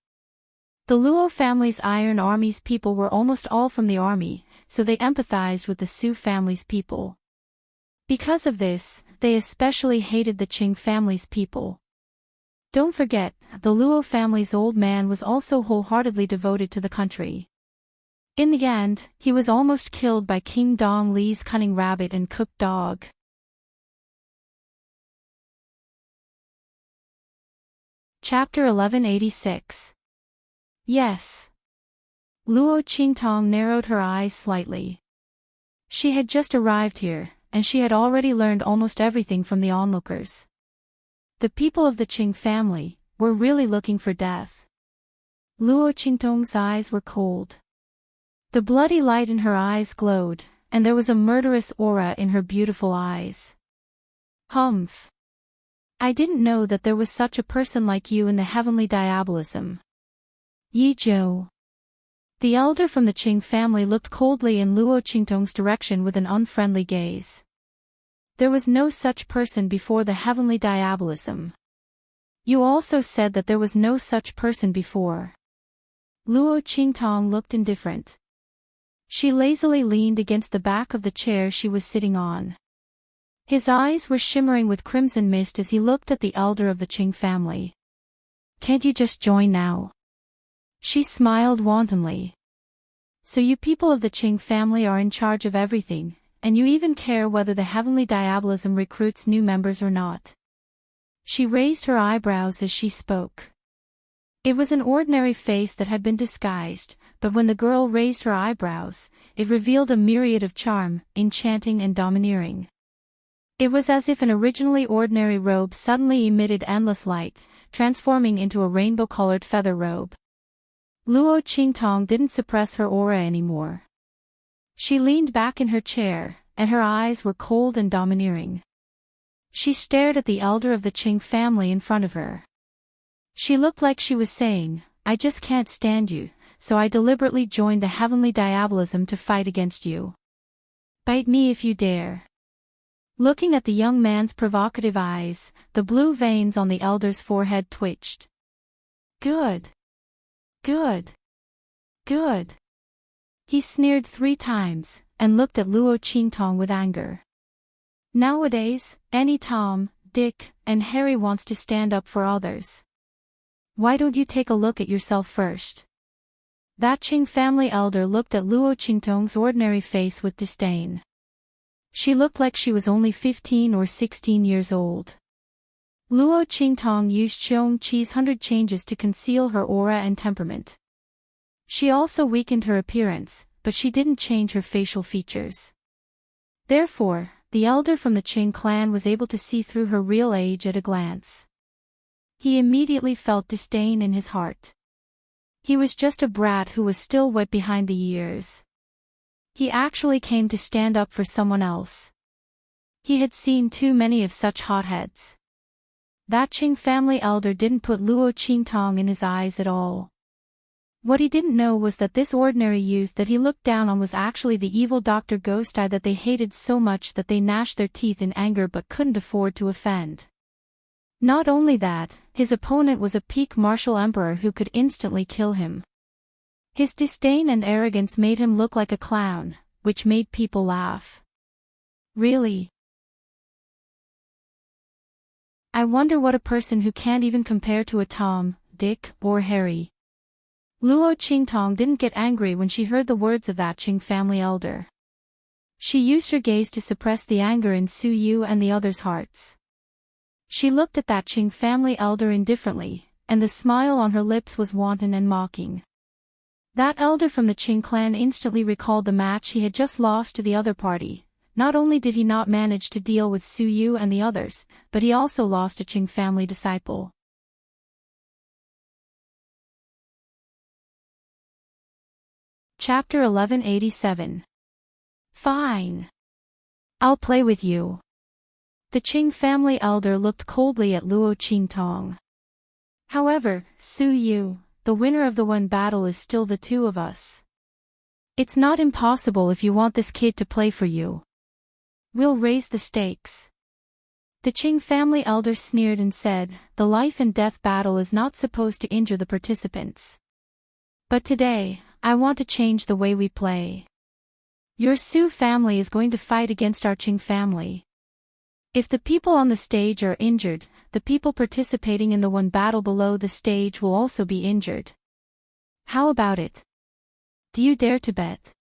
The Luo family's Iron Army's people were almost all from the army, so they empathized with the Su family's people. Because of this, they especially hated the Qing family's people. Don't forget, the Luo family's old man was also wholeheartedly devoted to the country. In the end, he was almost killed by King Dong Li's cunning rabbit and cooked dog. Chapter 1186. Yes. Luo Qingtong narrowed her eyes slightly. She had just arrived here, and she had already learned almost everything from the onlookers. The people of the Qing family were really looking for death. Luo Qingtong's eyes were cold. The bloody light in her eyes glowed, and there was a murderous aura in her beautiful eyes. Humph. I didn't know that there was such a person like you in the heavenly diabolism. Yi Zhou. The elder from the Qing family looked coldly in Luo Qingtong's direction with an unfriendly gaze. There was no such person before the heavenly diabolism. You also said that there was no such person before. Luo Qingtong looked indifferent. She lazily leaned against the back of the chair she was sitting on. His eyes were shimmering with crimson mist as he looked at the elder of the Qing family. Can't you just join now? She smiled wantonly. So you people of the Qing family are in charge of everything, and you even care whether the heavenly diabolism recruits new members or not. She raised her eyebrows as she spoke. It was an ordinary face that had been disguised, but when the girl raised her eyebrows, it revealed a myriad of charm, enchanting and domineering. It was as if an originally ordinary robe suddenly emitted endless light, transforming into a rainbow-colored feather robe. Luo Qingtong didn't suppress her aura anymore. She leaned back in her chair, and her eyes were cold and domineering. She stared at the elder of the Qing family in front of her. She looked like she was saying, I just can't stand you, so I deliberately joined the heavenly diabolism to fight against you. Bite me if you dare. Looking at the young man's provocative eyes, the blue veins on the elder's forehead twitched. Good. Good. Good. He sneered 3 times, and looked at Luo Qingtong with anger. Nowadays, any Tom, Dick, and Harry wants to stand up for others. Why don't you take a look at yourself first? That Qing family elder looked at Luo Qingtong's ordinary face with disdain. She looked like she was only 15 or 16 years old. Luo Qingtong used Xiong Qi's 100 changes to conceal her aura and temperament. She also weakened her appearance, but she didn't change her facial features. Therefore, the elder from the Qing clan was able to see through her real age at a glance. He immediately felt disdain in his heart. He was just a brat who was still wet behind the ears. He actually came to stand up for someone else. He had seen too many of such hotheads. That Qing family elder didn't put Luo Qingtong in his eyes at all. What he didn't know was that this ordinary youth that he looked down on was actually the evil Dr. Ghost Eye that they hated so much that they gnashed their teeth in anger but couldn't afford to offend. Not only that, his opponent was a peak martial emperor who could instantly kill him. His disdain and arrogance made him look like a clown, which made people laugh. Really? I wonder what a person who can't even compare to a Tom, Dick, or Harry. Luo Qingtong didn't get angry when she heard the words of that Qing family elder. She used her gaze to suppress the anger in Su Yu and the others' hearts. She looked at that Qing family elder indifferently, and the smile on her lips was wanton and mocking. That elder from the Qing clan instantly recalled the match he had just lost to the other party, Not only did he not manage to deal with Su Yu and the others, but he also lost a Qing family disciple. Chapter 1187. Fine. I'll play with you. The Qing family elder looked coldly at Luo Qingtong. However, Su Yu, the winner of the one battle is still the two of us. It's not impossible if you want this kid to play for you. We'll raise the stakes. The Qing family elder sneered and said, the life and death battle is not supposed to injure the participants. But today, I want to change the way we play. Your Su family is going to fight against our Qing family. If the people on the stage are injured, the people participating in the one battle below the stage will also be injured. How about it? Do you dare to bet?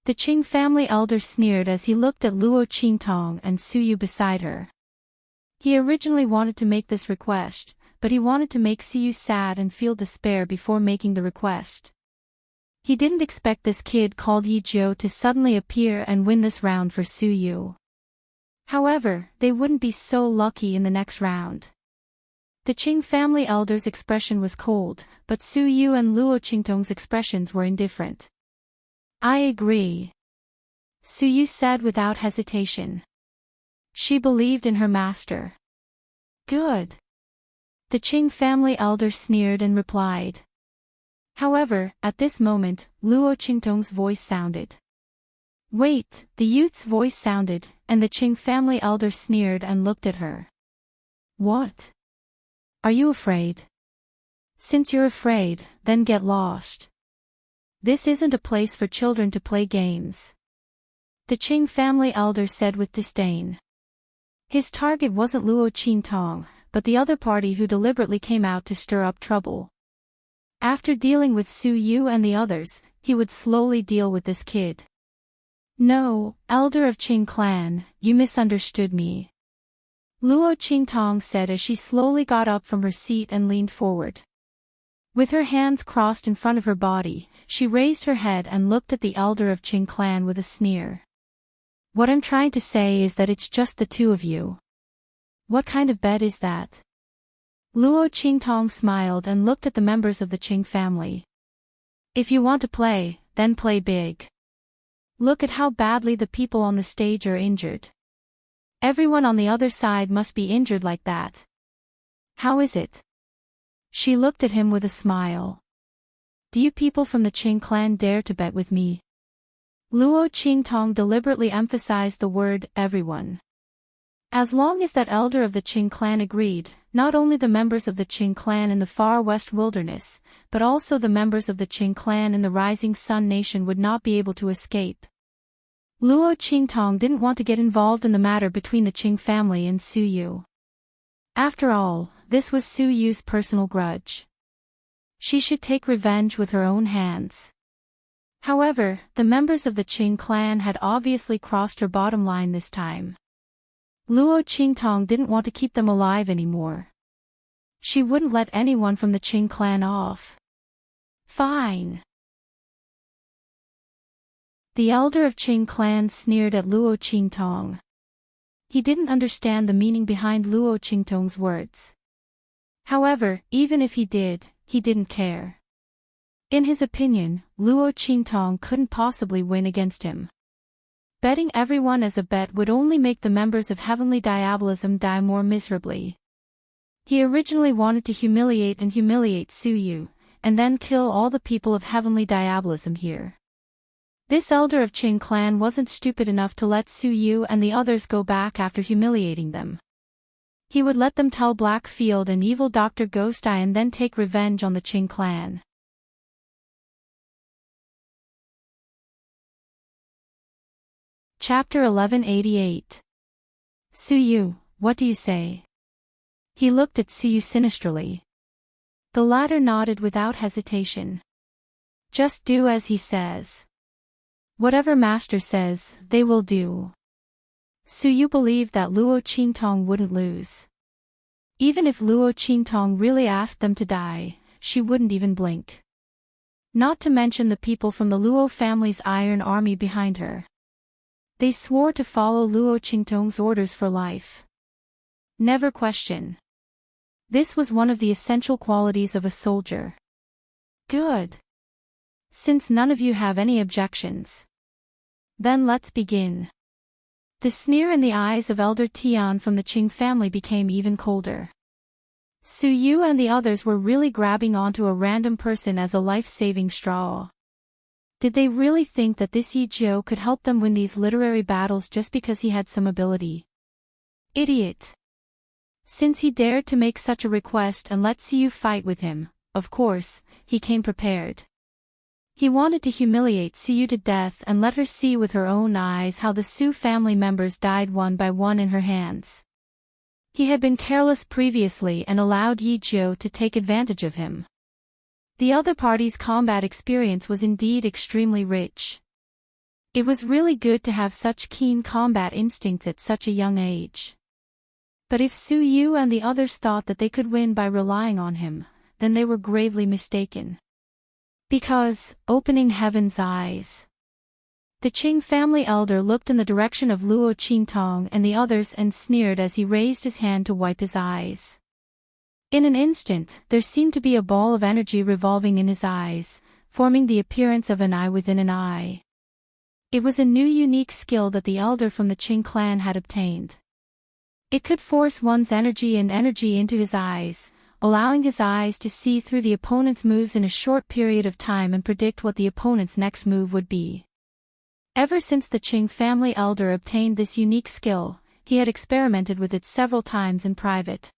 The Qing family elder sneered as he looked at Luo Qingtong and Su Yu beside her. He originally wanted to make this request, but he wanted to make Su Yu sad and feel despair before making the request. He didn't expect this kid called Yi Jiu to suddenly appear and win this round for Su Yu. However, they wouldn't be so lucky in the next round. The Qing family elder's expression was cold, but Su Yu and Luo Qingtong's expressions were indifferent. I agree. Su Yu said without hesitation. She believed in her master. Good. The Qing family elder sneered and replied. However, at this moment, Luo Qingtong's voice sounded. Wait, the youth's voice sounded, and the Qing family elder sneered and looked at her. What? Are you afraid? Since you're afraid, then get lost. This isn't a place for children to play games. The Qing family elder said with disdain. His target wasn't Luo Qingtong, but the other party who deliberately came out to stir up trouble. After dealing with Su Yu and the others, he would slowly deal with this kid. No, elder of Qing clan, you misunderstood me. Luo Qingtong said as she slowly got up from her seat and leaned forward. With her hands crossed in front of her body, she raised her head and looked at the elder of Qing clan with a sneer. What I'm trying to say is that it's just the two of you. What kind of bet is that? Luo Qingtong smiled and looked at the members of the Qing family. If you want to play, then play big. Look at how badly the people on the stage are injured. Everyone on the other side must be injured like that. How is it? She looked at him with a smile. Do you people from the Qing clan dare to bet with me? Luo Qingtong deliberately emphasized the word everyone. As long as that elder of the Qing clan agreed, not only the members of the Qing clan in the far west wilderness, but also the members of the Qing clan in the Rising Sun Nation would not be able to escape. Luo Qingtong didn't want to get involved in the matter between the Qing family and Su Yu. After all, this was Su Yu's personal grudge. She should take revenge with her own hands. However, the members of the Qing clan had obviously crossed her bottom line this time. Luo Qingtong didn't want to keep them alive anymore. She wouldn't let anyone from the Qing clan off. Fine. The elder of Qing clan sneered at Luo Qingtong. He didn't understand the meaning behind Luo Qingtong's words. However, even if he did, he didn't care. In his opinion, Luo Qingtong couldn't possibly win against him. Betting everyone as a bet would only make the members of Heavenly Diabolism die more miserably. He originally wanted to humiliate Su Yu, and then kill all the people of Heavenly Diabolism here. This elder of Qing clan wasn't stupid enough to let Su Yu and the others go back after humiliating them. He would let them tell Blackfield and evil Dr. Ghost Eye and then take revenge on the Qing clan. Chapter 1188. Su Yu, what do you say? He looked at Su Yu sinisterly. The latter nodded without hesitation. Just do as he says. Whatever master says, they will do. Su Yu believed that Luo Qingtong wouldn't lose. Even if Luo Qingtong really asked them to die, she wouldn't even blink. Not to mention the people from the Luo family's iron army behind her. They swore to follow Luo Qingtong's orders for life. Never question. This was one of the essential qualities of a soldier. Good. Since none of you have any objections, then let's begin. The sneer in the eyes of Elder Tian from the Qing family became even colder. Su Yu and the others were really grabbing onto a random person as a life-saving straw. Did they really think that this Yi Jiu could help them win these literary battles just because he had some ability? Idiot. Since he dared to make such a request and let Su Yu fight with him, of course, he came prepared. He wanted to humiliate Su Yu to death and let her see with her own eyes how the Su family members died one by one in her hands. He had been careless previously and allowed Yi Jiu to take advantage of him. The other party's combat experience was indeed extremely rich. It was really good to have such keen combat instincts at such a young age. But if Su Yu and the others thought that they could win by relying on him, then they were gravely mistaken. Because, opening heaven's eyes. The Qing family elder looked in the direction of Luo Qingtong and the others and sneered as he raised his hand to wipe his eyes. In an instant, there seemed to be a ball of energy revolving in his eyes, forming the appearance of an eye within an eye. It was a new unique skill that the elder from the Qing clan had obtained. It could force one's energy into his eyes, allowing his eyes to see through the opponent's moves in a short period of time and predict what the opponent's next move would be. Ever since the Qing family elder obtained this unique skill, he had experimented with it several times in private.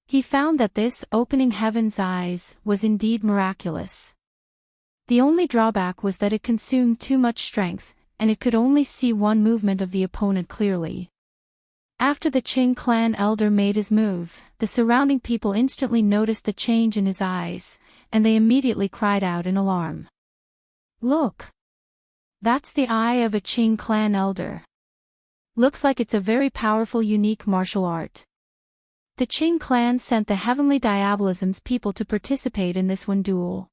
He found that this opening heaven's eyes was indeed miraculous. The only drawback was that it consumed too much strength, and it could only see one movement of the opponent clearly. After the Qing clan elder made his move, the surrounding people instantly noticed the change in his eyes, and they immediately cried out in alarm. Look! That's the eye of a Qing clan elder. Looks like it's a very powerful unique martial art. The Qing clan sent the Heavenly Diabolism's people to participate in this one duel.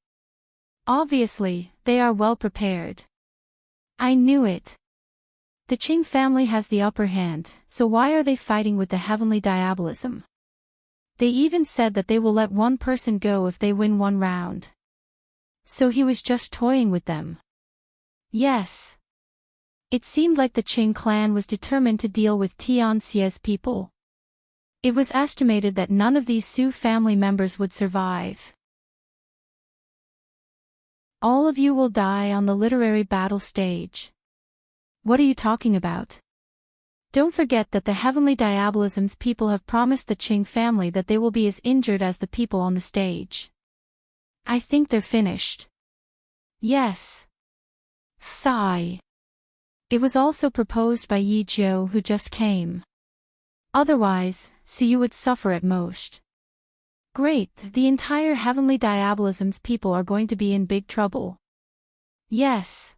Obviously, they are well prepared. I knew it. The Qing family has the upper hand, so why are they fighting with the Heavenly Diabolism? They even said that they will let one person go if they win one round. So he was just toying with them. Yes. It seemed like the Qing clan was determined to deal with Tianxia's people. It was estimated that none of these Su family members would survive. All of you will die on the literary battle stage. What are you talking about? Don't forget that the Heavenly Diabolism's people have promised the Qing family that they will be as injured as the people on the stage. I think they're finished. Yes. Sigh. It was also proposed by Yi Jiu who just came. Otherwise, Su Yu would suffer at most. Great, the entire Heavenly Diabolism's people are going to be in big trouble. Yes.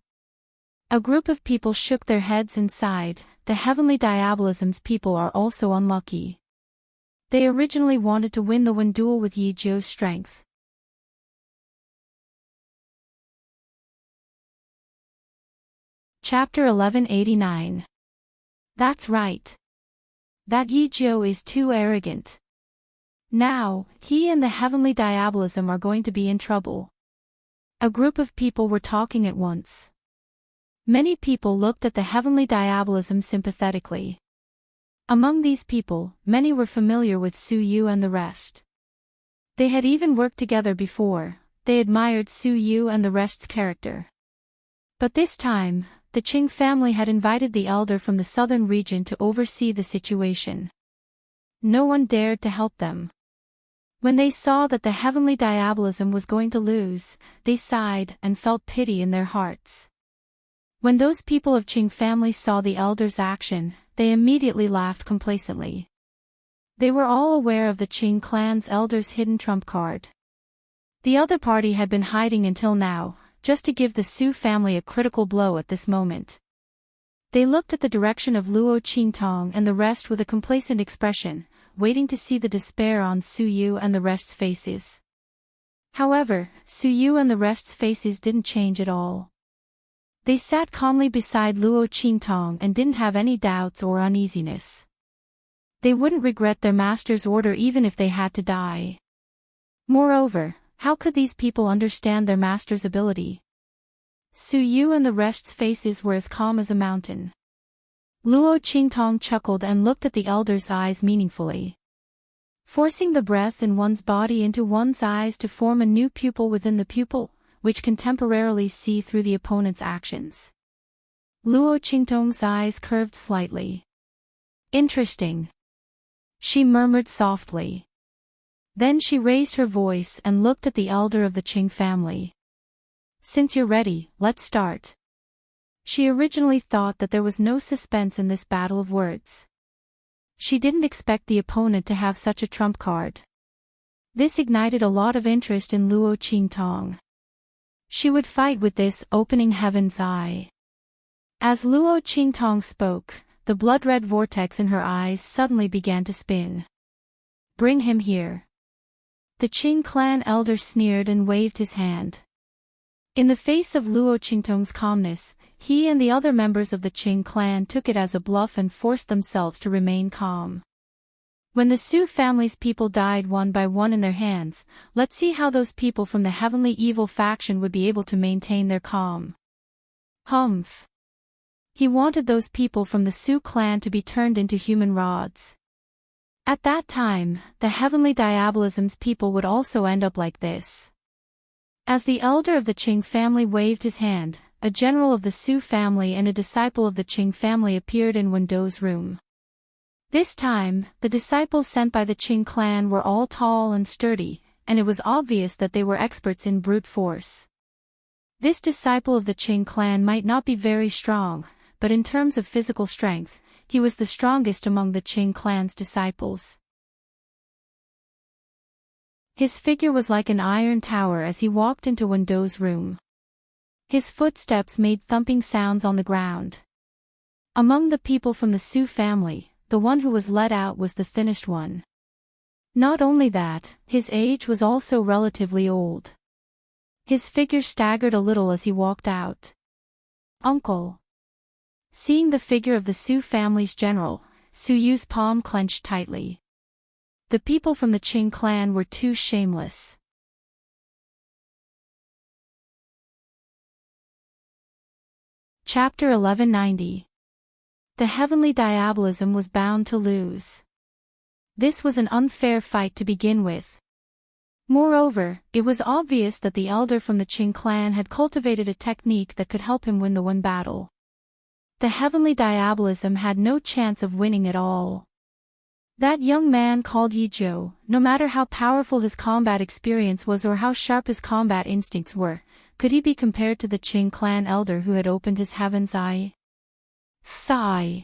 A group of people shook their heads and sighed. The Heavenly Diabolism's people are also unlucky. They originally wanted to win the one duel with Yi Jiu's strength. Chapter 1189. That's right. That Yi Jiu is too arrogant. Now, he and the Heavenly Diabolism are going to be in trouble. A group of people were talking at once. Many people looked at the Heavenly Diabolism sympathetically. Among these people, many were familiar with Su Yu and the rest. They had even worked together before. They admired Su Yu and the rest's character. But this time, the Qing family had invited the elder from the southern region to oversee the situation. No one dared to help them. When they saw that the Heavenly Diabolism was going to lose, they sighed and felt pity in their hearts. When those people of Qing family saw the elder's action, they immediately laughed complacently. They were all aware of the Qing clan's elder's hidden trump card. The other party had been hiding until now, just to give the Su family a critical blow at this moment. They looked at the direction of Luo Qingtong and the rest with a complacent expression, waiting to see the despair on Su Yu and the rest's faces. However, Su Yu and the rest's faces didn't change at all. They sat calmly beside Luo Qingtong and didn't have any doubts or uneasiness. They wouldn't regret their master's order even if they had to die. Moreover, how could these people understand their master's ability? Su Yu and the rest's faces were as calm as a mountain. Luo Qingtong chuckled and looked at the elder's eyes meaningfully. Forcing the breath in one's body into one's eyes to form a new pupil within the pupil, which can temporarily see through the opponent's actions. Luo Qingtong's eyes curved slightly. Interesting. She murmured softly. Then she raised her voice and looked at the elder of the Qing family. Since you're ready, let's start. She originally thought that there was no suspense in this battle of words. She didn't expect the opponent to have such a trump card. This ignited a lot of interest in Luo Qingtong. She would fight with this opening heaven's eye. As Luo Qingtong spoke, the blood-red vortex in her eyes suddenly began to spin. Bring him here. The Qing clan elder sneered and waved his hand. In the face of Luo Qingtong's calmness, he and the other members of the Qing clan took it as a bluff and forced themselves to remain calm. When the Su family's people died one by one in their hands, let's see how those people from the heavenly evil faction would be able to maintain their calm. Humph. He wanted those people from the Su clan to be turned into human rods. At that time, the heavenly diabolism's people would also end up like this. As the elder of the Qing family waved his hand, a general of the Su family and a disciple of the Qing family appeared in Wendo's room. This time, the disciples sent by the Qing clan were all tall and sturdy, and it was obvious that they were experts in brute force. This disciple of the Qing clan might not be very strong, but in terms of physical strength, he was the strongest among the Qing clan's disciples. His figure was like an iron tower as he walked into Wendo's room. His footsteps made thumping sounds on the ground. Among the people from the Su family, the one who was let out was the thinnest one. Not only that, his age was also relatively old. His figure staggered a little as he walked out. Uncle. Seeing the figure of the Su family's general, Su Yu's palm clenched tightly. The people from the Qing clan were too shameless. Chapter 1190. The heavenly diabolism was bound to lose. This was an unfair fight to begin with. Moreover, it was obvious that the elder from the Qing clan had cultivated a technique that could help him win the one battle. The heavenly diabolism had no chance of winning at all. That young man called Yi Zhou, no matter how powerful his combat experience was or how sharp his combat instincts were, could he be compared to the Qing clan elder who had opened his heaven's eye? Sigh.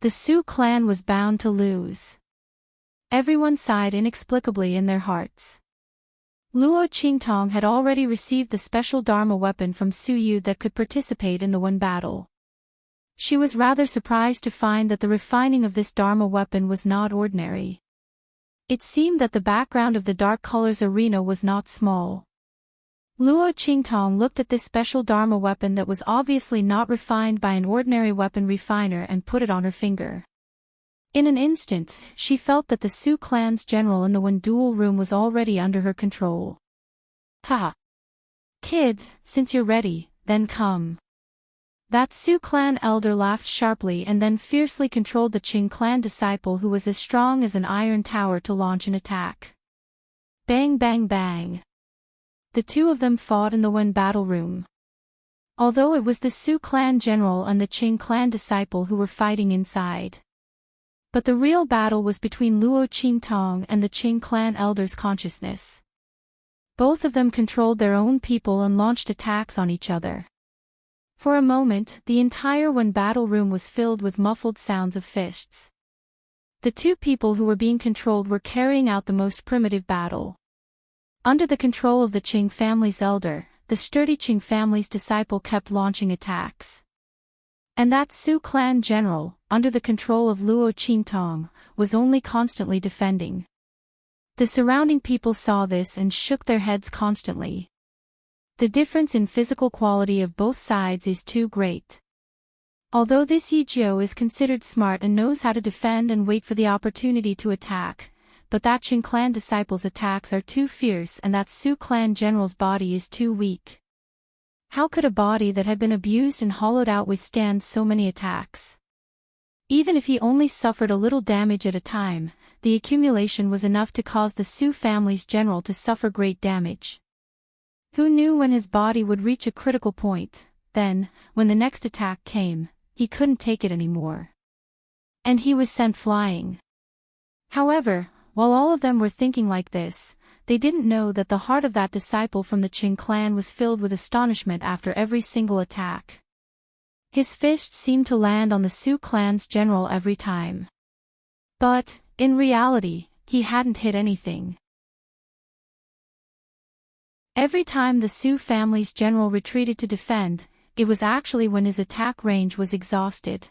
The Su clan was bound to lose. Everyone sighed inexplicably in their hearts. Luo Qingtong had already received the special Dharma weapon from Su Yu that could participate in the one battle. She was rather surprised to find that the refining of this Dharma weapon was not ordinary. It seemed that the background of the Dark Colors arena was not small. Luo Qingtong looked at this special Dharma weapon that was obviously not refined by an ordinary weapon refiner and put it on her finger. In an instant, she felt that the Su clan's general in the one duel room was already under her control. Ha! Kid, since you're ready, then come. That Su clan elder laughed sharply and then fiercely controlled the Qing clan disciple who was as strong as an iron tower to launch an attack. Bang bang bang. The two of them fought in the one battle room. Although it was the Su clan general and the Qing clan disciple who were fighting inside. But the real battle was between Luo Qingtong and the Qing clan elder's consciousness. Both of them controlled their own people and launched attacks on each other. For a moment, the entire one battle room was filled with muffled sounds of fists. The two people who were being controlled were carrying out the most primitive battle. Under the control of the Qing family's elder, the sturdy Qing family's disciple kept launching attacks. And that Su clan general, under the control of Luo Qingtong, was only constantly defending. The surrounding people saw this and shook their heads constantly. The difference in physical quality of both sides is too great. Although this Yijio is considered smart and knows how to defend and wait for the opportunity to attack, but that Qin clan disciple's attacks are too fierce and that Su clan general's body is too weak. How could a body that had been abused and hollowed out withstand so many attacks? Even if he only suffered a little damage at a time, the accumulation was enough to cause the Su family's general to suffer great damage. Who knew when his body would reach a critical point? Then, when the next attack came, he couldn't take it anymore. And he was sent flying. However, while all of them were thinking like this, they didn't know that the heart of that disciple from the Qin clan was filled with astonishment after every single attack. His fists seemed to land on the Su clan's general every time. But, in reality, he hadn't hit anything. Every time the Su family's general retreated to defend, it was actually when his attack range was exhausted.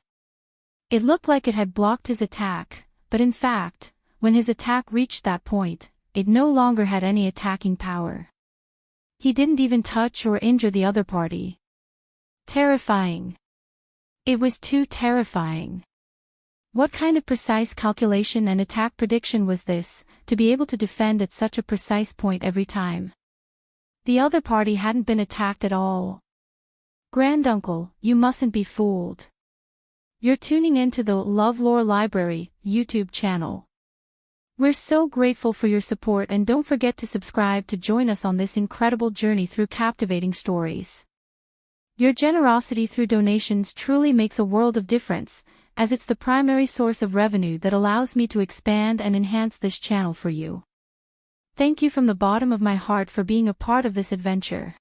It looked like it had blocked his attack, but in fact, when his attack reached that point, it no longer had any attacking power. He didn't even touch or injure the other party. Terrifying. It was too terrifying. What kind of precise calculation and attack prediction was this, to be able to defend at such a precise point every time? The other party hadn't been attacked at all. Granduncle, you mustn't be fooled. You're tuning into the LoveLore Library YouTube channel. We're so grateful for your support and don't forget to subscribe to join us on this incredible journey through captivating stories. Your generosity through donations truly makes a world of difference, as it's the primary source of revenue that allows me to expand and enhance this channel for you. Thank you from the bottom of my heart for being a part of this adventure.